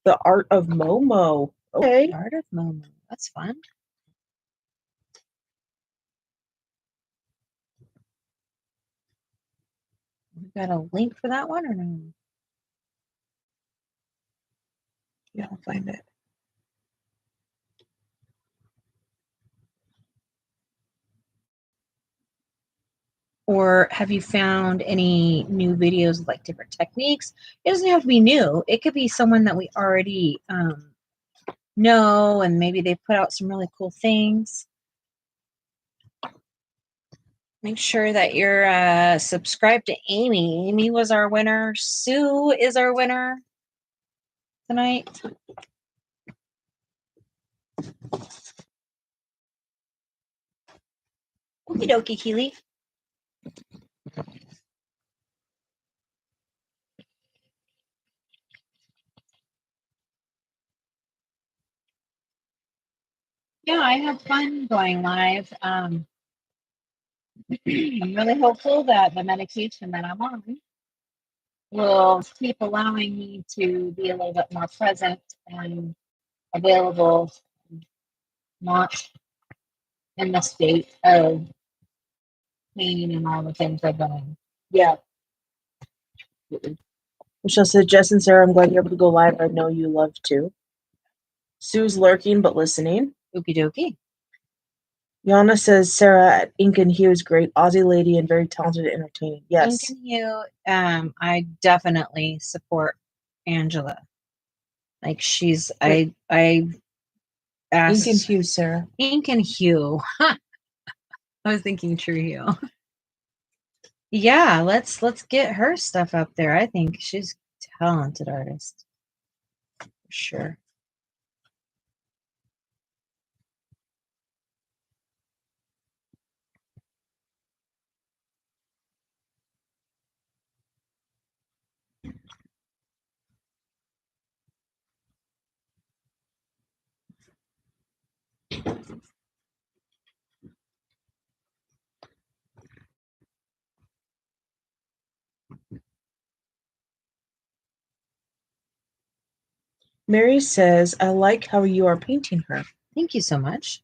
The Art of Momo. Okay. Art of Momo. That's fun. We got a link for that one or no? Yeah, I'll find it. Or have you found any new videos of like different techniques? It doesn't have to be new. It could be someone that we already know, and maybe they put out some really cool things. Make sure that you're subscribed to Amy. Amy was our winner. Sue is our winner tonight. Okie dokie, Keely. Yeah, I have fun going live. I'm really hopeful that the medication that I'm on will keep allowing me to be a little bit more present and available, not in the state of pain and all the things I've been in. Yeah. Michelle said, Jess and Sarah, I'm glad you're able to go live. I know you love to. Sue's lurking but listening. Okie dokie. Yana says, Sarah at Ink and Hue is great. Aussie lady and very talented and entertaining. Yes. Ink and Hue, I definitely support Angela. Like I asked Ink and Hue, Sarah. Ink and Hue. I was thinking True Hue. Yeah, let's get her stuff up there. I think she's a talented artist. For sure. Mary says, I like how you are painting her. Thank you so much.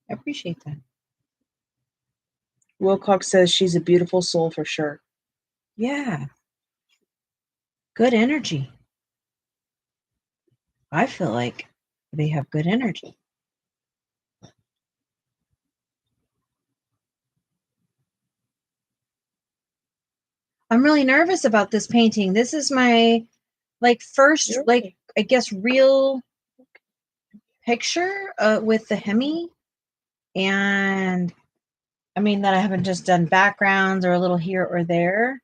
I appreciate that. Wilcox says she's a beautiful soul for sure. Yeah. Good energy. I feel like they have good energy. I'm really nervous about this painting. This is my first I guess real picture with the Hemi, and I mean that I haven't just done backgrounds or a little here or there.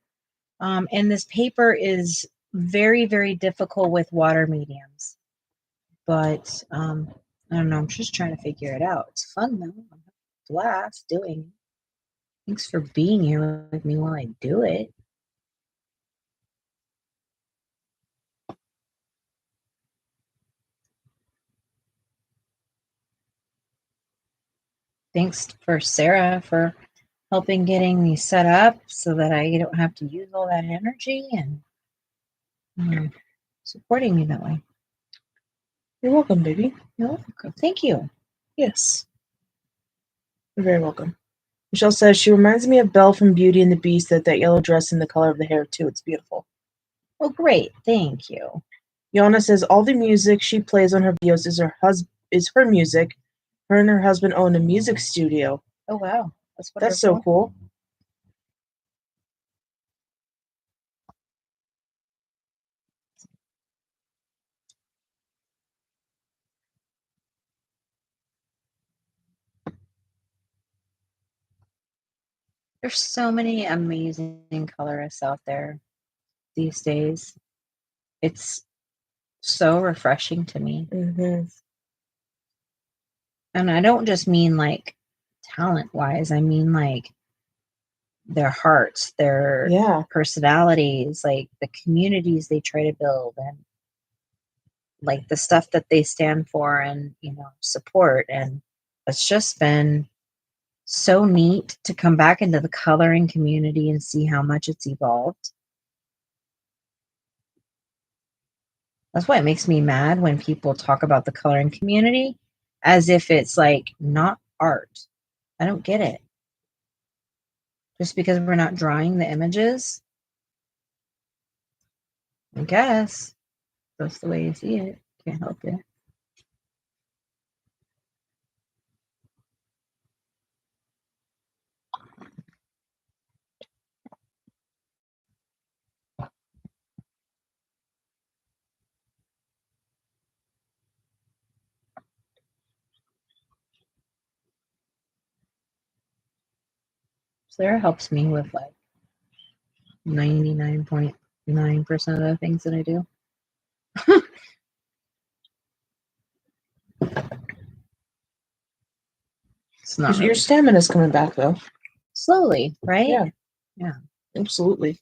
And this paper is very, very difficult with water mediums. But I don't know. I'm just trying to figure it out. It's fun though. I'm having a blast doing it. Thanks for being here with me while I do it. Thanks for Sarah for helping getting me set up so that I don't have to use all that energy and supporting me that way. You're welcome, baby. You're welcome. Thank you. Yes. You're very welcome. Michelle says, she reminds me of Belle from Beauty and the Beast, that yellow dress and the color of the hair, too. It's beautiful. Oh, great. Thank you. Yana says, all the music she plays on her videos is her music. Her and her husband own a music studio. Oh, wow. That's wonderful. That's so cool. There's so many amazing colorists out there these days. It's so refreshing to me. Mm-hmm. And I don't just mean like talent-wise. I mean like their hearts, their personalities, like the communities they try to build, and like the stuff that they stand for and, support. And it's just been so neat to come back into the coloring community and see how much it's evolved. That's why it makes me mad when people talk about the coloring community as if it's like not art. I don't get it. Just because we're not drawing the images, I guess that's the way you see it. Can't help it. Sarah helps me with like 99.9% of the things that I do. It's not Your really stamina's coming back, though. slowly, right? Yeah. Absolutely.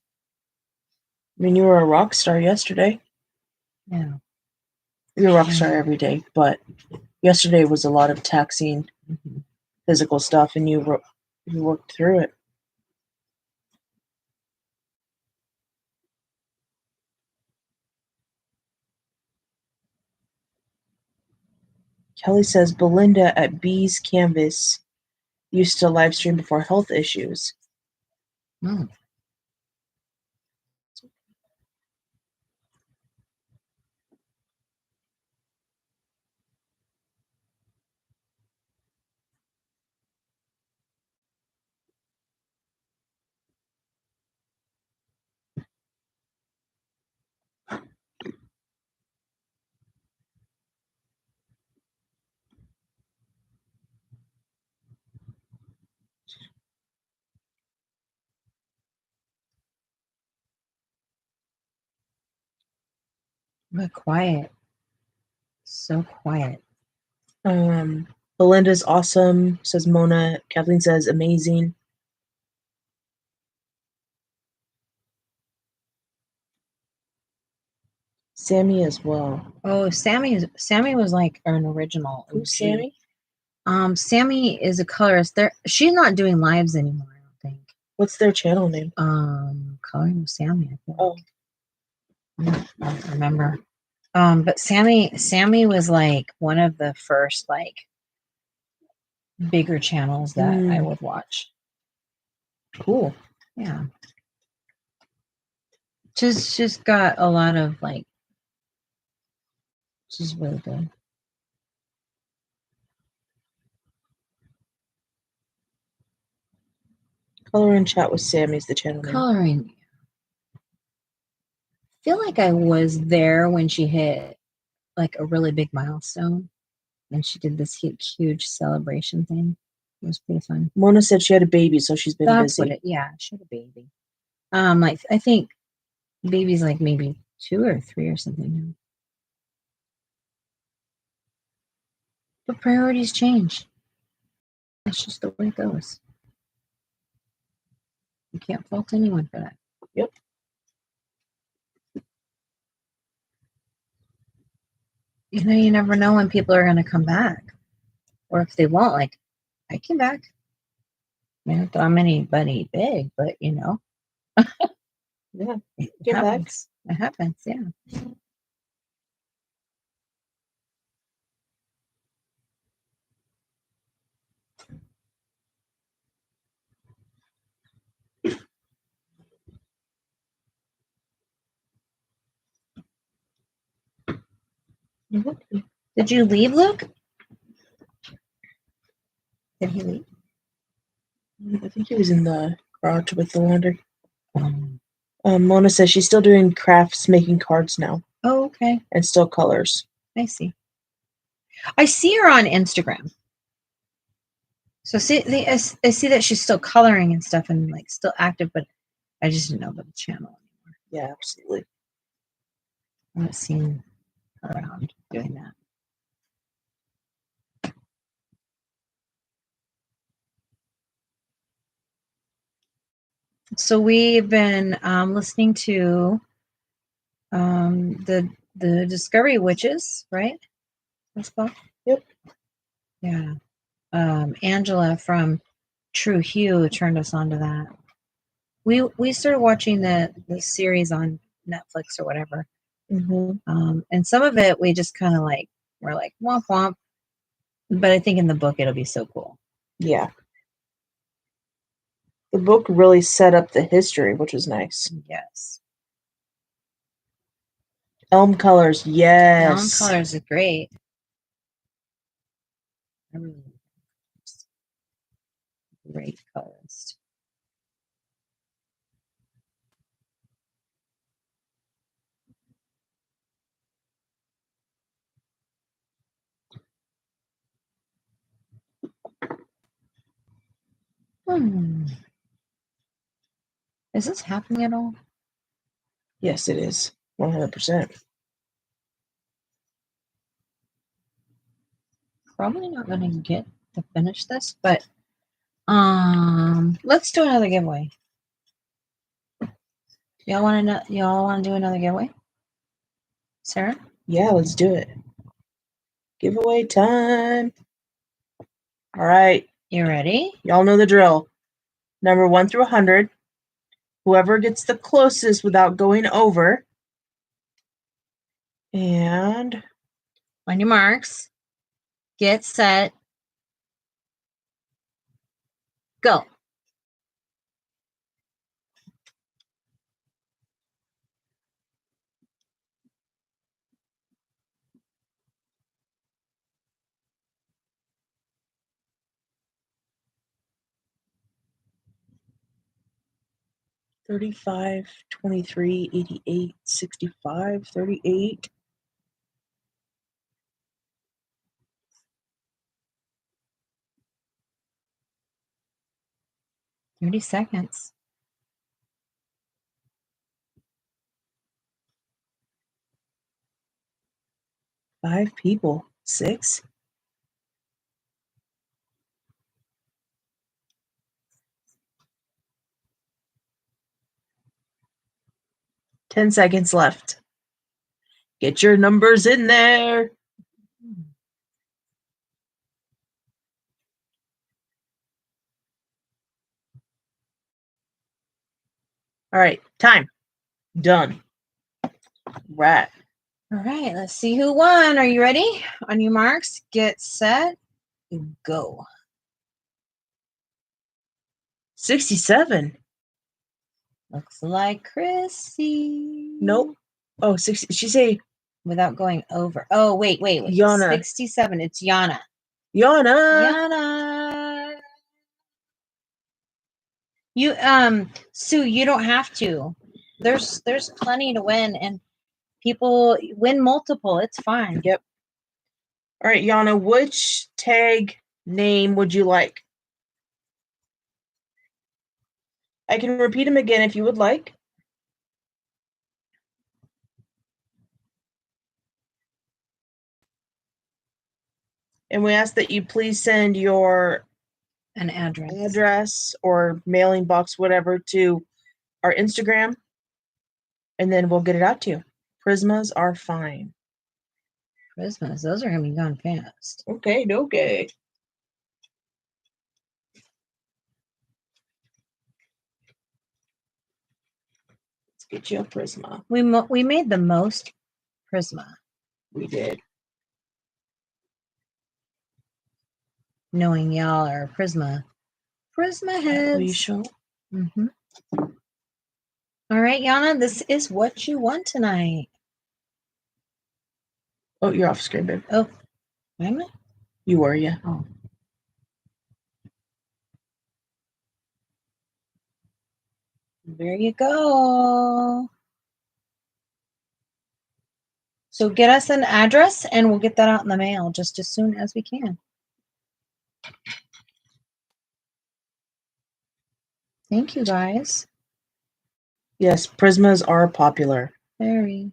I mean, you were a rock star yesterday. Yeah. You're a rock star every day, but yesterday was a lot of taxing physical stuff, and you worked through it. Kelly says Belinda at B's Canvas used to live stream before health issues. Mm. But quiet. So quiet. Belinda's awesome, says Mona. Kathleen says amazing. Sammy as well. Oh, Sammy was like an original. Who's Sammy? Sammy is a colorist. She's not doing lives anymore, I don't think. What's their channel name? Coloring with Sammy, I think. Oh. I don't remember. But Sammy was like one of the first like bigger channels that I would watch. Cool. Yeah. Just got a lot of like, she's really good. Color and Chat with Sammy's the channel name. Coloring. I feel like I was there when she hit like a really big milestone, and she did this huge celebration thing. It was pretty fun. Mona said she had a baby, so she's been busy. She had a baby. Like I think baby's like maybe 2 or 3 or something now. But priorities change. That's just the way it goes. You can't fault anyone for that. Yep. You never know when people are going to come back, or if they won't. Like, I came back. not that I'm anybody big, but you know, Yeah. it Get back. happens. It happens, yeah. Did you leave, Luke? Did he leave? I think he was in the garage with the laundry. Um, Mona says she's still doing crafts, making cards now, oh, okay. and still colors. I see. I see her on Instagram. So I see that she's still coloring and stuff and like still active, but I just didn't know about the channel anymore. Yeah, absolutely. I haven't seen her around doing that. So we've been listening to the Discovery Witches, right? That's called. Yep. Yeah. Angela from True Hue turned us on to that. We started watching the series on Netflix or whatever, and some of it we just kind of like we're like womp womp, but I think in the book it'll be so cool. Yeah. The book really set up the history, which was nice. Yes. Elm colors, yes. Elm colors are great. I really great colorist. Is this happening at all? Yes, it is. 100%. Probably not going to get to finish this, but let's do another giveaway. Y'all want to do another giveaway? Sarah? Yeah, let's do it. Giveaway time. All right. You ready? Y'all know the drill. Number 1 through 100. Whoever gets the closest without going over. And On your marks, get set, go. $35, $23, $88, $65, $38. 30 seconds. 5 people. 6. 10 seconds left. Get your numbers in there. All right, time. Done. Right. All right, let's see who won. Are you ready? On your marks, get set, go. 67. Looks like Chrissy. Nope. Oh, 60. She say Without going over. Oh, wait. Yana. 67. It's Yana. Yana. You Sue, you don't have to. There's plenty to win, and people win multiple. It's fine. Yep. All right, Yana, which tag name would you like? I can repeat them again if you would like. And we ask that you please send your An address or mailing box, whatever, to our Instagram, and then we'll get it out to you. Prismas are fine. Christmas. Those are gonna be gone fast. Okay. get you a Prisma. We made the most Prisma. We did. Knowing y'all are Prisma heads. Will you show? Mm-hmm. All right, Yana, this is what you want tonight. Oh, you're off screen, babe. Oh, am I? You were, yeah. Oh. There you go. So get us an address and we'll get that out in the mail just as soon as we can. Thank you, guys. Yes, Prismas are popular. Very.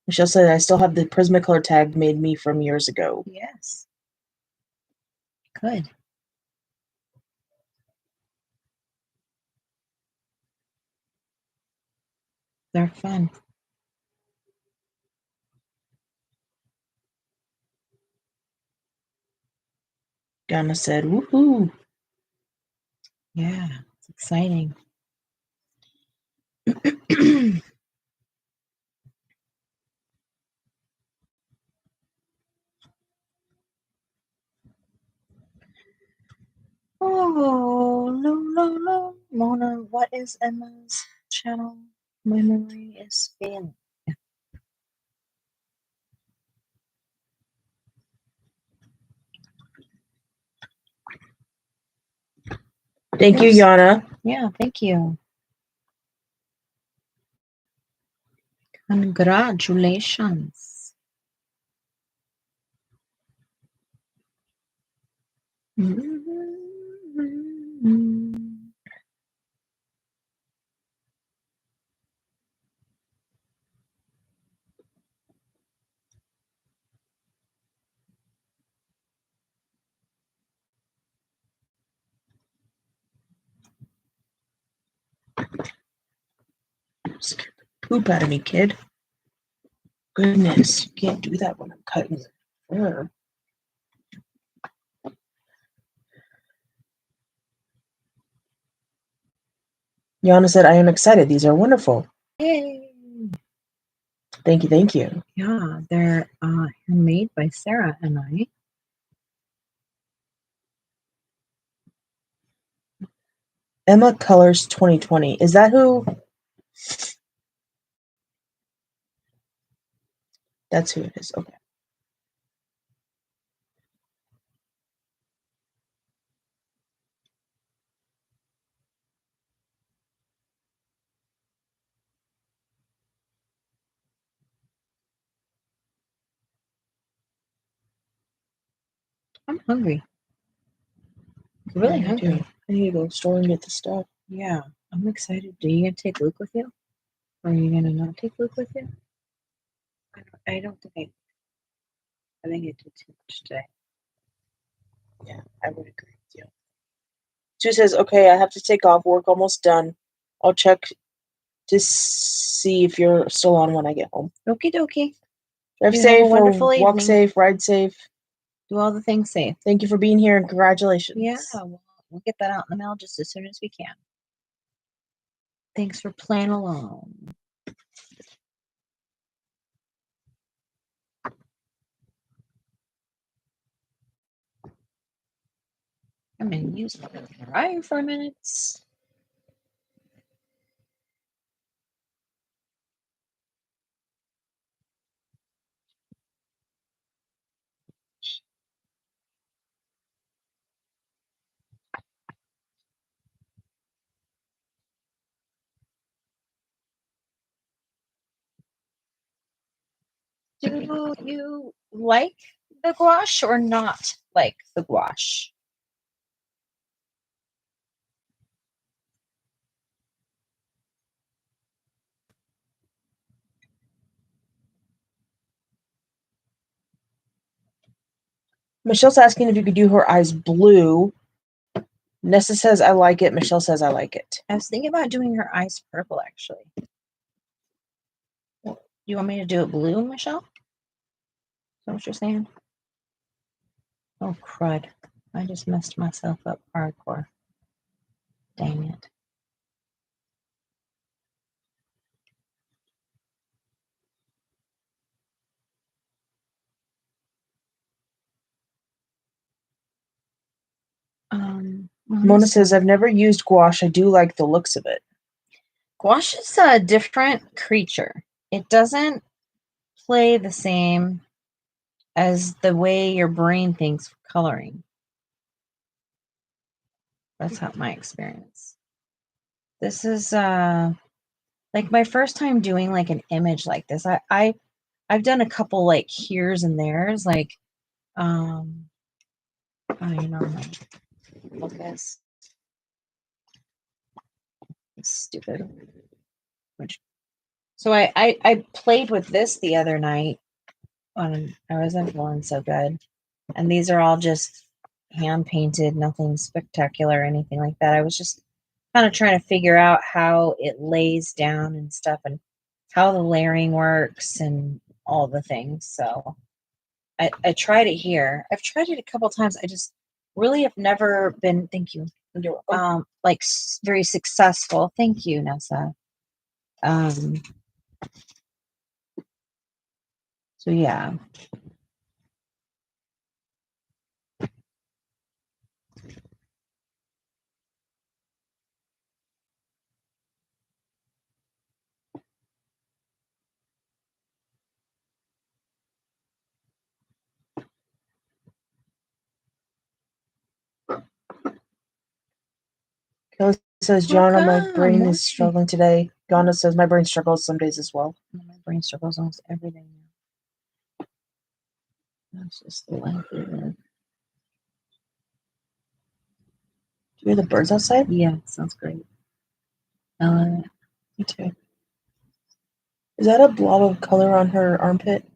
Michelle said I still have the Prismacolor tag made me from years ago. Yes. Good. They're fun. Ghana said, woohoo. Yeah, it's exciting. Oh, no. Mona, what is Emma's channel? My memory is failing. Thank you, Oops. Yana. Yeah, thank you. Congratulations. Scared the poop out of me, kid. Goodness, you can't do that when I'm cutting your fur. Yana said, I am excited. These are wonderful. Yay. Thank you. Yeah, they're handmade by Sarah and I. Emma Colors 2020. Is that who? That's who it is. Okay. I'm hungry. Really Yeah, hungry. I need to go to the store and get the stuff. Yeah, I'm excited. Are you gonna take Luke with you? Or are you gonna not take Luke with you? I don't think I think it did too much today. Yeah, I would agree with you. Sue says, okay, I have to take off. Work almost done. I'll check to see if you're still on when I get home. Okie dokie. Drive You have a safe, or wonderful walk evening. safe, ride safe. Do all the things safe. Thank you for being here and congratulations. Yeah, we'll get that out in the mail just as soon as we can. Thanks for playing along. I'm gonna use my dryer for a minute. Do you like the gouache or not like the gouache? Michelle's asking if you could do her eyes blue. Nessa says I like it. Michelle says I like it. I was thinking about doing her eyes purple, actually. You want me to do it blue, Michelle? Is that what you're saying? Oh, crud. I just messed myself up hardcore. Dang it. Mona says, I've never used gouache. I do like the looks of it. Gouache is a different creature. It doesn't play the same as the way your brain thinks for coloring. That's how my experience. This is like my first time doing like an image like this. I've done a couple like here's and there's like I don't know my focus. It's stupid. So I played with this the other night I wasn't feeling so good. And these are all just hand painted, nothing spectacular or anything like that. I was just kind of trying to figure out how it lays down and stuff and how the layering works and all the things. So I tried it here. I've tried it a couple times. I just really have never been, thank you. Like very successful. Thank you, Nessa. So yeah. Kelly says, Gianna, my brain is struggling today. Gianna says, my brain struggles some days as well. My brain struggles almost every day now. That's just the life we live. Do you hear the birds outside? Yeah, sounds great. I love it. Me too. Is that a blob of color on her armpit?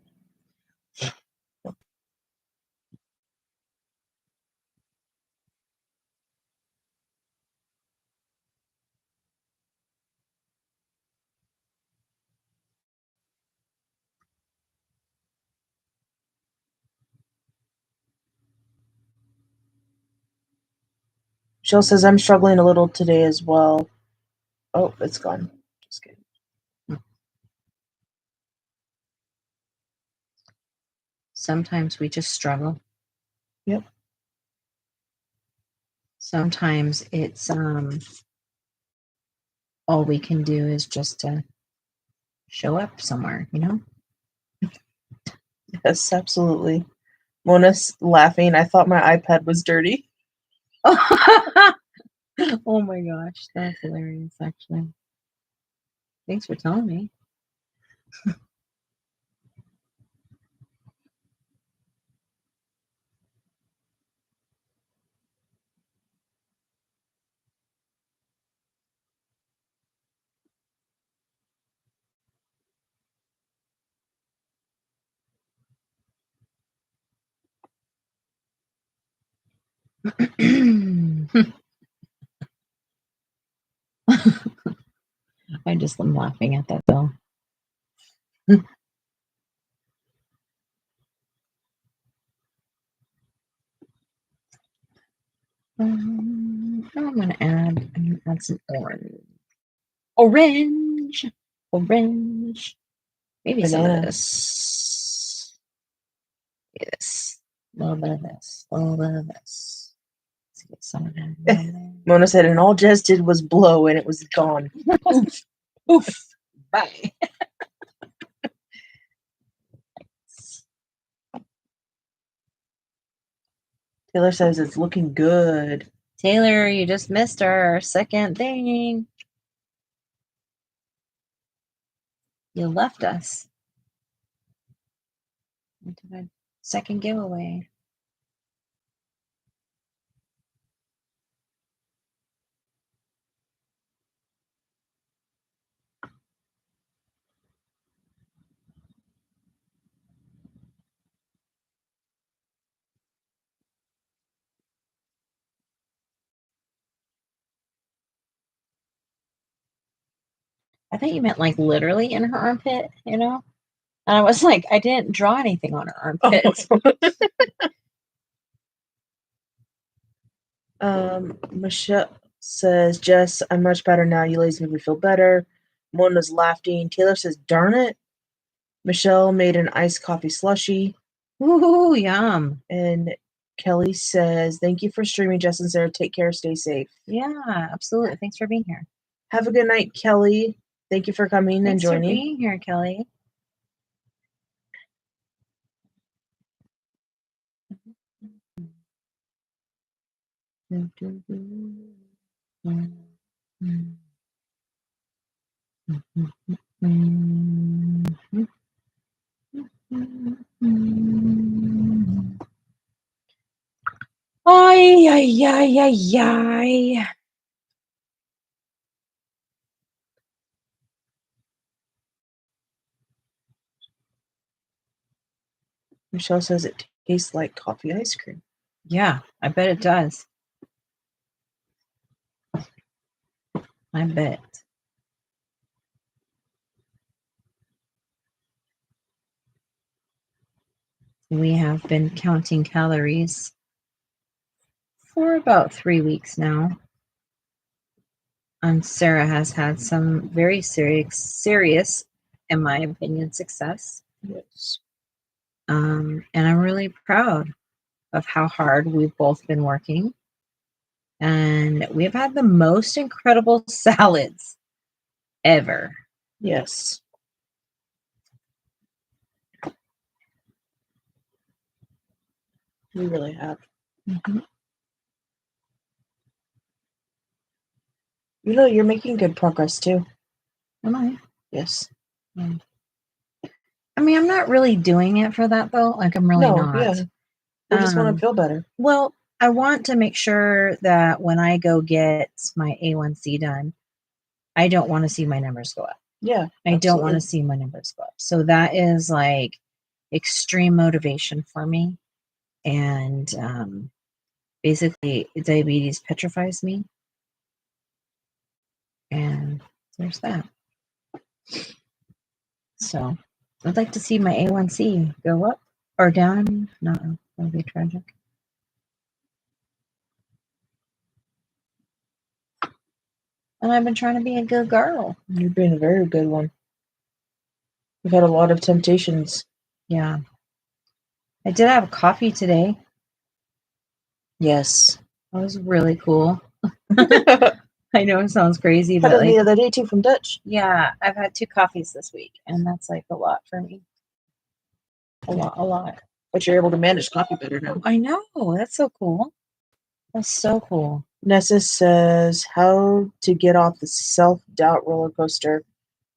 Jill says, I'm struggling a little today as well. Oh, it's gone. Just kidding. Sometimes we just struggle. Yep. Sometimes it's all we can do is just to show up somewhere, you know? Yes, absolutely. Mona's laughing. I thought my iPad was dirty. Oh my gosh, that's hilarious, actually. Thanks for telling me. I just am laughing at that though. I'm gonna add some orange. Maybe some of this. Yes, a little bit of this. Let's get some of that. Mona said, and all Jess did was blow, and it was gone. Oof. Oof. Bye. Taylor says it's looking good. Taylor, you just missed our second thing. You left us. Into the second giveaway. I thought you meant like literally in her armpit, you know? And I was like, I didn't draw anything on her armpit. Michelle says, Jess, I'm much better now. You ladies make me feel better. Mona's laughing. Taylor says, darn it. Michelle made an iced coffee slushie. Ooh, yum. And Kelly says, thank you for streaming, Jess and Sarah. Take care. Stay safe. Yeah, absolutely. Thanks for being here. Have a good night, Kelly. Thank you for coming and Thanks for joining. being here, Kelly. Ay, ay, ay, ay, ay. Michelle says it tastes like coffee ice cream. Yeah, I bet it does. I bet. We have been counting calories for about 3 weeks now. And Sarah has had some very serious, in my opinion, success. Yes. And I'm really proud of how hard we've both been working. And we've had the most incredible salads ever. Yes. We really have. Mm-hmm. You know, you're making good progress too. Am I? Yes. I mean, I'm not really doing it for that though. Like, I'm really not. Yeah. We just want to feel better. Well, I want to make sure that when I go get my A1C done, I don't want to see my numbers go up. Yeah. I don't want to see my numbers go up. So that is like extreme motivation for me. And basically, diabetes petrifies me. And there's that. So I'd like to see my A1C go up or down. No, that would be tragic. And I've been trying to be a good girl. You've been a very good one. We've had a lot of temptations. Yeah. I did have coffee today. Yes. That was really cool. I know it sounds crazy, Had but them like, the other day too from Dutch. yeah, I've had 2 coffees this week, and that's like a lot for me. A lot. But you're able to manage coffee better now. I know. That's so cool. That's so cool. Nessa says, how to get off the self-doubt roller coaster,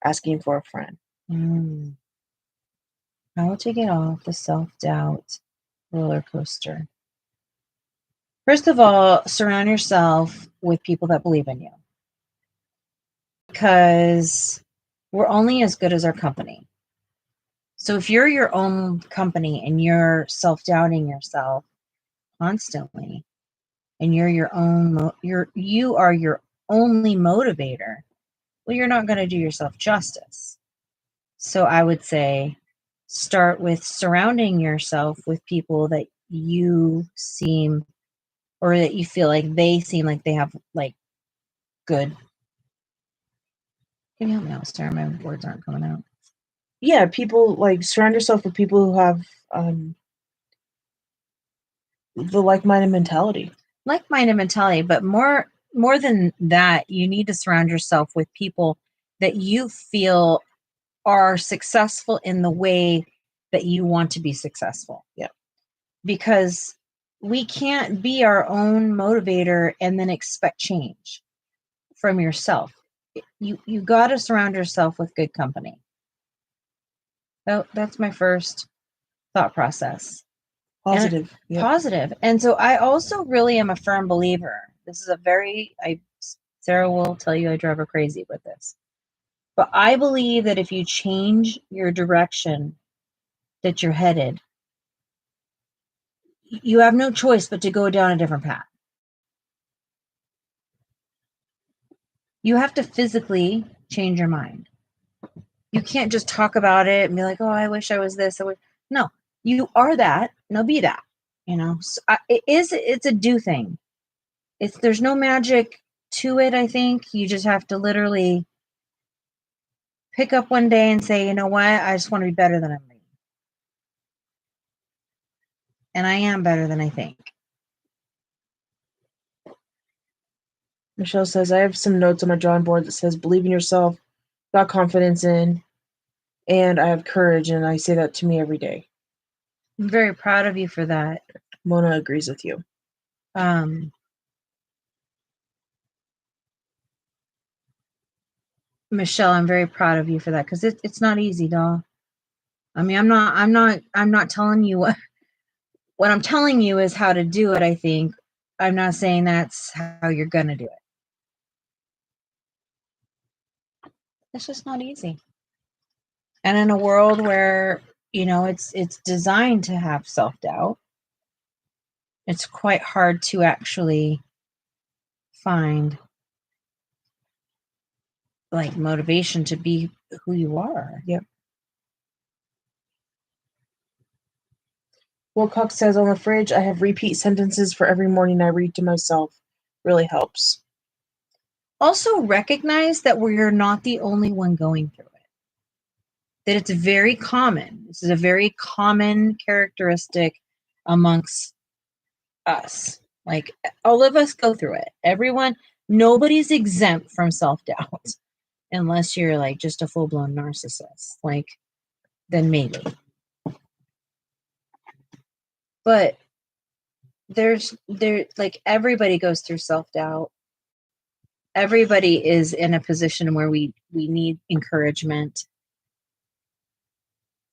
asking for a friend. How to get off the self-doubt roller coaster. First of all, surround yourself with people that believe in you. Because we're only as good as our company. So if you're your own company and you're self-doubting yourself constantly, and you're your own, you are your only motivator, well, you're not going to do yourself justice. So I would say start with surrounding yourself with people that you seem, or that you feel like they seem like they have like good. Can you help me out, Sarah? My words aren't coming out. Yeah, people, like, surround yourself with people who have the like-minded mentality. Like-minded mentality, but more than that, you need to surround yourself with people that you feel are successful in the way that you want to be successful. Yeah. Because we can't be our own motivator and then expect change from yourself. You got to surround yourself with good company. So that's my first thought process. Positive. Yep. Positive. And so I also really am a firm believer. This is Sarah will tell you I drive her crazy with this. But I believe that if you change your direction that you're headed, you have no choice but to go down a different path. You have to physically change your mind. You can't just talk about it and be like, oh, I wish I was this. No, you are that. No, be that. You know, so it's a do thing. There's no magic to it. I think you just have to literally pick up one day and say, you know what? I just want to be better than I'm being. And I am better than I think. Michelle says, I have some notes on my drawing board that says, believe in yourself, got confidence in, and I have courage, and I say that to me every day. I'm very proud of you for that. Mona agrees with you. Michelle, I'm very proud of you for that because it's not easy, doll. I mean, I'm not telling you what I'm telling you is how to do it. I think I'm not saying that's how you're gonna do it. It's just not easy. And in a world where, you know, it's designed to have self-doubt, it's quite hard to actually find like motivation to be who you are. Yep. Wilcox says, on the fridge, I have repeat sentences for every morning I read to myself. Really helps. Also recognize that we're not the only one going through it. That it's very common. This is a very common characteristic amongst us. Like, all of us go through it. Everyone, nobody's exempt from self-doubt unless you're like just a full-blown narcissist. Like, then maybe. But like everybody goes through self-doubt. Everybody is in a position where we need encouragement.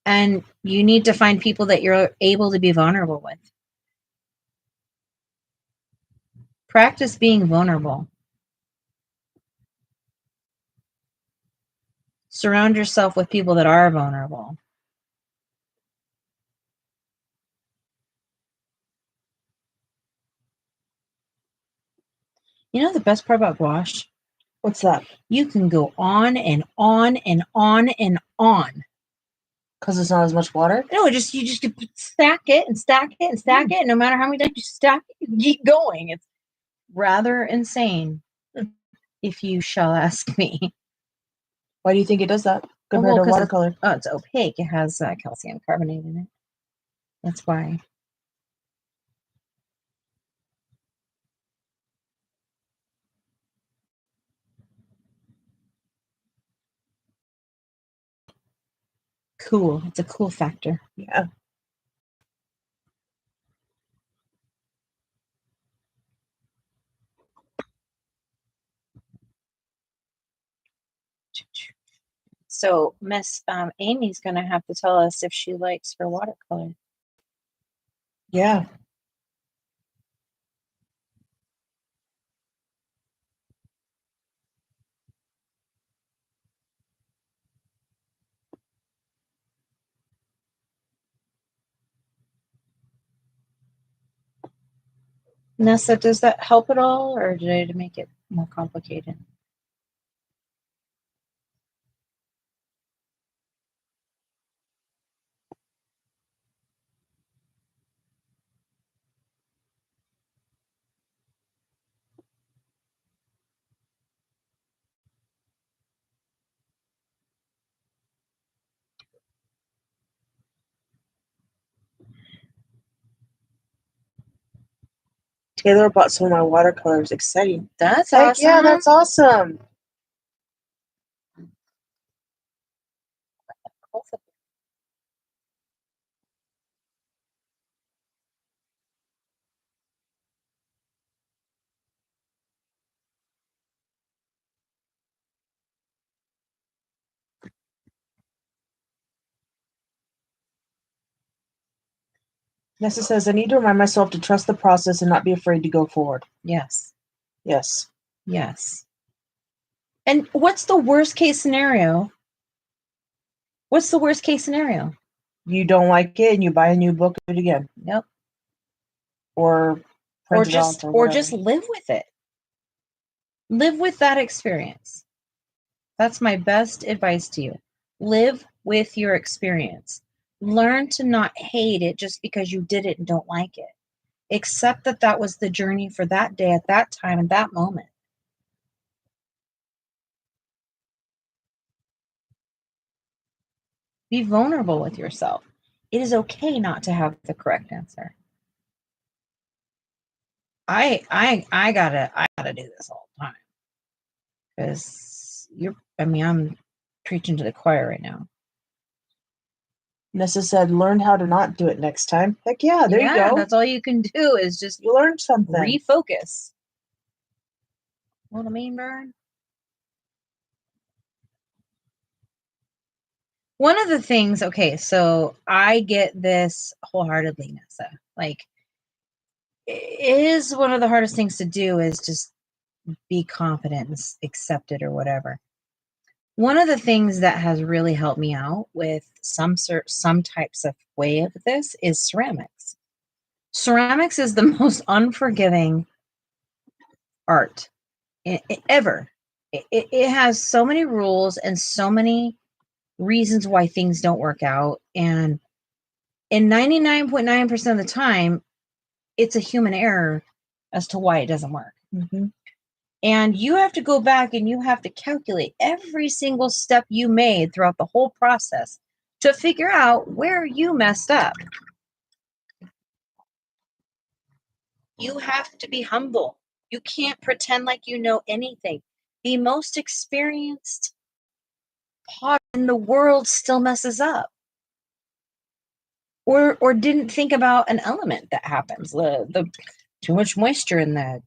And you need to find people that you're able to be vulnerable with. Practice being vulnerable. Surround yourself with people that are vulnerable. You know the best part about gouache? What's that? You can go on and on and on and on. Because it's not as much water? No, you just stack it and stack it and stack it. And no matter how many times you stack it, you keep going. It's rather insane, if you shall ask me. Why do you think it does that compared to watercolor? It's opaque. It has calcium carbonate in it. That's why. Cool. It's a cool factor. Yeah. So Miss Amy's going to have to tell us if she likes her watercolor. Yeah. Nessa, does that help at all, or did I make it more complicated? Taylor bought some of my watercolors. Exciting. That's Heck awesome. yeah, that's awesome. Nessa says, I need to remind myself to trust the process and not be afraid to go forward. Yes. Yes. Yes. And what's the worst case scenario? What's the worst case scenario? You don't like it and you buy a new book of it again. Yep. Or just live with it. Live with that experience. That's my best advice to you. Live with your experience. Learn to not hate it just because you did it and don't like it. Accept that that was the journey for that day at that time and that moment. Be vulnerable with yourself. It is okay not to have the correct answer. I gotta do this all the time because I'm preaching to the choir right now. Nessa said, learn how to not do it next time. Heck yeah, there you go. That's all you can do is just You learned something. refocus. What I mean, Bird? One of the things, okay, so I get this wholeheartedly, Nessa. Like, it is one of the hardest things to do is just be confident and accept it or whatever. One of the things that has really helped me out with some types of way of this is ceramics. Ceramics is the most unforgiving art ever. It has so many rules and so many reasons why things don't work out. And in 99.9% of the time, it's a human error as to why it doesn't work. Mm-hmm. And you have to go back and you have to calculate every single step you made throughout the whole process to figure out where you messed up. You have to be humble. You can't pretend like you know anything. The most experienced potter in the world still messes up. Or didn't think about an element that happens. The too much moisture in the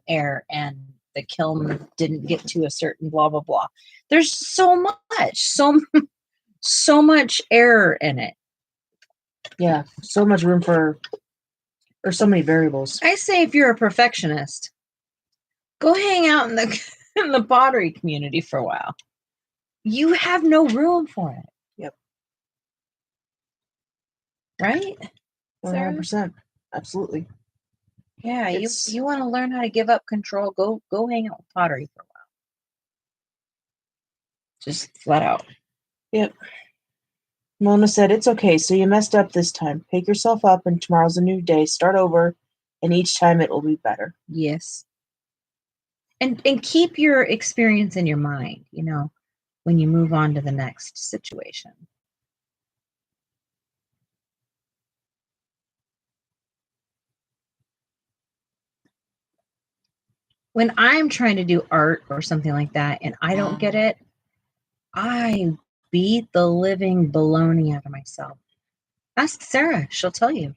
air and the kiln didn't get to a certain blah blah blah. There's so much error in it. Yeah, so much room for, or so many variables. I say if you're a perfectionist, go hang out in the pottery community for a while. You have no room for it. Yep. Right? 100%. Absolutely. Yeah, you want to learn how to give up control, go hang out with pottery for a while. Just flat out. Yep. Mona said, it's okay, so you messed up this time. Pick yourself up, and tomorrow's a new day. Start over, and each time it will be better. Yes. And keep your experience in your mind, when you move on to the next situation. When I'm trying to do art or something like that and I don't get it, I beat the living baloney out of myself. Ask Sarah. She'll tell you.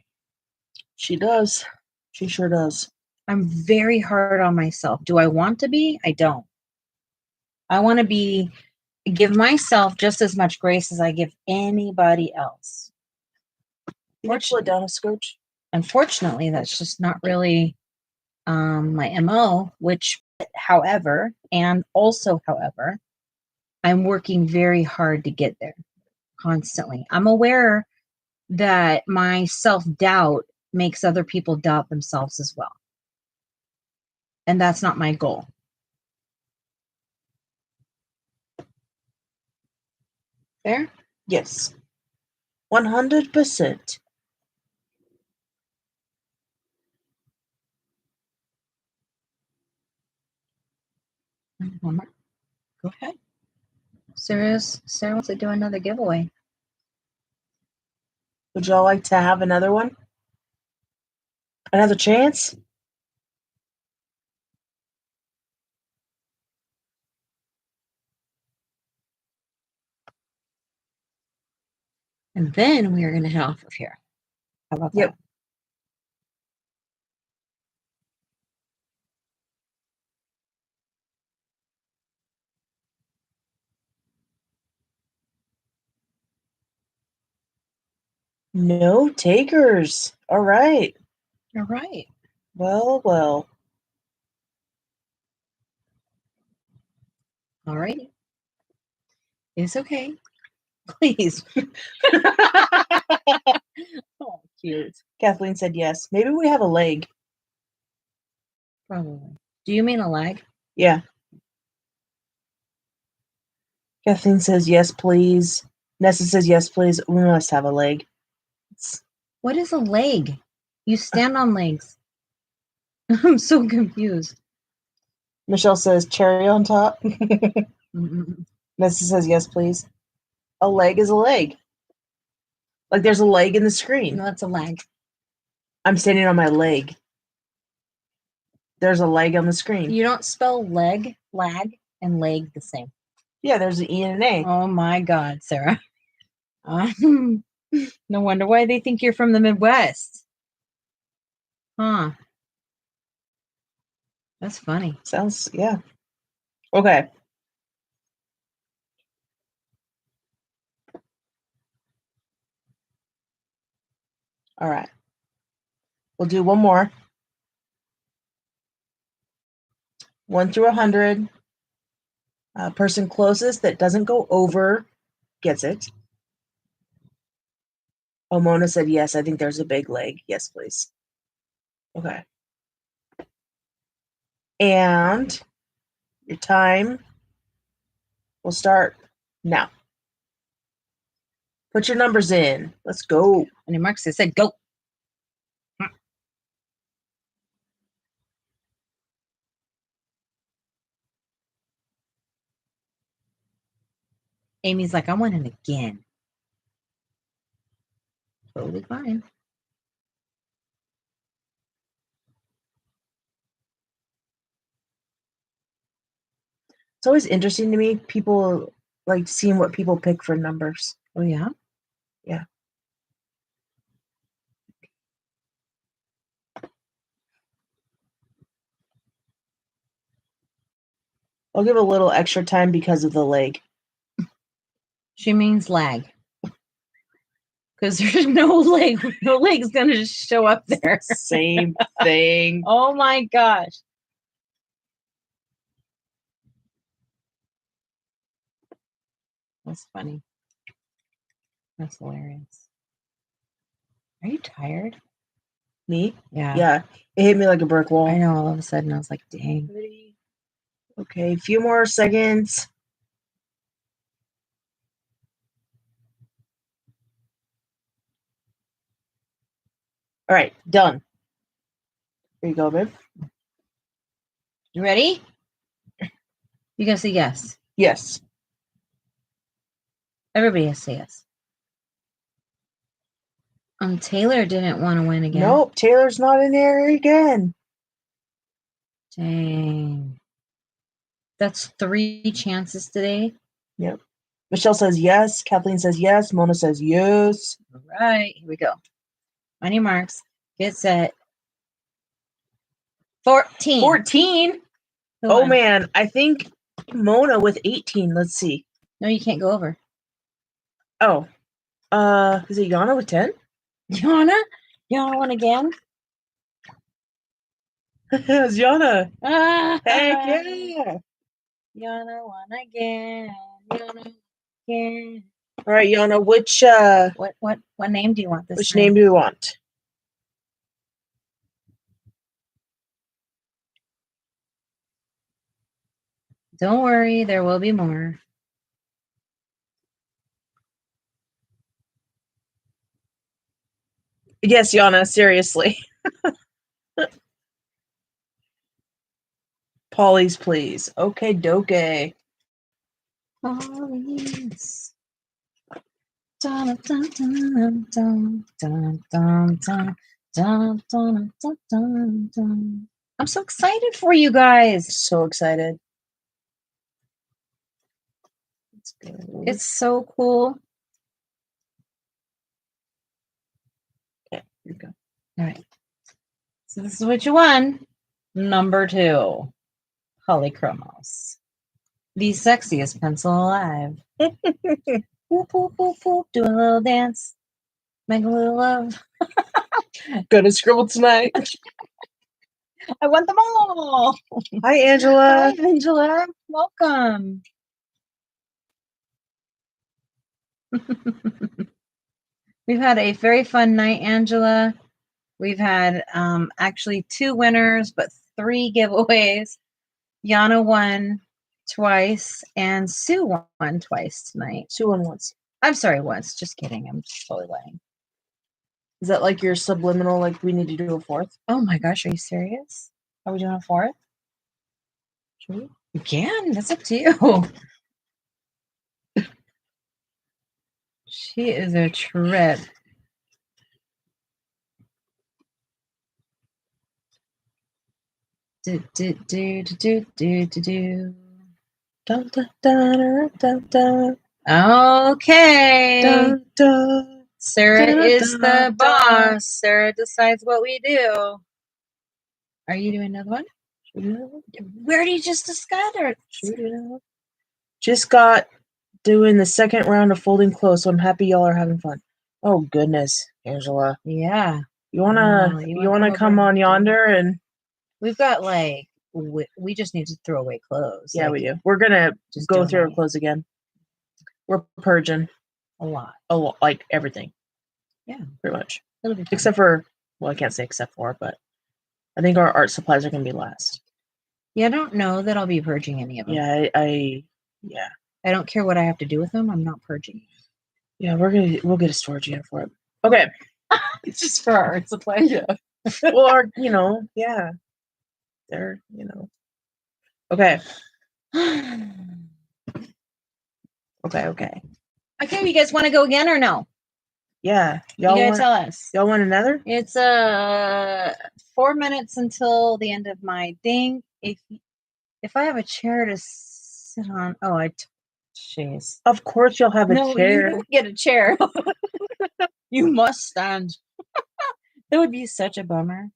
She does. She sure does. I'm very hard on myself. Do I want to be? I don't. I want to give myself just as much grace as I give anybody else. You want to slow down a scotch? Unfortunately, that's just not really my MO, however, I'm working very hard to get there constantly. I'm aware that my self-doubt makes other people doubt themselves as well. And that's not my goal. There? Yes. 100%. One more. Go ahead. Sarah wants to do another giveaway. Would y'all like to have another one? Another chance? And then we are going to head off of here. How about that? No takers. All right. All right. Well. All righty. It's okay. Please. Oh, cute. Kathleen said yes. Maybe we have a leg. Probably. Do you mean a leg? Yeah. Kathleen says yes, please. Nessa says yes, please. We must have a leg. What is a leg? You stand on legs. I'm so confused. Michelle says cherry on top. Nessa says yes, please. A leg is a leg. Like there's a leg in the screen. No, that's a leg. I'm standing on my leg. There's a leg on the screen. You don't spell lag, and leg the same. Yeah, there's an E and an A. Oh my God, Sarah. No wonder why they think you're from the Midwest. Huh. That's funny. Sounds, yeah. Okay. All right. We'll do one more. 1 through 100. Person closest that doesn't go over gets it. Oh, Mona said yes. I think there's a big leg. Yes, please. Okay. And your time will start now. Put your numbers in. Let's go. And your marks, they said go. Amy's like, I want it again. Totally fine. It's always interesting to me. People like seeing what people pick for numbers. Oh, yeah? Yeah. I'll give a little extra time because of the leg. She means lag. Because there's no leg. No leg's going to just show up there. Same thing. Oh, my gosh. That's funny. That's hilarious. Are you tired? Me? Yeah. Yeah. It hit me like a brick wall. I know. All of a sudden, I was like, dang. Okay, a few more seconds. All right, done. Here you go, babe. You ready? You got to say yes. Yes. Everybody has to say yes. Taylor didn't want to win again. Nope, Taylor's not in there again. Dang. That's 3 chances today. Yep. Michelle says yes. Kathleen says yes. Mona says yes. All right, here we go. On your marks, get set. 14. 14? Who Oh, won? man. I think Mona with 18. Let's see. No, you can't go over. Oh. Is it Yana with 10? Yana? Yana won again? It's Yana. Ah, Heck yeah. Yana won again. Yana again. All right, Yana, What name do you want this which time? name do you want? Don't worry, there will be more. Yes, Yana, seriously. Polly's, please. Okay, doke. Polly's. Dun, dun, dun, dun, dun, dun, dun, dun, dun, dun, dun, dun. I'm so excited for you guys. So excited. It's so cool. Okay, here we go. All right. So this is what you won. Number 2. Polychromos. The sexiest pencil alive. Whoop, whoop, whoop, whoop. Do a little dance. Make a little love. Gonna scribble tonight. I want them all. Hi, Angela. Hi, Angela. Welcome. We've had a very fun night, Angela. We've had actually 2 winners, but 3 giveaways. Yana won twice, and Sue won twice tonight. Sue won once. I'm sorry, once. Just kidding. I'm totally lying. Is that like your subliminal, like we need to do a 4th? Oh my gosh, are you serious? Are we doing a 4th? Should we? You can. That's up to you. She is a trip. Do, do, do, do, do, do, do. Dun, dun, dun, dun, dun, Okay. dun, dun. Sarah Dun, is dun, the dun. boss. Sarah decides what we do. Are you doing another one? Should we do another one? We already just discussed it. Should we do another one? Just got doing the second round of folding clothes, so I'm happy y'all are having fun. Oh goodness, Angela. Yeah. You wanna No, you wanna come over on and- yonder and We've got like we just need to throw away clothes. yeah, like, we do. We're gonna just go through our donate clothes again. We're purging a lot. like everything. Yeah. Pretty much. It'll be fun. Except for well, I can't say except for, but I think our art supplies are gonna be last. Yeah, I don't know that I'll be purging any of them. Yeah, I I don't care what I have to do with them. I'm not purging. yeah, we'll get a storage unit for it. Okay. It's just for our art supply. Yeah. Well, our, yeah. They're, Okay. Okay. Okay, you guys want to go again or no? Yeah. You gotta want tell us. y'all want another? It's 4 minutes until the end of my thing. If I have a chair to sit on, jeez. Of course you'll have a No, chair. you don't get a chair. You must stand. That would be such a bummer.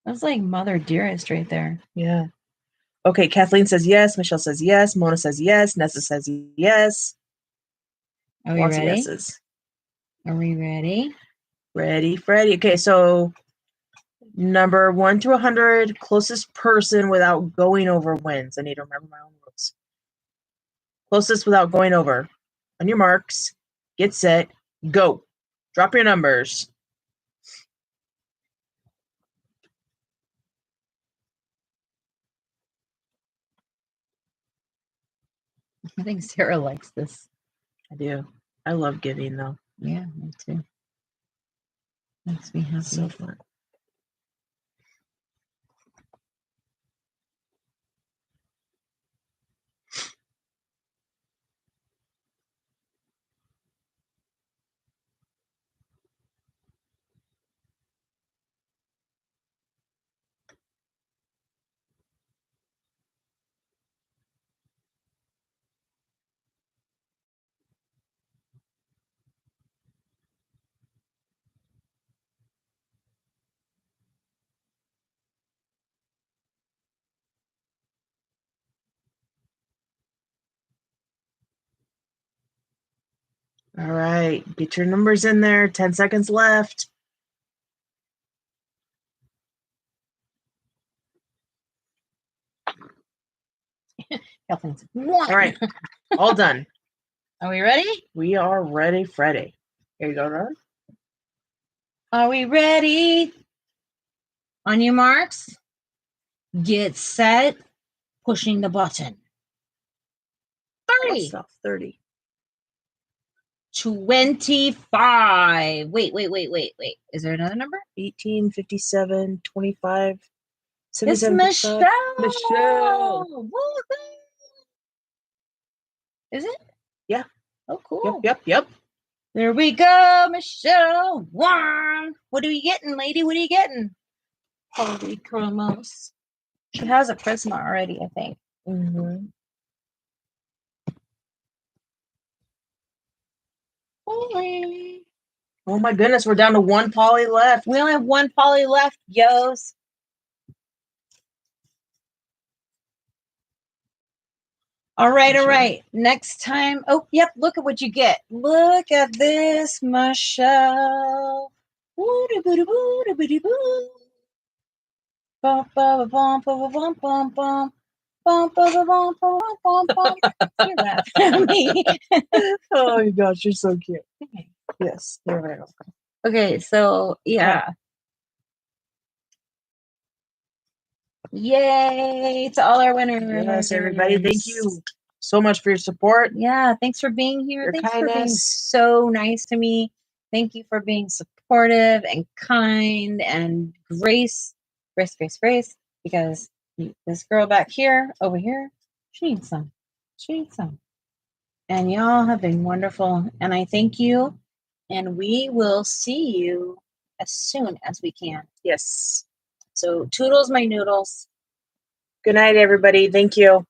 That's like Mother Dearest right there. Yeah. Okay, Kathleen says yes, Michelle says yes, Mona says yes, Nessa says yes. Are we Lots of ready? yeses. Are we ready? Ready, Freddy. Okay, so number 1 through 100, closest person without going over wins. I need to remember my own rules. Closest without going over. On your marks, get set, go. Drop your numbers. I think Sarah likes this. I do. I love giving though. Yeah, me too. Makes me happy. So fun. All right, get your numbers in there. 10 seconds left. Kathleen's All right, all done. Are we ready? We are ready, Freddy. Here you go, Ron. Are we ready? On your marks, get set, pushing the button. 30. 30. 25. Wait. Is there another number? 18, 57, 25, It's 77. Michelle. Michelle. Woo-hoo. Is it? Yeah. Oh, cool. Yep. There we go, Michelle. One. What are you getting, lady? What are you getting? Holy chromos. She has a Prisma already, I think. Mm-hmm. Holy. Oh my goodness, we're down to 1 poly left. We only have 1 poly left, yos. All right. Next time. Oh, yep. Look at what you get. Look at this, Michelle. Woo-doo-boo-doo-boo-doo-boo-doo-boo. Bum, bum, bum, bum, bum, bum, bum. Bum, bum, bum, bum, bum, bum, bum. You're laughing at me. Oh my gosh, you're so cute. Yes, there we go. Okay, so yeah. Yay to all our winners. Yes, everybody, thank you so much for your support. Yeah, thanks for being here. Your Thanks for being kindness. so nice to me. Thank you for being supportive and kind and grace. Because this girl back here, over here, she needs some. And y'all have been wonderful. And I thank you. And we will see you as soon as we can. Yes. So toodles, my noodles. Good night, everybody. Thank you.